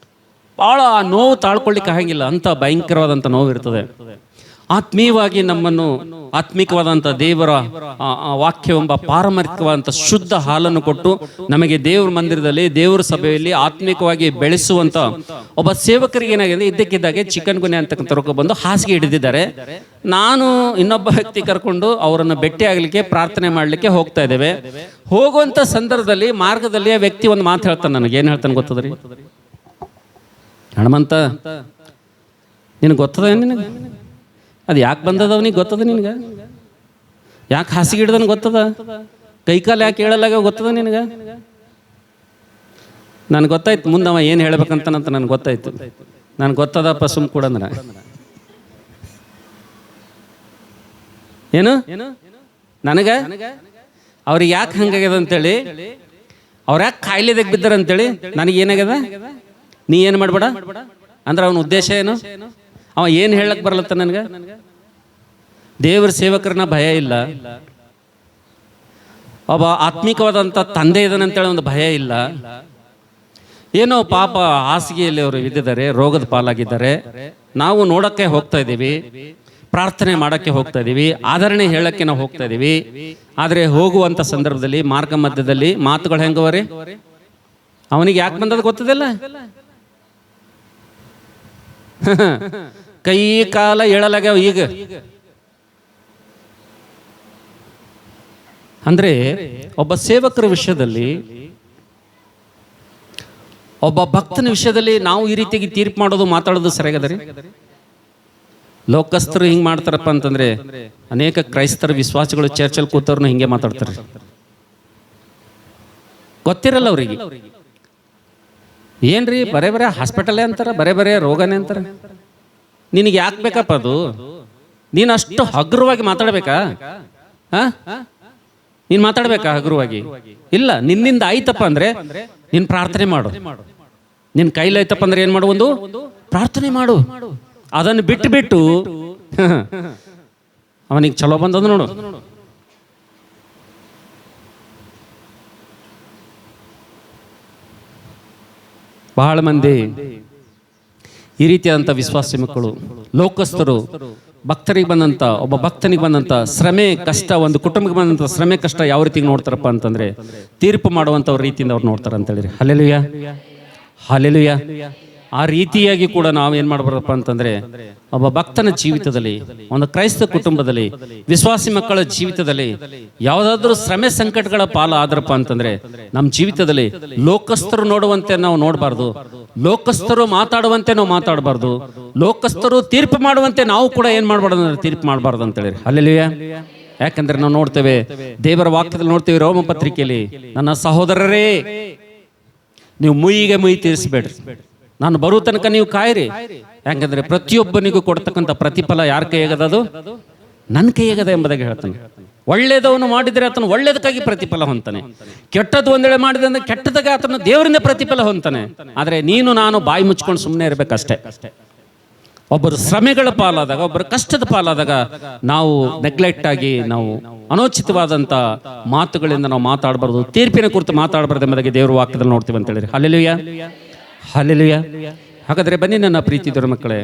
ಬಹಳ ಆ ನೋವು ತಾಳ್ಕೊಳ್ಳಿಕ್ಕೆ ಆಗಂಗಿಲ್ಲ, ಅಂತ ಭಯಂಕರವಾದಂತ ನೋವು ಇರ್ತದೆ. ಆತ್ಮೀಯವಾಗಿ ನಮ್ಮನ್ನು ಆತ್ಮಿಕವಾದಂಥ ದೇವರ ವಾಕ್ಯವೆಂಬ ಪಾರಮಾರ್ಥಿಕವಾದಂಥ ಶುದ್ಧ ಹಾಲನ್ನು ಕೊಟ್ಟು ನಮಗೆ ದೇವರ ಮಂದಿರದಲ್ಲಿ, ದೇವರ ಸಭೆಯಲ್ಲಿ ಆತ್ಮಿಕವಾಗಿ ಬೆಳೆಸುವಂತ ಒಬ್ಬ ಸೇವಕರಿಗೆ ಏನಾಗಿದೆ, ಇದ್ದಕ್ಕಿದ್ದಾಗೆ ಚಿಕನ್ ಗುನ್ಯಾ ಅಂತಕ್ಕಂಥ ರೋಗ ಬಂದು ಹಾಸಿಗೆ ಹಿಡಿದಿದ್ದಾರೆ. ನಾನು ಇನ್ನೊಬ್ಬ ವ್ಯಕ್ತಿ ಕರ್ಕೊಂಡು ಅವರನ್ನು ಭೇಟಿ ಆಗಲಿಕ್ಕೆ, ಪ್ರಾರ್ಥನೆ ಮಾಡಲಿಕ್ಕೆ ಹೋಗ್ತಾ ಇದ್ದೇವೆ. ಹೋಗುವಂತ ಸಂದರ್ಭದಲ್ಲಿ ಮಾರ್ಗದಲ್ಲಿ ಆ ವ್ಯಕ್ತಿ ಒಂದು ಮಾತು ಹೇಳ್ತಾನೆ. ನನಗೆ ಏನು ಹೇಳ್ತಾನೆ ಗೊತ್ತದ್ರಿ? ಹನುಮಂತ, ನಿನಗೆ ಗೊತ್ತದ? ನಿನಗೆ ಅದು ಯಾಕೆ ಬಂದದ? ಅವನಿಗೆ ಗೊತ್ತದ? ನಿನಗೆ ಯಾಕೆ ಹಾಸಿಗೆ ಹಿಡ್ದನ್ ಗೊತ್ತದ? ಕೈಕಾಲು ಯಾಕೆ ಹೇಳಲ್ಲಾಗ ಗೊತ್ತದ ನಿನಗೆ? ನನಗೆ ಗೊತ್ತಾಯ್ತು ಮುಂದೆ ಅವ ಏನು ಹೇಳ್ಬೇಕಂತನಂತ ನನಗೆ ಗೊತ್ತಾಯ್ತು. ನನಗೆ ಗೊತ್ತದಪ್ಪ, ಸುಮ್ ಕೂಡ ಅಂದ್ರೆ ಏನು ನನಗೆ ಅವ್ರಿಗೆ ಯಾಕೆ ಹಂಗಾಗ್ಯದ ಅಂತೇಳಿ, ಅವ್ರು ಯಾಕೆ ಕಾಯಿಲೆದಾಗ ಬಿದ್ದಾರ ಅಂತೇಳಿ ನನಗೆ ಏನಾಗ್ಯದ. ನೀ ಏನು ಮಾಡಬೇಡ ಅಂದ್ರೆ ಅವನ ಉದ್ದೇಶ ಏನು? ಅವ ಏನು ಹೇಳಕ್ ಬರಲತ್ತ ನನಗೆ? ದೇವರ ಸೇವಕರನ್ನ ಭಯ ಇಲ್ಲ, ಒಬ್ಬ ಆತ್ಮಿಕವಾದಂಥ ತಂದೆ ಇದಾನಂತೇಳಿ ಒಂದು ಭಯ ಇಲ್ಲ. ಏನೋ ಪಾಪ ಹಾಸಿಗೆಯಲ್ಲಿ ಅವರು ಬಿದ್ದಿದ್ದಾರೆ, ರೋಗದ ಪಾಲಾಗಿದ್ದಾರೆ. ನಾವು ನೋಡಕ್ಕೆ ಹೋಗ್ತಾ ಇದ್ದೀವಿ, ಪ್ರಾರ್ಥನೆ ಮಾಡೋಕ್ಕೆ ಹೋಗ್ತಾ ಇದ್ದೀವಿ, ಆಧರಣೆ ಹೇಳಕ್ಕೆ ನಾವು ಹೋಗ್ತಾ ಇದ್ದೀವಿ. ಆದರೆ ಹೋಗುವಂಥ ಸಂದರ್ಭದಲ್ಲಿ ಮಾರ್ಗ ಮಧ್ಯದಲ್ಲಿ ಮಾತುಗಳು ಹೆಂಗವರಿ? ಅವನಿಗೆ ಯಾಕೆ ಬಂದದ್ದು ಗೊತ್ತದಿಲ್ಲ. ಕೈ ಕಾಲ ಏಳಲಾಗ್ಯಾವ ಈಗ. ಅಂದ್ರೆ ಒಬ್ಬ ಸೇವಕರ ವಿಷಯದಲ್ಲಿ, ಒಬ್ಬ ಭಕ್ತನ ವಿಷಯದಲ್ಲಿ ನಾವು ಈ ರೀತಿಯಾಗಿ ತೀರ್ಪು ಮಾಡೋದು, ಮಾತಾಡೋದು ಸರಿಯಾಗದ ರೀ? ಲೋಕಸ್ಥರು ಹಿಂಗೆ ಮಾಡ್ತಾರಪ್ಪ ಅಂತಂದ್ರೆ ಅನೇಕ ಕ್ರೈಸ್ತರ ವಿಶ್ವಾಸಿಗಳು ಚರ್ಚಲ್ಲಿ ಕೂತವ್ರನ್ನ ಹಿಂಗೆ ಮಾತಾಡ್ತಾರೆ. ಗೊತ್ತಿರಲ್ಲ ಅವ್ರಿಗೆ. ಏನ್ರಿ ಬರೇ ಬರೇ ಹಾಸ್ಪಿಟಲೇ ಅಂತಾರ, ಬರೇ ಬರೇ ರೋಗನೇ ಅಂತಾರ. ನಿನಗೆ ಯಾಕೆ ಬೇಕಪ್ಪ ಅದು? ನೀನು ಅಷ್ಟು ಹಗುರವಾಗಿ ಮಾತಾಡ್ಬೇಕಾ? ನೀನು ಮಾತಾಡ್ಬೇಕಾ ಹಗುರವಾಗಿ? ಇಲ್ಲ, ನಿನ್ನಿಂದ ಆಯ್ತಪ್ಪ ಅಂದ್ರೆ ನೀನು ಪ್ರಾರ್ಥನೆ ಮಾಡು. ನಿನ್ನ ಕೈಲಾಯ್ತಪ್ಪ ಅಂದ್ರೆ ಏನು ಮಾಡು? ಒಂದು ಪ್ರಾರ್ಥನೆ ಮಾಡು. ಅದನ್ನು ಬಿಟ್ಟು ಅವನಿಗೆ ಚಲೋ ಬಂದದ ನೋಡು. ಬಹಳ ಮಂದಿ ಈ ರೀತಿಯಾದಂಥ ವಿಶ್ವಾಸಿ ಮಕ್ಕಳು, ಲೋಕಸ್ಥರು, ಭಕ್ತರಿಗೆ ಬಂದಂಥ, ಒಬ್ಬ ಭಕ್ತನಿಗೆ ಬಂದಂಥ ಶ್ರಮೆ ಕಷ್ಟ, ಒಂದು ಕುಟುಂಬಕ್ಕೆ ಬಂದಂಥ ಶ್ರಮೆ ಕಷ್ಟ ಯಾವ ರೀತಿಗೆ ನೋಡ್ತಾರಪ್ಪ ಅಂತಂದ್ರೆ ತೀರ್ಪು ಮಾಡುವಂಥವ್ರ ರೀತಿಯಿಂದ ಅವ್ರು ನೋಡ್ತಾರೆ ಅಂತ ಹೇಳಿರಿ. Hallelujah, hallelujah. ಆ ರೀತಿಯಾಗಿ ಕೂಡ ನಾವು ಏನು ಮಾಡಬಾರದಪ್ಪ ಅಂತಂದ್ರೆ, ಒಬ್ಬ ಭಕ್ತನ ಜೀವಿತದಲ್ಲಿ, ಒಂದು ಕ್ರೈಸ್ತ ಕುಟುಂಬದಲ್ಲಿ, ವಿಶ್ವಾಸಿ ಮಕ್ಕಳ ಜೀವಿತದಲ್ಲಿ ಯಾವುದಾದ್ರೂ ಶ್ರಮೆ ಸಂಕಟಗಳ ಪಾಲು ಆದ್ರಪ್ಪ ಅಂತಂದ್ರೆ ನಮ್ಮ ಜೀವಿತದಲ್ಲಿ ಲೋಕಸ್ಥರು ನೋಡುವಂತೆ ನಾವು ನೋಡಬಾರ್ದು, ಲೋಕಸ್ಥರು ಮಾತಾಡುವಂತೆ ನಾವು ಮಾತಾಡಬಾರ್ದು, ಲೋಕಸ್ಥರು ತೀರ್ಪು ಮಾಡುವಂತೆ ನಾವು ಕೂಡ ಏನು ಮಾಡಬಾರ್ದು ಅಂದ್ರೆ ತೀರ್ಪು ಮಾಡಬಾರ್ದು ಅಂತ ಹೇಳಿ. ಅಲ್ಲೆಲ್ಲೂಯಾ. ಯಾಕಂದ್ರೆ ನಾವು ನೋಡ್ತೇವೆ, ದೇವರ ವಾಕ್ಯದಲ್ಲಿ ನೋಡ್ತೇವೆ, ರೋಮ ಪತ್ರಿಕೆಯಲ್ಲಿ, ನನ್ನ ಸಹೋದರರೇ ನೀವು ಮುಯಿಗೆ ಮುಯಿ ತೀರಿಸಬೇಡ್ರಿ, ನಾನು ಬರೋ ತನಕ ನೀವು ಕಾಯಿರಿ. ಯಾಕಂದ್ರೆ ಪ್ರತಿಯೊಬ್ಬನಿಗೂ ಕೊಡ್ತಕ್ಕಂಥ ಪ್ರತಿಫಲ ಯಾರ ಕೈಯಾಗದ? ಅದು ನನ್ನ ಕೈಯಾಗದ ಎಂಬುದಾಗಿ ಹೇಳ್ತಾನೆ. ಒಳ್ಳೇದವನು ಮಾಡಿದರೆ ಆತನು ಒಳ್ಳೇದಕ್ಕಾಗಿ ಪ್ರತಿಫಲ ಹೊಂತಾನೆ, ಕೆಟ್ಟದ್ದು ಒಂದೇಳೆ ಮಾಡಿದೆ ಅಂದ್ರೆ ಕೆಟ್ಟದಾಗಿ ಆತನು ದೇವರಿಂದ ಪ್ರತಿಫಲ ಹೊಂತಾನೆ. ಆದರೆ ನೀನು ನಾನು ಬಾಯಿ ಮುಚ್ಕೊಂಡು ಸುಮ್ಮನೆ ಇರಬೇಕಷ್ಟೇ. ಒಬ್ಬರು ಶ್ರಮೆಗಳ ಪಾಲಾದಾಗ, ಒಬ್ಬರು ಕಷ್ಟದ ಪಾಲಾದಾಗ ನಾವು ನೆಗ್ಲೆಕ್ಟ್ ಆಗಿ, ನಾವು ಅನೋಚಿತವಾದಂಥ ಮಾತುಗಳಿಂದ ನಾವು ಮಾತಾಡಬಾರ್ದು, ತೀರ್ಪಿನ ಕುರಿತು ಮಾತಾಡಬಾರ್ದು ಎಂಬುದಾಗಿ ದೇವರ ವಾಕ್ಯದಲ್ಲಿ ನೋಡ್ತೀವಿ ಅಂತ ಹೇಳಿರಿ. Hallelujah, hallelujah. ಹಾಗಾದ್ರೆ ಬನ್ನಿ ನನ್ನ ಪ್ರೀತಿ ದೇವರ ಮಕ್ಕಳೇ,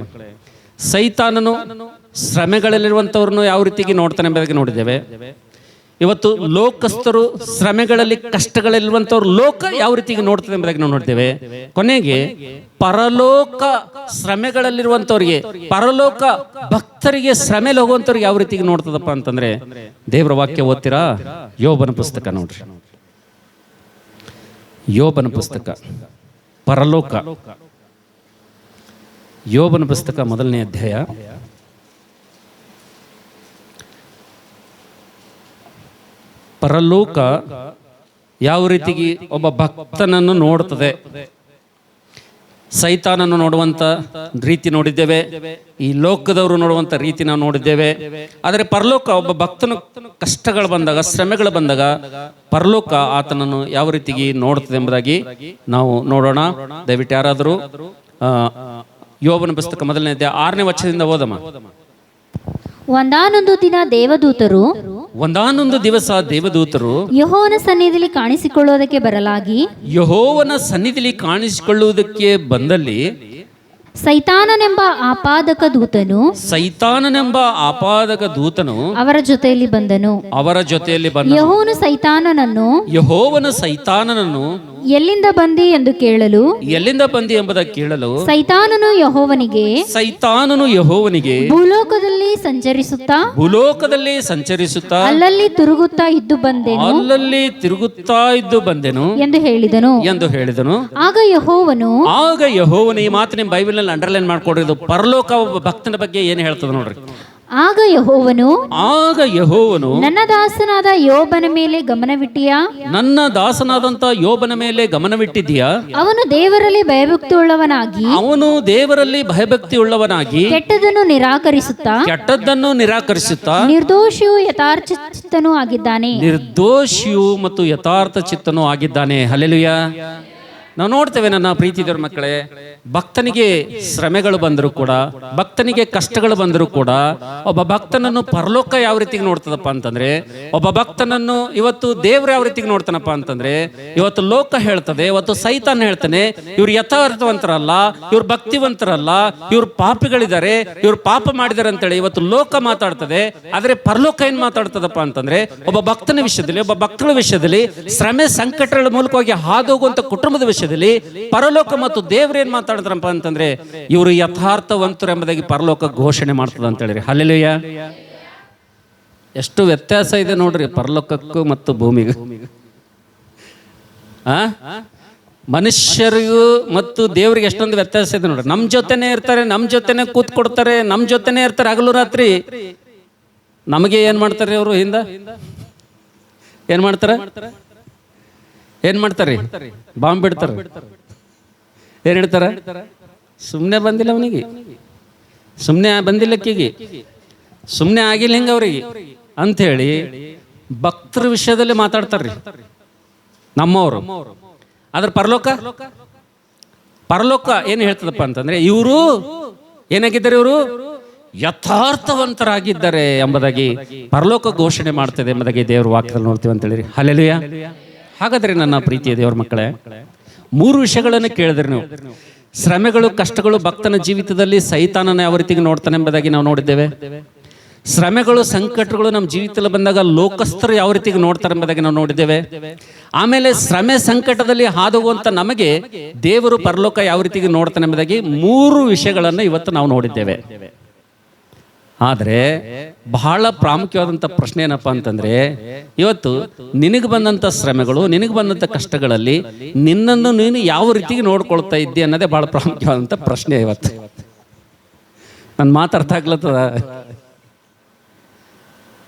ಸೈತಾನನು ಶ್ರಮೆಗಳಲ್ಲಿರುವಂಥವ್ರನ್ನು ಯಾವ ರೀತಿಗೆ ನೋಡ್ತಾನೆ ಎಂಬುದಾಗಿ ನೋಡಿದ್ದೇವೆ. ಇವತ್ತು ಲೋಕಸ್ಥರು ಶ್ರಮೆಗಳಲ್ಲಿ, ಕಷ್ಟಗಳಲ್ಲಿರುವಂಥವ್ರು ಲೋಕ ಯಾವ ರೀತಿಗೆ ನೋಡ್ತದೆ ಎಂಬುದಾಗಿ ನಾವು ನೋಡ್ತೇವೆ. ಕೊನೆಗೆ ಪರಲೋಕ ಶ್ರಮೆಗಳಲ್ಲಿರುವಂಥವ್ರಿಗೆ, ಪರಲೋಕ ಭಕ್ತರಿಗೆ, ಶ್ರಮೆಲಿ ಹೋಗುವಂಥವ್ರಿಗೆ ಯಾವ ರೀತಿಗೆ ನೋಡ್ತದಪ್ಪ ಅಂತಂದ್ರೆ, ದೇವರ ವಾಕ್ಯ ಓದ್ತೀರಾ? ಯೋಬನ ಪುಸ್ತಕ ನೋಡ್ರಿ. ಯೋಬನ ಪುಸ್ತಕ, ಪರಲೋಕ. ಯೋಬನ ಪುಸ್ತಕ 1ನೇ ಅಧ್ಯಾಯ. ಪರಲೋಕ ಯಾವ ರೀತಿಗೆ ಒಬ್ಬ ಭಕ್ತನನ್ನು ನೋಡುತ್ತದೆ, ಸೈತಾನನ್ನು ನೋಡುವಂತ ರೀತಿ ನೋಡಿದ್ದೇವೆ, ಈ ಲೋಕದವರು ನೋಡುವಂತ ರೀತಿ ನಾವು ನೋಡಿದ್ದೇವೆ. ಆದರೆ ಪರಲೋಕ ಒಬ್ಬ ಭಕ್ತನ ಕಷ್ಟಗಳು ಬಂದಾಗ, ಶ್ರಮೆಗಳು ಬಂದಾಗ ಪರಲೋಕ ಆತನನ್ನು ಯಾವ ರೀತಿಗೆ ನೋಡುತ್ತದೆ ಎಂಬುದಾಗಿ ನಾವು ನೋಡೋಣ. ದಯವಿಟ್ಟು ಯಾರಾದರೂ ಯೋಬನ ಪುಸ್ತಕ 1ನೇ ಅಧ್ಯಾಯ 6ನೇ ವಚನದಿಂದ ಓದಮ್ಮ. ಒಂದಾನೊಂದು ದಿವಸ ದೇವದೂತರು ಯೆಹೋವನ ಸನ್ನಿಧಿಯಲ್ಲಿ ಕಾಣಿಸಿಕೊಳ್ಳುವುದಕ್ಕೆ ಬರಲಾಗಿ, ಯೆಹೋವನ ಸನ್ನಿಧಿಯಲ್ಲಿ ಕಾಣಿಸಿಕೊಳ್ಳುವುದಕ್ಕೆ ಬಂದಲ್ಲಿ ಸೈತಾನನೆಂಬ ಆಪಾದಕ ದೂತನು ಅವರ ಜೊತೆಯಲ್ಲಿ ಬಂದನು. ಯೆಹೋವನು ಸೈತಾನನನ್ನು ಎಲ್ಲಿಂದ ಬಂದಿ ಎಂದು ಕೇಳಲು, ಕೇಳಲು ಸೈತಾನನು ಯೆಹೋವನಿಗೆ ಭೂಲೋಕದಲ್ಲಿ ಸಂಚರಿಸುತ್ತಾ ಅಲ್ಲಲ್ಲಿ ತಿರುಗುತ್ತಾ ಇದ್ದು ಬಂದೆನು ಎಂದು ಹೇಳಿದನು. ಆಗ ಯೆಹೋವನು, ಈ ಮಾತಿನ ಬೈಬಲ್ ಅಂಡರ್ಲೈನ್ ಮಾಡ್ಕೊಡ್ರಿ. ಇದು ಪರಲೋಕ ಒಬ್ಬ ಭಕ್ತನ ಬಗ್ಗೆ ಏನು ಹೇಳ್ತದೆ ನೋಡ್ರಿ. ಆಗ ಯೆಹೋವನು ನನ್ನ ದಾಸನಾದ ಯೋಬನ ಮೇಲೆ ಗಮನವಿಟ್ಟಿಯಾ? ಯೋಬನ ಮೇಲೆ ಗಮನವಿಟ್ಟಿದ್ದೀಯಾ? ಅವನು ದೇವರಲ್ಲಿ ಭಯಭಕ್ತಿ ಉಳ್ಳವನಾಗಿ ಕೆಟ್ಟದ್ದನ್ನು ನಿರಾಕರಿಸುತ್ತಾ ನಿರ್ದೋಷಿಯೂ ಯಥಾರ್ಥ ಚಿತ್ತನೂ ಆಗಿದ್ದಾನೆ. ಹಲ್ಲೆಲೂಯಾ. ನಾವು ನೋಡ್ತೇವೆ ನನ್ನ ಪ್ರೀತಿ ದೇವ್ರ ಮಕ್ಕಳೇ, ಭಕ್ತನಿಗೆ ಶ್ರಮೆಗಳು ಬಂದರೂ ಕೂಡ, ಭಕ್ತನಿಗೆ ಕಷ್ಟಗಳು ಬಂದರೂ ಕೂಡ, ಒಬ್ಬ ಭಕ್ತನನ್ನು ಪರಲೋಕ ಯಾವ ರೀತಿಗೆ ನೋಡ್ತದಪ್ಪ ಅಂತಂದ್ರೆ, ಒಬ್ಬ ಭಕ್ತನನ್ನು ಇವತ್ತು ದೇವ್ರು ಯಾವ ರೀತಿಗೆ ನೋಡ್ತಾನಪ್ಪ ಅಂತಂದ್ರೆ, ಇವತ್ತು ಲೋಕ ಹೇಳ್ತದೆ, ಇವತ್ತು ಸೈತಾನ್ ಹೇಳ್ತಾನೆ, ಇವ್ರು ಯಥಾರ್ಥವಂತರಲ್ಲ, ಇವ್ರು ಭಕ್ತಿವಂತರಲ್ಲ, ಇವ್ರು ಪಾಪಿಗಳಿದ್ದಾರೆ, ಇವ್ರು ಪಾಪ ಮಾಡಿದಾರೆ ಅಂತೇಳಿ ಇವತ್ತು ಲೋಕ ಮಾತಾಡ್ತದೆ. ಆದ್ರೆ ಪರಲೋಕ ಏನ್ ಮಾತಾಡ್ತದಪ್ಪ ಅಂತಂದ್ರೆ, ಒಬ್ಬ ಭಕ್ತನ ವಿಷಯದಲ್ಲಿ, ಒಬ್ಬ ಭಕ್ತರ ವಿಷಯದಲ್ಲಿ, ಶ್ರಮೆ ಸಂಕಟಗಳ ಮೂಲಕವಾಗಿ ಹಾದು ಹೋಗುವಂತ ಕುಟುಂಬದ ವಿಷಯದಲ್ಲಿ ಪರಲೋಕ ಮತ್ತು ದೇವ್ರು ಏನ್ ಮಾತಾಡಿದ್ರಪ್ಪ ಅಂತಂದ್ರೆ, ಇವರು ಯಥಾರ್ಥವಂತರು ಎಂಬುದಾಗಿ ಪರಲೋಕ ಘೋಷಣೆ ಮಾಡ್ತದ ಅಂತ ಹೇಳಿರಿ. ಹಲ್ಲೆಲೂಯಾ. ಎಷ್ಟು ವ್ಯತ್ಯಾಸ ಇದೆ ನೋಡ್ರಿ ಪರಲೋಕಕ್ಕೂ ಮತ್ತು ಭೂಮಿಗೂ. ಮನುಷ್ಯರಿಗೂ ಮತ್ತು ದೇವರಿಗೆ ಎಷ್ಟೊಂದು ವ್ಯತ್ಯಾಸ ಇದೆ ನೋಡ್ರಿ. ನಮ್ಮ ಜೊತೆನೇ ಇರ್ತಾರೆ, ನಮ್ಮ ಜೊತೆನೆ ಕೂತ್ಕೊಡ್ತಾರೆ, ನಮ್ಮ ಜೊತೆನೆ ಇರ್ತಾರೆ ಹಗಲು ರಾತ್ರಿ. ನಮಗೆ ಏನ್ ಮಾಡ್ತಾರೆ ಅವರು? ಹಿಂದ ಏನ್ ಮಾಡ್ತಾರೆ? ಬಾಂಬ್ ಬಿಡ್ತಾರೆ. ಏನ್ ಹೇಳ್ತಾರ? ಸುಮ್ಮನೆ ಬಂದಿಲ್ಲ ಅವನಿಗೆ, ಸುಮ್ಮನೆ ಬಂದಿಲ್ಲಕ್ಕಿಗೆ, ಸುಮ್ಮನೆ ಆಗಿಲ್ಲ ಹಿಂಗ ಅವ್ರಿಗೆ ಅಂಥೇಳಿ ಭಕ್ತರ ವಿಷಯದಲ್ಲಿ ಮಾತಾಡ್ತಾರ್ರಿ ನಮ್ಮವರು. ಆದ್ರೆ ಪರಲೋಕ ಏನು ಹೇಳ್ತದಪ್ಪ ಅಂತಂದ್ರೆ, ಇವರು ಏನಾಗಿದ್ದಾರೆ? ಇವರು ಯಥಾರ್ಥವಂತರಾಗಿದ್ದಾರೆ ಎಂಬುದಾಗಿ ಪರಲೋಕ ಘೋಷಣೆ ಮಾಡ್ತದೆ ಎಂಬುದಾಗಿ ದೇವರ ವಾಕ್ಯದಲ್ಲಿ ನೋಡ್ತೀವಿ ಅಂತ ಹೇಳಿರಿ. ಹಲ್ಲೆಲೂಯಾ. ಹಾಗಾದ್ರೆ ನನ್ನ ಪ್ರೀತಿಯ ದೇವರ ಮಕ್ಕಳೇ, 3 ವಿಷಯಗಳನ್ನು ಕೇಳಿದ್ರಿ ನೀವು. ಶ್ರಮೆಗಳು, ಕಷ್ಟಗಳು ಭಕ್ತನ ಜೀವಿತದಲ್ಲಿ ಸೈತಾನನ ಯಾವ ರೀತಿಗೆ ನೋಡ್ತಾನೆ ಎಂಬುದಾಗಿ ನಾವು ನೋಡಿದ್ದೇವೆ. ಶ್ರಮೆಗಳು, ಸಂಕಟಗಳು ನಮ್ಮ ಜೀವಿತದಲ್ಲಿ ಬಂದಾಗ ಲೋಕಸ್ಥರು ಯಾವ ರೀತಿಗೆ ನೋಡ್ತಾರೆ ಎಂಬುದಾಗಿ ನಾವು ನೋಡಿದ್ದೇವೆ. ಆಮೇಲೆ ಶ್ರಮೆ ಸಂಕಟದಲ್ಲಿ ಹಾದುವಂತ ನಮಗೆ ದೇವರು ಪರಲೋಕ ಯಾವ ರೀತಿಗೆ ನೋಡ್ತಾನೆ ಎಂಬುದಾಗಿ 3 ವಿಷಯಗಳನ್ನು ಇವತ್ತು ನಾವು ನೋಡಿದ್ದೇವೆ. ಆದರೆ ಬಹಳ ಪ್ರಾಮುಖ್ಯವಾದಂಥ ಪ್ರಶ್ನೆ ಏನಪ್ಪ ಅಂತಂದ್ರೆ, ಇವತ್ತು ನಿನಗೆ ಬಂದಂಥ ಶ್ರಮೆಗಳು, ನಿನಗೆ ಬಂದಂಥ ಕಷ್ಟಗಳಲ್ಲಿ ನಿನ್ನನ್ನು ನೀನು ಯಾವ ರೀತಿಗೆ ನೋಡ್ಕೊಳ್ತಾ ಇದ್ದಿ ಅನ್ನೋದೇ ಬಹಳ ಪ್ರಾಮುಖ್ಯವಾದಂಥ ಪ್ರಶ್ನೆ ಇವತ್ತು. ನನ್ನ ಮಾತು ಅರ್ಥ ಆಗ್ಲತ್ತದ?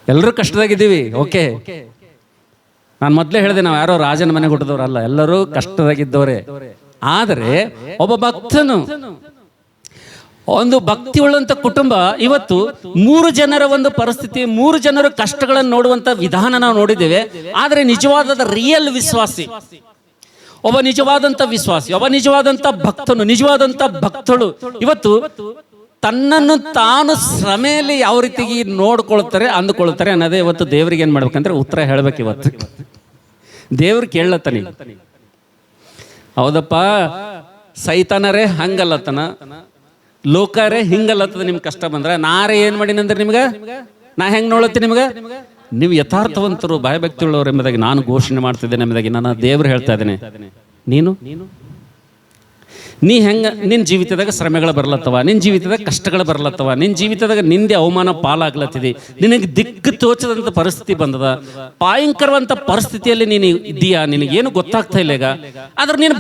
ಎಲ್ಲರೂ ಕಷ್ಟದಾಗಿದ್ದೀವಿ, ಓಕೆ. ನಾನು ಮೊದಲೇ ಹೇಳಿದೆ, ನಾವು ಯಾರೋ ರಾಜನ ಮನೆಗೆ ಹುಟ್ಟಿದವರಲ್ಲ, ಎಲ್ಲರೂ ಕಷ್ಟದಾಗಿದ್ದವರೇ. ಆದರೆ ಒಬ್ಬ ಭಕ್ತನು, ಒಂದು ಭಕ್ತಿ ಉಳ್ಳಂತ ಕುಟುಂಬ ಇವತ್ತು 3 ಜನರ ಒಂದು ಪರಿಸ್ಥಿತಿ, 3 ಜನರ ಕಷ್ಟಗಳನ್ನು ನೋಡುವಂತ ವಿಧಾನ ನಾವು ನೋಡಿದ್ದೇವೆ. ಆದರೆ ನಿಜವಾದ ರಿಯಲ್ ವಿಶ್ವಾಸಿ, ಒಬ್ಬ ನಿಜವಾದಂತ ವಿಶ್ವಾಸಿ, ಒಬ್ಬ ನಿಜವಾದಂತ ಭಕ್ತನು, ನಿಜವಾದಂತ ಭಕ್ತಳು ಇವತ್ತು ತನ್ನನ್ನು ತಾನು ಶ್ರಮೆಯಲ್ಲಿ ಯಾವ ರೀತಿಗೆ ಅಂದುಕೊಳ್ತಾರೆ ಅನ್ನೋದೇ ಇವತ್ತು ದೇವರಿಗೆ ಏನ್ ಮಾಡ್ಬೇಕಂದ್ರೆ ಉತ್ತರ ಹೇಳ್ಬೇಕು. ಇವತ್ತು ದೇವ್ರು ಕೇಳಲತ್ತಾನೆ, ಹೌದಪ್ಪ ಸೈತಾನರೇ ಹಂಗಲ್ಲತ್ತನ, ಲೋಕರೇ ಹಿಂಗಲ್ಲತ್ತದ. ನಿಮ್ ಕಷ್ಟ ಬಂದ್ರೆ ನಾರೇ ಏನ್ ಮಾಡಿನಂದ್ರೆ ನಿಮ್ಗ ನಾ ಹೆಂಗ್ ನೋಡತ್ತೀನಿ? ನಿಮ್ಗ ನೀವು ಯಥಾರ್ಥವಂತರು, ಭಯಭಕ್ತಿಯುಳ್ಳವರು ಎಂಬುದಾಗಿ ನಾನು ಘೋಷಣೆ ಮಾಡ್ತಿದ್ದೇನೆ ಎಂಬುದಾಗಿ ನನ್ನ ದೇವರು ಹೇಳ್ತಾ ಇದ್ದೇನೆ. ನೀ ಹೆಂಗ ನಿನ್ನ ಜೀವಿತದಾಗ ಶ್ರಮೆಗಳು ಬರ್ಲತ್ತವ, ನಿನ್ನ ಜೀವಿತದಾಗ ಕಷ್ಟಗಳು ಬರ್ಲತ್ತವ, ನಿನ್ನ ಜೀವಿತದಾಗ ನಿಂದೆ ಅವಮಾನ ಪಾಲಾಗ್ಲತ್ತಿದೆ, ನಿನಗೆ ದಿಕ್ಕು ತೋಚದಂಥ ಪರಿಸ್ಥಿತಿ ಬಂದದ, ಭಯಂಕರವಂತ ಪರಿಸ್ಥಿತಿಯಲ್ಲಿ ನೀನು ಇದ್ದೀಯಾ, ನಿನಗೇನು ಗೊತ್ತಾಗ್ತಾ ಇಲ್ಲ ಈಗ. ಆದ್ರೆ ನೀನು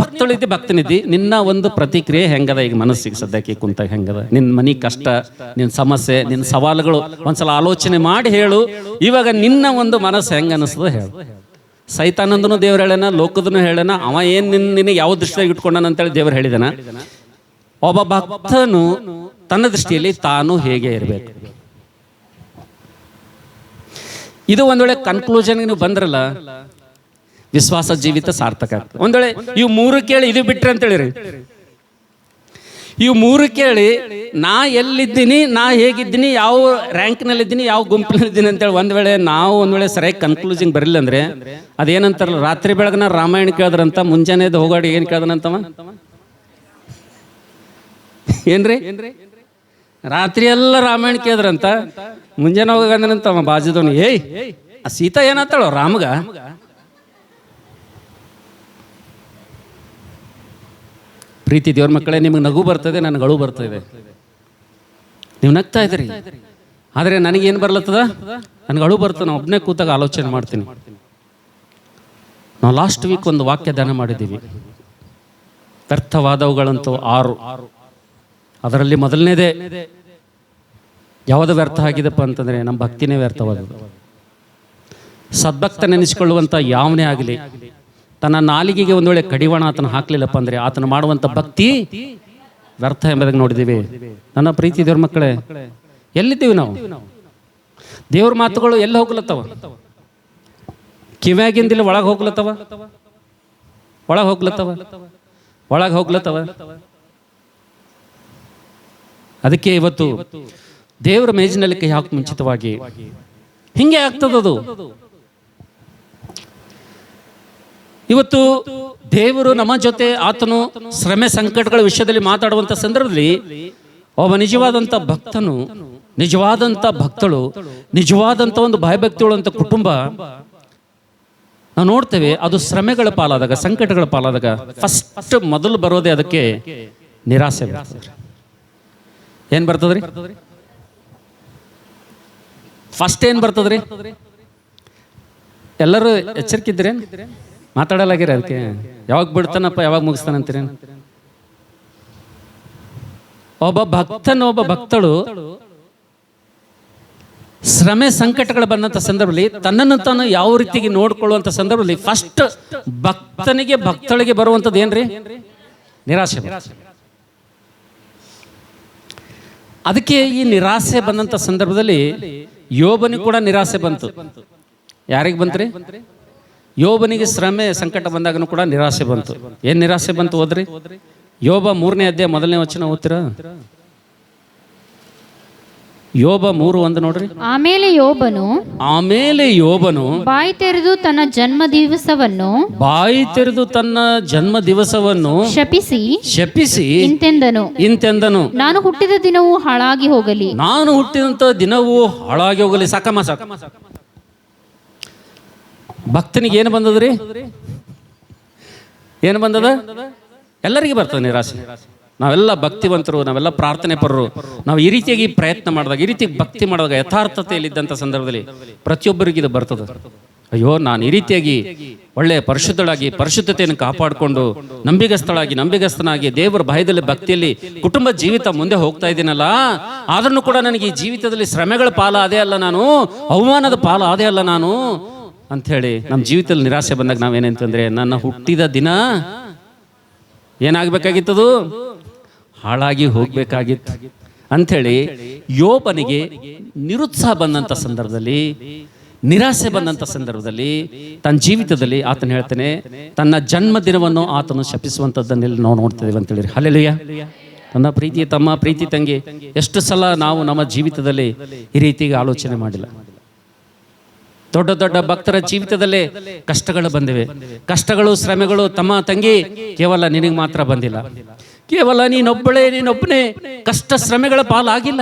ಭಕ್ತನಿದ್ದಿ, ನಿನ್ನ ಒಂದು ಪ್ರತಿಕ್ರಿಯೆ ಹೆಂಗದ ಈಗ ಮನಸ್ಸಿಗೆ ಸದ್ಯಕ್ಕೆ ಕುಂತಾಗ ಹೆಂಗದ? ನಿನ್ನ ಮನೆ ಕಷ್ಟ, ನಿನ್ನ ಸಮಸ್ಯೆ, ನಿನ್ನ ಸವಾಲುಗಳು ಒಂದ್ಸಲ ಆಲೋಚನೆ ಮಾಡಿ ಹೇಳು. ಇವಾಗ ನಿನ್ನ ಒಂದು ಮನಸ್ಸು ಹೆಂಗ ಅನಿಸ್ತದ ಹೇಳು. ಸೈತಾನಂದನು ದೇವ್ರು ಹೇಳನ, ಲೋಕದನು ಹೇಳನ, ಅವ ಏನ್ ನಿನಗೆ ಯಾವ ದೃಷ್ಟಿಯಾಗಿ ಇಟ್ಕೊಂಡನ ಅಂತೇಳಿ ದೇವ್ರು ಹೇಳಿದನ. ಒಬ್ಬ ಭಕ್ತನು ತನ್ನ ದೃಷ್ಟಿಯಲ್ಲಿ ತಾನು ಹೇಗೆ ಇರಬೇಕು, ಇದು ಒಂದ್ ವೇಳೆ ಕನ್ಕ್ಲೂಷನ್ ನೀವು ಬಂದ್ರಲ್ಲ, ವಿಶ್ವಾಸ ಜೀವಿತ ಸಾರ್ಥಕ ಆಗ್ತದೆ. ಒಂದ್ ವೇಳೆ ಇವು 3 ಕೇಳಿ ಇದು ಬಿಟ್ರೆ ಅಂತ ಹೇಳಿರಿ, ಇವು 3 ಕೇಳಿ ನಾ ಎಲ್ಲಿದ್ದೀನಿ, ನಾ ಹೇಗಿದ್ದೀನಿ, ಯಾವ ರ್ಯಾಂಕ್ನಲ್ಲಿದ್ದೀನಿ, ಯಾವ ಗುಂಪಿನಲ್ಲಿದ್ದೀನಿ ಅಂತೇಳಿ ಒಂದ್ ವೇಳೆ ಸರಿಯಾಗಿ ಕನ್ಕ್ಲೂಷನ್ ಬರಲಿಲ್ಲ ಅಂದ್ರೆ ಅದೇನಂತಾರಲ್ಲ, ರಾತ್ರಿ ಬೆಳಗ್ನ ರಾಮಾಯಣ ಕೇಳಿದ್ರಂತ, ಮುಂಜಾನೆದು ಹೋಗಾಡಿ ಏನ್ ಕೇಳ್ದನಂತವ? ಏನ್ರಿ? ರಾತ್ರಿ ಎಲ್ಲ ರಾಮಾಯಣ ಕೇಳಿದ್ರಂತ, ಮುಂಜಾನೆ ಹೋಗಂದನಂತವ ಬಾಜುದವನು, ಏಯ್ ಆ ಸೀತಾ ಏನಂತಾಳೋ ರಾಮಗ? ಪ್ರೀತಿ ದೇವ್ರ ಮಕ್ಕಳೇ, ನಿಮಗೆ ನಗು ಬರ್ತದೆ, ನನಗೆ ಅಳು ಬರ್ತದೆ. ನೀವು ನಗ್ತಾ ಇದ್ರಿ, ಆದರೆ ನನಗೇನು ಬರ್ಲತ್ತದ? ನನಗೆ ಅಳು ಬರ್ತದೆ. ನಾನು ಒಬ್ಬನೇ ಕೂತಾಗ ಆಲೋಚನೆ ಮಾಡ್ತೀನಿ. ನಾವು ಲಾಸ್ಟ್ ವೀಕ್ ಒಂದು ವಾಕ್ಯ ಧ್ಯಾನ ಮಾಡಿದ್ದೀವಿ, ವ್ಯರ್ಥವಾದವುಗಳಂತೂ 6. ಅದರಲ್ಲಿ ಮೊದಲನೇದೇ ಯಾವುದು ವ್ಯರ್ಥ ಆಗಿದೆಪ್ಪ ಅಂತಂದರೆ ನಮ್ಮ ಭಕ್ತಿನೇ ವ್ಯರ್ಥವಾದದ್ದು. ಸದ್ಭಕ್ತ ನೆನೆಸಿಕೊಳ್ಳುವಂಥ ಯಾವನೇ ಆಗಲಿ ತನ್ನ ನಾಲಿಗೆಗೆ ಒಂದು ವೇಳೆ ಕಡಿವಾಣ ಆತನ ಹಾಕ್ಲಿಲ್ಲಪ್ಪ ಅಂದರೆ ಆತನ ಮಾಡುವಂಥ ಭಕ್ತಿ ವ್ಯರ್ಥ ಎಂಬುದಾಗಿ ನೋಡಿದ್ದೀವಿ. ನನ್ನ ಪ್ರೀತಿ ದೇವ್ರ ಮಕ್ಕಳೇ, ಎಲ್ಲಿದ್ದೀವಿ ನಾವು? ದೇವ್ರ ಮಾತುಗಳು ಎಲ್ಲಿ ಹೋಗ್ಲತ್ತವ? ಕಿವ್ಯಾಗಿಂದಿಲ್ಲ ಒಳಗೆ ಹೋಗ್ಲತ್ತವ. ಒಳಗೆ ಹೋಗ್ಲತ್ತವ. ಅದಕ್ಕೆ ಇವತ್ತು ದೇವರ ಮೇಜಿನಲ್ಲಿ ಕೈ ಹಾಕಿ ಮುಂಚಿತವಾಗಿ ಹಿಂಗೆ ಆಗ್ತದದು. ಇವತ್ತು ದೇವರು ನಮ್ಮ ಜೊತೆ ಆತನು ಶ್ರಮೆ ಸಂಕಟಗಳ ವಿಷಯದಲ್ಲಿ ಮಾತಾಡುವಂಥ ಸಂದರ್ಭದಲ್ಲಿ ಒಬ್ಬ ನಿಜವಾದಂಥ ಭಕ್ತನು, ನಿಜವಾದಂಥ ಭಕ್ತಳು, ನಿಜವಾದಂಥ ಒಂದು ಭಯಭಕ್ತಿಗಳು ಅಂತ ಕುಟುಂಬ ನಾವು ನೋಡ್ತೇವೆ. ಅದು ಶ್ರಮೆಗಳ ಪಾಲಾದಾಗ, ಸಂಕಟಗಳ ಪಾಲಾದಾಗ ಫಸ್ಟ್ ಮೊದಲು ಬರೋದೇ ಅದಕ್ಕೆ ನಿರಾಸೆ ಬರ್ತದೆ. ಏನ್ ಬರ್ತದ್ರಿ? ಫಸ್ಟ್ ಏನ್ ಬರ್ತದ್ರಿ? ಎಲ್ಲರೂ ಎಚ್ಚರಿಕಿದ್ರೇನ್? ಮಾತಾಡಲಾಗಿರ ಅದಕ್ಕೆ ಯಾವಾಗ ಬಿಡ್ತಾನಪ್ಪ ಯಾವಾಗ ಮುಗಿಸ್ತಾನಂತೀರೇನು? ಒಬ್ಬ ಭಕ್ತನ, ಒಬ್ಬ ಭಕ್ತಳು ಶ್ರಮೆ ಸಂಕಟಗಳು ಬಂದಂಥ ಸಂದರ್ಭದಲ್ಲಿ ತನ್ನನ್ನು ತಾನು ಯಾವ ರೀತಿಗೆ ನೋಡ್ಕೊಳ್ಳುವಂಥ ಸಂದರ್ಭದಲ್ಲಿ ಫಸ್ಟ್ ಭಕ್ತನಿಗೆ, ಭಕ್ತಳಿಗೆ ಬರುವಂಥದ್ದು ಏನ್ರಿ? ನಿರಾಸೆ. ಅದಕ್ಕೆ ಈ ನಿರಾಸೆ ಬಂದಂಥ ಸಂದರ್ಭದಲ್ಲಿ ಯೋಬನಿಗೆ ಕೂಡ ನಿರಾಸೆ ಬಂತು. ಯಾರಿಗೆ ಬಂತ್ರಿ? ಯೋಬನಿಗೆ ಶ್ರಮೆ ಸಂಕಟ ಬಂದಾಗನು ಕೂಡ ನಿರಾಸೆ ಬಂತು. ಏನ್ ನಿರಾಸೆ ಬಂತು ಓದ್ರಿ? ಯೋಬ 3ನೇ ಅಧ್ಯಾಯ 1ನೇ ವಚನ ಓದ್ತೀರಾ? ಯೋಬ 3:1 ನೋಡ್ರಿ. ಆಮೇಲೆ ಯೋಬನು ಬಾಯಿ ತೆರೆದು ತನ್ನ ಜನ್ಮ ದಿವಸವನ್ನು ಶಪಿಸಿ ಇಂತೆಂದನು, ನಾನು ಹುಟ್ಟಿದ ದಿನವೂ ಹಾಳಾಗಿ ಹೋಗಲಿ. ಸಾಕಮ್ಮ ಸಾಕ. ಭಕ್ತನಿಗೆ ಏನು ಬಂದದ್ರಿ? ಏನು ಬಂದದ? ಎಲ್ಲರಿಗೆ ಬರ್ತದೆ ನಿರಾಸೆ. ನಾವೆಲ್ಲ ಭಕ್ತಿವಂತರು, ನಾವೆಲ್ಲ ಪ್ರಾರ್ಥನೆ ಪರರು. ನಾವು ಈ ರೀತಿಯಾಗಿ ಪ್ರಯತ್ನ ಮಾಡಿದಾಗ, ಈ ರೀತಿ ಭಕ್ತಿ ಮಾಡಿದಾಗ, ಯಥಾರ್ಥತೆಯಲ್ಲಿದ್ದಂಥ ಸಂದರ್ಭದಲ್ಲಿ ಪ್ರತಿಯೊಬ್ಬರಿಗೂ ಇದು ಬರ್ತದೆ. ಅಯ್ಯೋ, ನಾನು ಈ ರೀತಿಯಾಗಿ ಒಳ್ಳೆಯ ಪರಿಶುದ್ಧಳಾಗಿ, ಪರಿಶುದ್ಧತೆಯನ್ನು ಕಾಪಾಡಿಕೊಂಡು ನಂಬಿಗಸ್ತನಾಗಿ ದೇವರ ಭಯದಲ್ಲಿ, ಭಕ್ತಿಯಲ್ಲಿ ಕುಟುಂಬ ಜೀವಿತ ಮುಂದೆ ಹೋಗ್ತಾ ಇದ್ದೀನಲ್ಲ, ಆದ್ರೂ ಕೂಡ ನನಗೆ ಈ ಜೀವಿತದಲ್ಲಿ ಶ್ರಮೆಗಳ ಪಾಲ ಅದೇ ಅಲ್ಲ, ನಾನು ಅವಮಾನದ ಪಾಲ ಅದೇ ಅಲ್ಲ ನಾನು ಅಂಥೇಳಿ ನಮ್ಮ ಜೀವಿತದಲ್ಲಿ ನಿರಾಸೆ ಬಂದಾಗ ನಾವೇನಂತಂದ್ರೆ, ನನ್ನ ಹುಟ್ಟಿದ ದಿನ ಏನಾಗಬೇಕಾಗಿತ್ತದು? ಹಾಳಾಗಿ ಹೋಗ್ಬೇಕಾಗಿತ್ತು ಅಂಥೇಳಿ ಯೋಬನಿಗೆ ನಿರುತ್ಸಾಹ ಬಂದಂಥ ಸಂದರ್ಭದಲ್ಲಿ, ನಿರಾಸೆ ಬಂದಂಥ ಸಂದರ್ಭದಲ್ಲಿ ತನ್ನ ಜೀವಿತದಲ್ಲಿ ಆತನು ಹೇಳ್ತಾನೆ, ತನ್ನ ಜನ್ಮದಿನವನ್ನು ಆತನು ಶಪಿಸುವಂಥದ್ದನ್ನೆಲ್ಲ ನಾವು ನೋಡ್ತಿದ್ದೇವೆ ಅಂತೇಳಿ. ಹಲ್ಲೆಲೂಯಾ. ನನ್ನ ಪ್ರೀತಿಯ ತಮ್ಮ, ಪ್ರೀತಿ ತಂಗಿ, ಎಷ್ಟು ಸಲ ನಾವು ನಮ್ಮ ಜೀವಿತದಲ್ಲಿ ಈ ರೀತಿಗೆ ಆಲೋಚನೆ ಮಾಡಿಲ್ಲ. ದೊಡ್ಡ ದೊಡ್ಡ ಭಕ್ತರ ಜೀವಿತದಲ್ಲೇ ಕಷ್ಟಗಳು ಬಂದಿವೆ. ಕಷ್ಟಗಳು, ಶ್ರಮೆಗಳು ತಮ್ಮ ತಂಗಿ ಕೇವಲ ನಿನಗೆ ಮಾತ್ರ ಬಂದಿಲ್ಲ. ಕೇವಲ ನೀನೊಬ್ಬನೇ ಕಷ್ಟ ಶ್ರಮೆಗಳ ಪಾಲಾಗಿಲ್ಲ.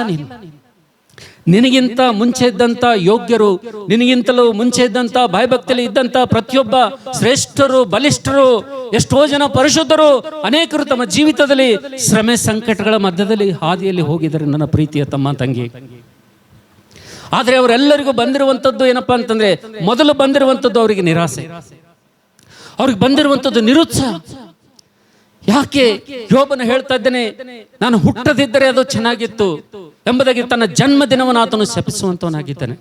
ನಿನಗಿಂತ ಮುಂಚೆ ಇದ್ದಂಥ ಯೋಗ್ಯರು, ನಿನಗಿಂತಲೂ ಮುಂಚೆ ಇದ್ದಂಥ ಭಯಭಕ್ತಿಯಲ್ಲಿ ಇದ್ದಂಥ ಪ್ರತಿಯೊಬ್ಬ ಶ್ರೇಷ್ಠರು, ಬಲಿಷ್ಠರು, ಎಷ್ಟೋ ಜನ ಪರಿಶುದ್ಧರು, ಅನೇಕರು ತಮ್ಮ ಜೀವಿತದಲ್ಲಿ ಶ್ರಮೆ ಸಂಕಟಗಳ ಮಧ್ಯದಲ್ಲಿ ಹಾದಿಯಲ್ಲಿ ಹೋಗಿದ್ದಾರೆ ನನ್ನ ಪ್ರೀತಿಯ ತಮ್ಮ ತಂಗಿ. ಆದರೆ ಅವರೆಲ್ಲರಿಗೂ ಬಂದಿರುವಂಥದ್ದು ಏನಪ್ಪಾ ಅಂತಂದ್ರೆ, ಮೊದಲು ಬಂದಿರುವಂಥದ್ದು ಅವರಿಗೆ ನಿರಾಸೆ, ಅವ್ರಿಗೆ ಬಂದಿರುವಂಥದ್ದು ನಿರುತ್ಸಾಹ. ಯಾಕೆ? ಯೋಬನ ಹೇಳ್ತಾ ಇದ್ದೇನೆ, ನಾನು ಹುಟ್ಟದಿದ್ದರೆ ಅದು ಚೆನ್ನಾಗಿತ್ತು ಎಂಬುದಾಗಿ ತನ್ನ ಜನ್ಮದಿನವನ್ನು ಆತನು ಶಪಿಸುವಂತವನಾಗಿದ್ದಾನೆ.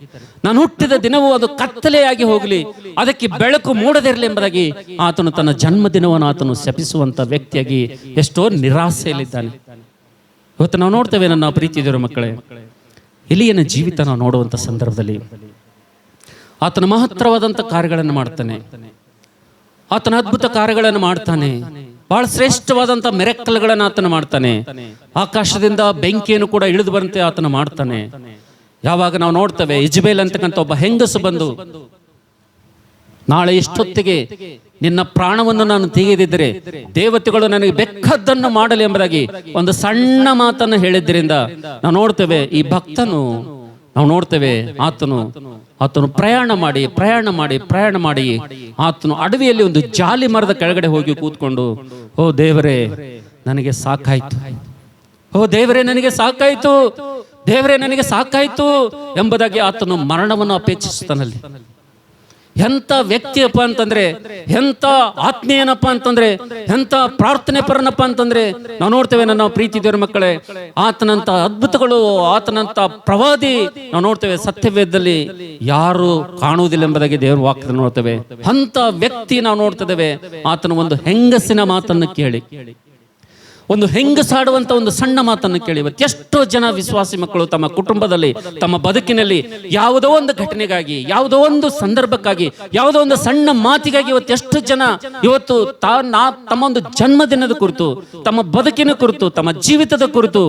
ನಾನು ಹುಟ್ಟಿದ ದಿನವೂ ಅದು ಕತ್ತಲೆಯಾಗಿ ಹೋಗಲಿ, ಅದಕ್ಕೆ ಬೆಳಕು ಮೂಡದಿರಲಿ ಎಂಬುದಾಗಿ ಆತನು ತನ್ನ ಜನ್ಮದಿನವನ್ನು ಆತನು ಶಪಿಸುವಂತ ವ್ಯಕ್ತಿಯಾಗಿ ಎಷ್ಟೋ ನಿರಾಸೆಯಲ್ಲಿದ್ದಾನೆ. ಇವತ್ತು ನಾವು ನೋಡ್ತೇವೆ ನನ್ನ ಪ್ರೀತಿಯವರ ಮಕ್ಕಳೇ, ಎಲಿಯನ ಜೀವಿತ ನಾವು ನೋಡುವಂಥ ಸಂದರ್ಭದಲ್ಲಿ ಆತನ ಮಹತ್ತರವಾದಂಥ ಕಾರ್ಯಗಳನ್ನು ಮಾಡ್ತಾನೆ, ಆತನ ಅದ್ಭುತ ಕಾರ್ಯಗಳನ್ನು ಮಾಡ್ತಾನೆ, ಬಹಳ ಶ್ರೇಷ್ಠವಾದಂಥ ಮಿರಾಕಲ್ಗಳನ್ನು ಆತನ ಮಾಡ್ತಾನೆ. ಆಕಾಶದಿಂದ ಬೆಂಕಿಯನ್ನು ಕೂಡ ಇಳಿದು ಬರಂತೆ ಆತನ ಮಾಡ್ತಾನೆ. ಯಾವಾಗ ನಾವು ನೋಡ್ತೇವೆ, ಇಜ್ಬೇಲ್ ಅಂತಕ್ಕಂಥ ಒಬ್ಬ ಹೆಂಗಸು ಬಂದು, ನಾಳೆ ಇಷ್ಟೊತ್ತಿಗೆ ನಿನ್ನ ಪ್ರಾಣವನ್ನು ನಾನು ತೆಗೆದಿದ್ದರೆ ದೇವತೆಗಳು ನನಗೆ ಬೆಕ್ಕದ್ದನ್ನು ಮಾಡಲಿ ಎಂಬುದಾಗಿ ಒಂದು ಸಣ್ಣ ಮಾತನ್ನು ಹೇಳಿದ್ದರಿಂದ ನಾವು ನೋಡ್ತೇವೆ, ಈ ಭಕ್ತನು ನಾವು ನೋಡ್ತೇವೆ ಆತನು ಪ್ರಯಾಣ ಮಾಡಿ ಆತನು ಅಡವಿಯಲ್ಲಿ ಒಂದು ಜಾಲಿ ಮರದ ಕೆಳಗಡೆ ಹೋಗಿ ಕೂತ್ಕೊಂಡು, ಓ ದೇವರೇ ನನಗೆ ಸಾಕಾಯ್ತು, ಓ ದೇವರೇ ನನಗೆ ಸಾಕಾಯ್ತು, ದೇವರೇ ನನಗೆ ಸಾಕಾಯ್ತು ಎಂಬುದಾಗಿ ಆತನು ಮರಣವನ್ನು ಅಪೇಕ್ಷಿಸುತ್ತಾನಲ್ಲಿ. ಎಂಥ ವ್ಯಕ್ತಿಯಪ್ಪ ಅಂತಂದ್ರೆ, ಎಂಥ ಆತ್ಮೀಯನಪ್ಪ ಅಂತಂದ್ರೆ, ಎಂಥ ಪ್ರಾರ್ಥನೆ ಪರನಪ್ಪ ಅಂತಂದ್ರೆ ನಾವು ನೋಡ್ತೇವೆ ನನ್ನ ಪ್ರೀತಿ ದೇವರ ಮಕ್ಕಳೇ. ಆತನಂತ ಅದ್ಭುತಗಳು, ಆತನಂತ ಪ್ರವಾದಿ ನಾವು ನೋಡ್ತೇವೆ ಸತ್ಯವೇದದಲ್ಲಿ ಯಾರು ಕಾಣುವುದಿಲ್ಲ ಎಂಬುದಾಗಿ ದೇವರ ವಾಕ್ಯದಲ್ಲಿ ನೋಡ್ತೇವೆ. ಅಂತ ವ್ಯಕ್ತಿ ನಾವು ನೋಡ್ತಿದ್ದೇವೆ. ಆತನ ಒಂದು ಹೆಂಗಸಿನ ಮಾತನ್ನು ಕೇಳಿ, ಒಂದು ಹೆಂಗಸಾಡುವಂಥ ಒಂದು ಸಣ್ಣ ಮಾತನ್ನು ಕೇಳಿ ಇವತ್ತು ಎಷ್ಟೋ ಜನ ವಿಶ್ವಾಸಿ ಮಕ್ಕಳು ತಮ್ಮ ಕುಟುಂಬದಲ್ಲಿ, ತಮ್ಮ ಬದುಕಿನಲ್ಲಿ ಯಾವುದೋ ಒಂದು ಘಟನೆಗಾಗಿ, ಯಾವುದೋ ಒಂದು ಸಂದರ್ಭಕ್ಕಾಗಿ, ಯಾವುದೋ ಒಂದು ಸಣ್ಣ ಮಾತಿಗಾಗಿ ಇವತ್ತು ಎಷ್ಟು ಜನ ಇವತ್ತು ತಮ್ಮ ಒಂದು ಜನ್ಮದಿನದ ಕುರಿತು, ತಮ್ಮ ಬದುಕಿನ ಕುರಿತು, ತಮ್ಮ ಜೀವಿತದ ಕುರಿತು,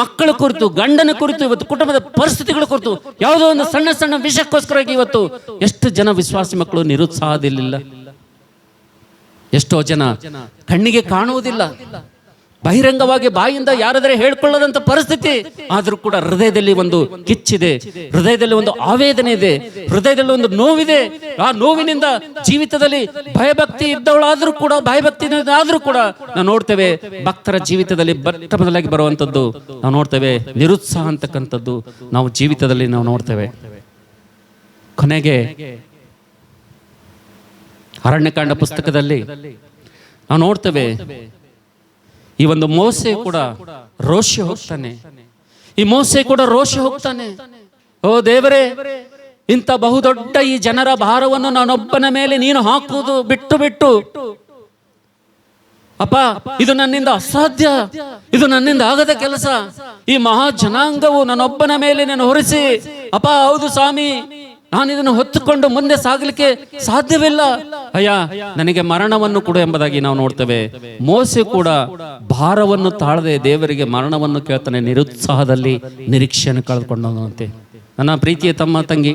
ಮಕ್ಕಳ ಕುರಿತು, ಗಂಡನ ಕುರಿತು, ಇವತ್ತು ಕುಟುಂಬದ ಪರಿಸ್ಥಿತಿಗಳ ಕುರಿತು ಯಾವುದೋ ಒಂದು ಸಣ್ಣ ಸಣ್ಣ ವಿಷಯಕ್ಕೋಸ್ಕರವಾಗಿ ಇವತ್ತು ಎಷ್ಟು ಜನ ವಿಶ್ವಾಸಿ ಮಕ್ಕಳು ನಿರುತ್ಸಾಹದಲ್ಲಿಲ್ಲ. ಎಷ್ಟೋ ಜನ ಕಣ್ಣಿಗೆ ಕಾಣುವುದಿಲ್ಲ, ಬಹಿರಂಗವಾಗಿ ಬಾಯಿಂದ ಯಾರಾದರೆ ಹೇಳ್ಕೊಳ್ಳದಂತ ಪರಿಸ್ಥಿತಿ, ಆದರೂ ಕೂಡ ಹೃದಯದಲ್ಲಿ ಒಂದು ಕಿಚ್ಚಿದೆ, ಹೃದಯದಲ್ಲಿ ಒಂದು ಆವೇದನೆ ಇದೆ, ಹೃದಯದಲ್ಲಿ ಒಂದು ನೋವಿದೆ. ಆ ನೋವಿನಿಂದ ಜೀವಿತದಲ್ಲಿ ಭಯಭಕ್ತಿ ಇದ್ದವಳಾದ್ರೂ ಕೂಡ, ಭಯಭಕ್ತಿ ಆದ್ರೂ ಕೂಡ ನಾವು ನೋಡ್ತೇವೆ ಭಕ್ತರ ಜೀವಿತದಲ್ಲಿ ಬದಲಾಗಿ ಬರುವಂಥದ್ದು ನಾವು ನೋಡ್ತೇವೆ. ನಿರುತ್ಸಾಹ ಅಂತಕ್ಕಂಥದ್ದು ನಾವು ಜೀವಿತದಲ್ಲಿ ನಾವು ನೋಡ್ತೇವೆ. ಕೊನೆಗೆ ಅರಣ್ಯಕಾಂಡ ಪುಸ್ತಕದಲ್ಲಿ ನಾವು ನೋಡ್ತೇವೆ, ಈ ಒಂದು ಮೋಸೆ ಕೂಡ ರೋಷ ಹೋಗ್ತಾನೆ. ಈ ಮೋಸೆ ಕೂಡ ರೋಷ ಹೋಗ್ತಾನೆ. ಓ ದೇವರೇ, ಇಂಥ ಬಹುದೊಡ್ಡ ಈ ಜನರ ಭಾರವನ್ನು ನಾನೊಬ್ಬನ ಮೇಲೆ ನೀನು ಹಾಕುವುದು ಬಿಟ್ಟು ಅಪ್ಪ, ಇದು ನನ್ನಿಂದ ಅಸಾಧ್ಯ, ಇದು ನನ್ನಿಂದ ಆಗದ ಕೆಲಸ. ಈ ಮಹಾ ಜನಾಂಗವು ನನ್ನೊಬ್ಬನ ಮೇಲೆ ನಾನು ಹೊರಿಸಿ, ಅಪ್ಪ ಹೌದು ಸ್ವಾಮಿ, ನಾನು ಇದನ್ನು ಹೊತ್ತುಕೊಂಡು ಮುಂದೆ ಸಾಗಲಿಕ್ಕೆ ಸಾಧ್ಯವಿಲ್ಲ. ಅಯ್ಯ, ನನಗೆ ಮರಣವನ್ನು ಕೊಡು ಎಂಬುದಾಗಿ ನಾವು ನೋಡ್ತೇವೆ. ಮೋಸೆ ಕೂಡ ಭಾರವನ್ನು ತಾಳದೆ ದೇವರಿಗೆ ಮರಣವನ್ನು ಕೇಳ್ತಾನೆ, ನಿರುತ್ಸಾಹದಲ್ಲಿ ನಿರೀಕ್ಷೆಯನ್ನು ಕಳೆದುಕೊಂಡಂತೆ. ನನ್ನ ಪ್ರೀತಿಯ ತಮ್ಮ ತಂಗಿ,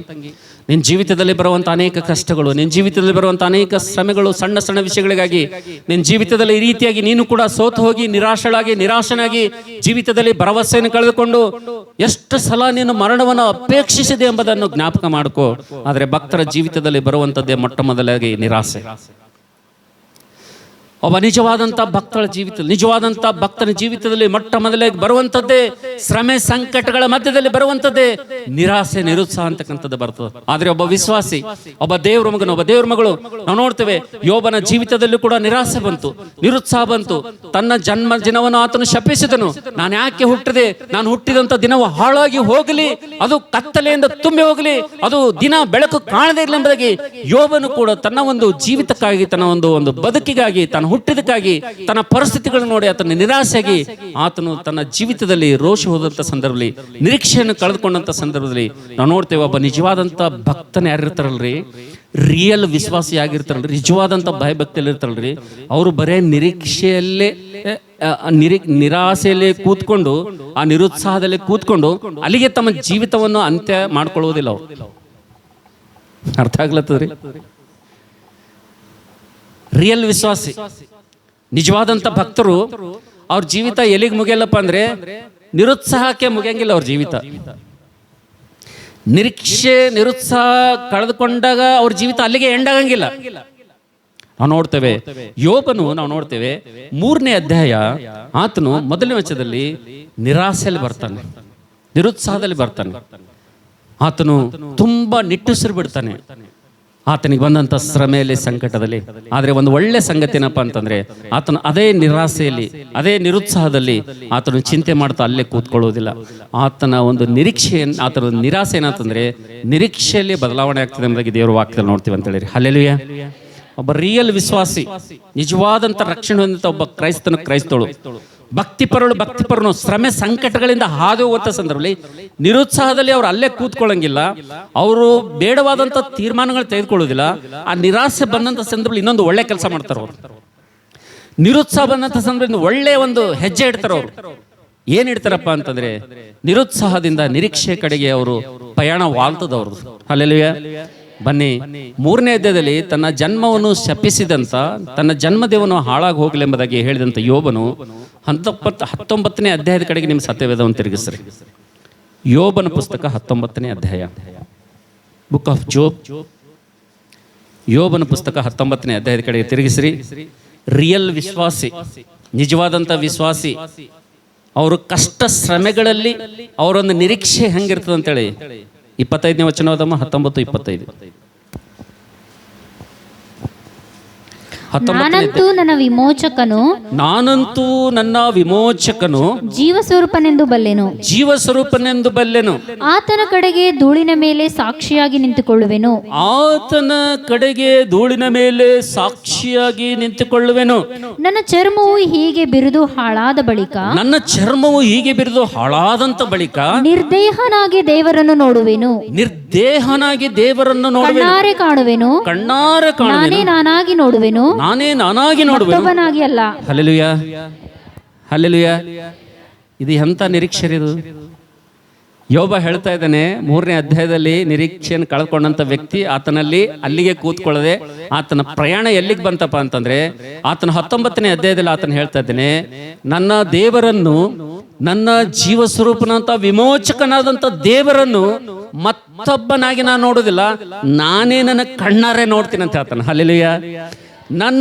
ನಿನ್ನ ಜೀವಿತದಲ್ಲಿ ಬರುವಂಥ ಅನೇಕ ಕಷ್ಟಗಳು, ನಿನ್ನ ಜೀವಿತದಲ್ಲಿ ಬರುವಂಥ ಅನೇಕ ಶ್ರಮೆಗಳು, ಸಣ್ಣ ಸಣ್ಣ ವಿಷಯಗಳಿಗಾಗಿ ನಿನ್ನ ಜೀವಿತದಲ್ಲಿ ಈ ರೀತಿಯಾಗಿ ನೀನು ಕೂಡ ಸೋತು ಹೋಗಿ ನಿರಾಶನಾಗಿ ಜೀವಿತದಲ್ಲಿ ಭರವಸೆಯನ್ನು ಕಳೆದುಕೊಂಡು ಎಷ್ಟು ಸಲ ನೀನು ಮರಣವನ್ನು ಅಪೇಕ್ಷಿಸಿದೆ ಎಂಬುದನ್ನು ಜ್ಞಾಪಕ ಮಾಡ್ಕೋ. ಆದರೆ ಭಕ್ತರ ಜೀವಿತದಲ್ಲಿ ಬರುವಂಥದ್ದೇ ಮೊಟ್ಟ ಮೊದಲಾಗಿ ನಿರಾಸೆ. ಒಬ್ಬ ನಿಜವಾದಂಥ ಭಕ್ತನ ಜೀವಿತದಲ್ಲಿ ಮೊಟ್ಟ ಮೊದಲಾಗಿ ಬರುವಂಥದ್ದೇ ಶ್ರಮೆ, ಸಂಕಟಗಳ ಮಧ್ಯದಲ್ಲಿ ಬರುವಂಥದ್ದೇ ನಿರಾಸೆ, ನಿರುತ್ಸಾಹ ಅಂತಕ್ಕಂಥದ್ದು ಬರ್ತದೆ. ಆದರೆ ಒಬ್ಬ ವಿಶ್ವಾಸಿ, ಒಬ್ಬ ದೇವ್ರ ಮಗನು, ಒಬ್ಬ ದೇವ್ರ ಮಗಳು ನಾವು ನೋಡ್ತೇವೆ, ಯೋಬನ ಜೀವಿತದಲ್ಲೂ ಕೂಡ ನಿರಾಸೆ ಬಂತು, ನಿರುತ್ಸಾಹ ಬಂತು. ತನ್ನ ಜನ್ಮ ದಿನವನ್ನು ಆತನು ಶಪಿಸಿದನು. ನಾನು ಯಾಕೆ ಹುಟ್ಟಿದೆ? ನಾನು ಹುಟ್ಟಿದಂಥ ದಿನವು ಹಾಳಾಗಿ ಹೋಗಲಿ, ಅದು ಕತ್ತಲೆಯಿಂದ ತುಂಬಿ ಹೋಗಲಿ, ಅದು ದಿನ ಬೆಳಕು ಕಾಣದೇ ಇರಲಿ ಎಂಬುದಾಗಿ ಯೋಬನು ಕೂಡ ತನ್ನ ಒಂದು ಜೀವಿತಕ್ಕಾಗಿ, ತನ್ನ ಒಂದು ಬದುಕಿಗಾಗಿ, ತನ್ನ ಹುಟ್ಟಿದಕ್ಕಾಗಿ, ತನ್ನ ಪರಿಸ್ಥಿತಿಗಳನ್ನು ನೋಡಿ ಆತನ ನಿರಾಸೆಯಾಗಿ ಆತನು ತನ್ನ ಜೀವಿತದಲ್ಲಿ ರೋಷ ಹೋದಂಥ ಸಂದರ್ಭದಲ್ಲಿ, ನಿರೀಕ್ಷೆಯನ್ನು ಕಳೆದುಕೊಂಡಂಥ ಸಂದರ್ಭದಲ್ಲಿ ನಾವು ನೋಡ್ತೇವೆ, ಒಬ್ಬ ನಿಜವಾದಂಥ ಭಕ್ತನ ಯಾರಿರ್ತಾರಲ್ರಿ, ರಿಯಲ್ ವಿಶ್ವಾಸಿ ಆಗಿರ್ತಾರಲ್ರಿ, ನಿಜವಾದಂಥ ಭಯಭಕ್ತಿಯಲ್ಲಿ ಇರ್ತಾರಲ್ರಿ, ಅವರು ಬರೇ ನಿರೀಕ್ಷೆಯಲ್ಲೇ ನಿರಾಸೆಯಲ್ಲಿ ಕೂತ್ಕೊಂಡು, ಆ ನಿರುತ್ಸಾಹದಲ್ಲಿ ಕೂತ್ಕೊಂಡು ಅಲ್ಲಿಗೆ ತಮ್ಮ ಜೀವಿತವನ್ನು ಅಂತ್ಯ ಮಾಡ್ಕೊಳ್ಳುವುದಿಲ್ಲ. ಅವರು ಅರ್ಥ ಆಗ್ಲತ್ತದ್ರಿ? ರಿಯಲ್ ವಿಶ್ವಾಸಿ, ನಿಜವಾದಂಥ ಭಕ್ತರು, ಅವ್ರ ಜೀವಿತ ಎಲ್ಲಿಗೆ ಮುಗಿಯಲ್ಲಪ್ಪ ಅಂದ್ರೆ ನಿರುತ್ಸಾಹಕ್ಕೆ ಮುಗಿಯಂಗಿಲ್ಲ. ಅವ್ರ ಜೀವಿತ ನಿರುತ್ಸಾಹ ಕಳೆದುಕೊಂಡಾಗ ಅವ್ರ ಜೀವಿತ ಅಲ್ಲಿಗೆ ಎಂಡ್ ಆಗಂಗಿಲ್ಲ. ನಾವು ನೋಡ್ತೇವೆ ಯೋಬನು, ನಾವು ನೋಡ್ತೇವೆ 3ನೇ ಅಧ್ಯಾಯ, ಆತನು 1ನೇ ವಚನದಲ್ಲಿ ನಿರಾಸೆಯಲ್ಲಿ ಬರ್ತಾನೆ, ನಿರುತ್ಸಾಹದಲ್ಲಿ ಬರ್ತಾನೆ. ಆತನು ತುಂಬಾ ನಿಟ್ಟುಸಿರು ಬಿಡ್ತಾನೆ ಆತನಿಗೆ ಬಂದಂಥ ಶ್ರಮೆಯಲ್ಲಿ, ಸಂಕಟದಲ್ಲಿ. ಆದರೆ ಒಂದು ಒಳ್ಳೆ ಸಂಗತಿ ಏನಪ್ಪ ಅಂತಂದ್ರೆ, ಆತನು ಅದೇ ನಿರಾಸೆಯಲ್ಲಿ, ಅದೇ ನಿರುತ್ಸಾಹದಲ್ಲಿ ಆತನು ಚಿಂತೆ ಮಾಡ್ತಾ ಅಲ್ಲೇ ಕೂತ್ಕೊಳ್ಳೋದಿಲ್ಲ. ಆತನ ಒಂದು ನಿರೀಕ್ಷೆಯನ್ನು, ಆತನ ನಿರಾಸೆ ಏನಂತಂದ್ರೆ ನಿರೀಕ್ಷೆಯಲ್ಲಿ ಬದಲಾವಣೆ ಆಗ್ತದೆ ಎಂಬುದಾಗಿ ದೇವರ ವಾಕ್ಯದಲ್ಲಿ ನೋಡ್ತೀವಿ ಅಂತ ಹೇಳಿ. ಹಲ್ಲೆಲೂಯಾ. ಒಬ್ಬ ರಿಯಲ್ ವಿಶ್ವಾಸಿ, ನಿಜವಾದಂಥ ರಕ್ಷಣೆ ಹೊಂದಿದ ಒಬ್ಬ ಕ್ರೈಸ್ತಳು, ಭಕ್ತಿಪರನು ಶ್ರಮೆ ಸಂಕಟಗಳಿಂದ ಹಾದು ಹೋಗುವಂಥ ಸಂದರ್ಭದಲ್ಲಿ ನಿರುತ್ಸಾಹದಲ್ಲಿ ಅವ್ರು ಅಲ್ಲೇ ಕೂತ್ಕೊಳ್ಳಂಗಿಲ್ಲ, ಅವರು ಬೇಡವಾದಂಥ ತೀರ್ಮಾನಗಳು ತೆಗೆದುಕೊಳ್ಳೋದಿಲ್ಲ. ಆ ನಿರಾಸೆ ಬಂದಂಥ ಸಂದರ್ಭದಲ್ಲಿ ಇನ್ನೊಂದು ಒಳ್ಳೆ ಕೆಲಸ ಮಾಡ್ತಾರೆ ಅವರು. ನಿರುತ್ಸಾಹ ಬಂದಂಥ ಸಂದರ್ಭದಲ್ಲಿ ಒಳ್ಳೆಯ ಒಂದು ಹೆಜ್ಜೆ ಇಡ್ತಾರೆ ಅವರು. ಏನ್ ಇಡ್ತಾರಪ್ಪ ಅಂತಂದ್ರೆ, ನಿರುತ್ಸಾಹದಿಂದ ನಿರೀಕ್ಷೆ ಕಡೆಗೆ ಅವರು ಪಯಣ ವಾಲ್ತದವ್ರದ್ದು. ಹಲ್ಲೆಲೂಯಾ. ಬನ್ನಿ, 3ನೇ ಅಧ್ಯಾಯದಲ್ಲಿ ತನ್ನ ಜನ್ಮವನ್ನು ಶಪಿಸಿದಂಥ, ತನ್ನ ಜನ್ಮದೇವನು ಹಾಳಾಗಿ ಹೋಗಲಿ ಎಂಬುದಾಗಿ ಹೇಳಿದಂಥ ಯೋಬನು 19ನೇ ಅಧ್ಯಾಯದ ಕಡೆಗೆ ನಿಮ್ಮ ಸತ್ಯವೇದವನ್ನು ತಿರುಗಿಸ್ರಿ. ಯೋಬನ ಪುಸ್ತಕ 19ನೇ ಅಧ್ಯಾಯ, ಬುಕ್ ಆಫ್ ಜೋಬ್, ಯೋಬನ ಪುಸ್ತಕ 19ನೇ ಅಧ್ಯಾಯದ ಕಡೆಗೆ ತಿರುಗಿಸ್ರಿ. ರಿಯಲ್ ವಿಶ್ವಾಸಿ, ನಿಜವಾದಂಥ ವಿಶ್ವಾಸಿ, ಅವರು ಕಷ್ಟ ಶ್ರಮೆಗಳಲ್ಲಿ ಅವರೊಂದು ನಿರೀಕ್ಷೆ ಹೆಂಗಿರ್ತದೆ ಅಂತೇಳಿ 25ನೇ ವಚನವಾದಮ್ಮ 19-25. ನಾನಂತೂ ನನ್ನ ವಿಮೋಚಕನು ನಾನಂತೂ ನನ್ನ ವಿಮೋಚಕನು ಜೀವಸ್ವರೂಪನೆಂದು ಬಲ್ಲೆನು. ಜೀವಸ್ವರೂಪನೆಂದು ಬಲ್ಲೆನು. ಆತನ ಕಡೆಗೆ ಧೂಳಿನ ಮೇಲೆ ಸಾಕ್ಷಿಯಾಗಿ ನಿಂತುಕೊಳ್ಳುವೆನು. ಆತನ ಕಡೆಗೆ ಧೂಳಿನ ಮೇಲೆ ಸಾಕ್ಷಿಯಾಗಿ ನಿಂತುಕೊಳ್ಳುವೆನು. ನನ್ನ ಚರ್ಮವು ಹೀಗೆ ಬಿರಿದು ಹಾಳಾದ ಬಳಿಕ ನನ್ನ ಚರ್ಮವು ಹೀಗೆ ಬಿರಿದು ಹಾಳಾದಂತ ಬಳಿಕ ನಿರ್ದೇಹನಾಗಿ ದೇವರನ್ನು ನೋಡುವೆನು. ನಿರ್ದೇಹನಾಗಿ ದೇವರನ್ನು ನೋಡುವೆನು. ಕಣ್ಣಾರೆ ಕಾಣುವೆನು. ಕಣ್ಣಾರೆ ನಾನೇ ಕಾಣುವೆನು. ನಾನಾಗಿ ನೋಡುವೆನು, ನಾನೇ ನಾನಾಗಿ ನೋಡುವೆನು. ಮತ್ತೊಬ್ಬನಾಗಿ ಅಲ್ಲ. Hallelujah, hallelujah. ಇದು ಎಂಥ ನಿರೀಕ್ಷೆ ಇದು. ಯೋಬ ಹೇಳ್ತಾ ಇದ್ದಾನೆ 3ನೇ ಅಧ್ಯಾಯದಲ್ಲಿ ನಿರೀಕ್ಷೆಯನ್ನು ಕಳ್ಕೊಂಡಂತ ವ್ಯಕ್ತಿ ಆತನಲ್ಲಿ ಅಲ್ಲಿಗೆ ಕೂತ್ಕೊಳ್ಳದೆ ಆತನ ಪ್ರಯಾಣ ಎಲ್ಲಿಗೆ ಬಂತಪ್ಪ ಅಂತಂದ್ರೆ ಆತನ 19ನೇ ಅಧ್ಯಾಯದಲ್ಲಿ ಆತನ ಹೇಳ್ತಾ ಇದ್ದಾನೆ, ನನ್ನ ದೇವರನ್ನು, ನನ್ನ ಜೀವ ಸ್ವರೂಪನಂತ ವಿಮೋಚಕನಾದಂಥ ದೇವರನ್ನು ಮತ್ತೊಬ್ಬನಾಗಿ ನಾನು ನೋಡುವುದಿಲ್ಲ, ನಾನೇ ನನ್ನ ಕಣ್ಣಾರೆ ನೋಡ್ತೀನಿ ಅಂತ ಹೇಳ್ತಾನೆ. ಹಲ್ಲೆಲೂಯಾ. ನನ್ನ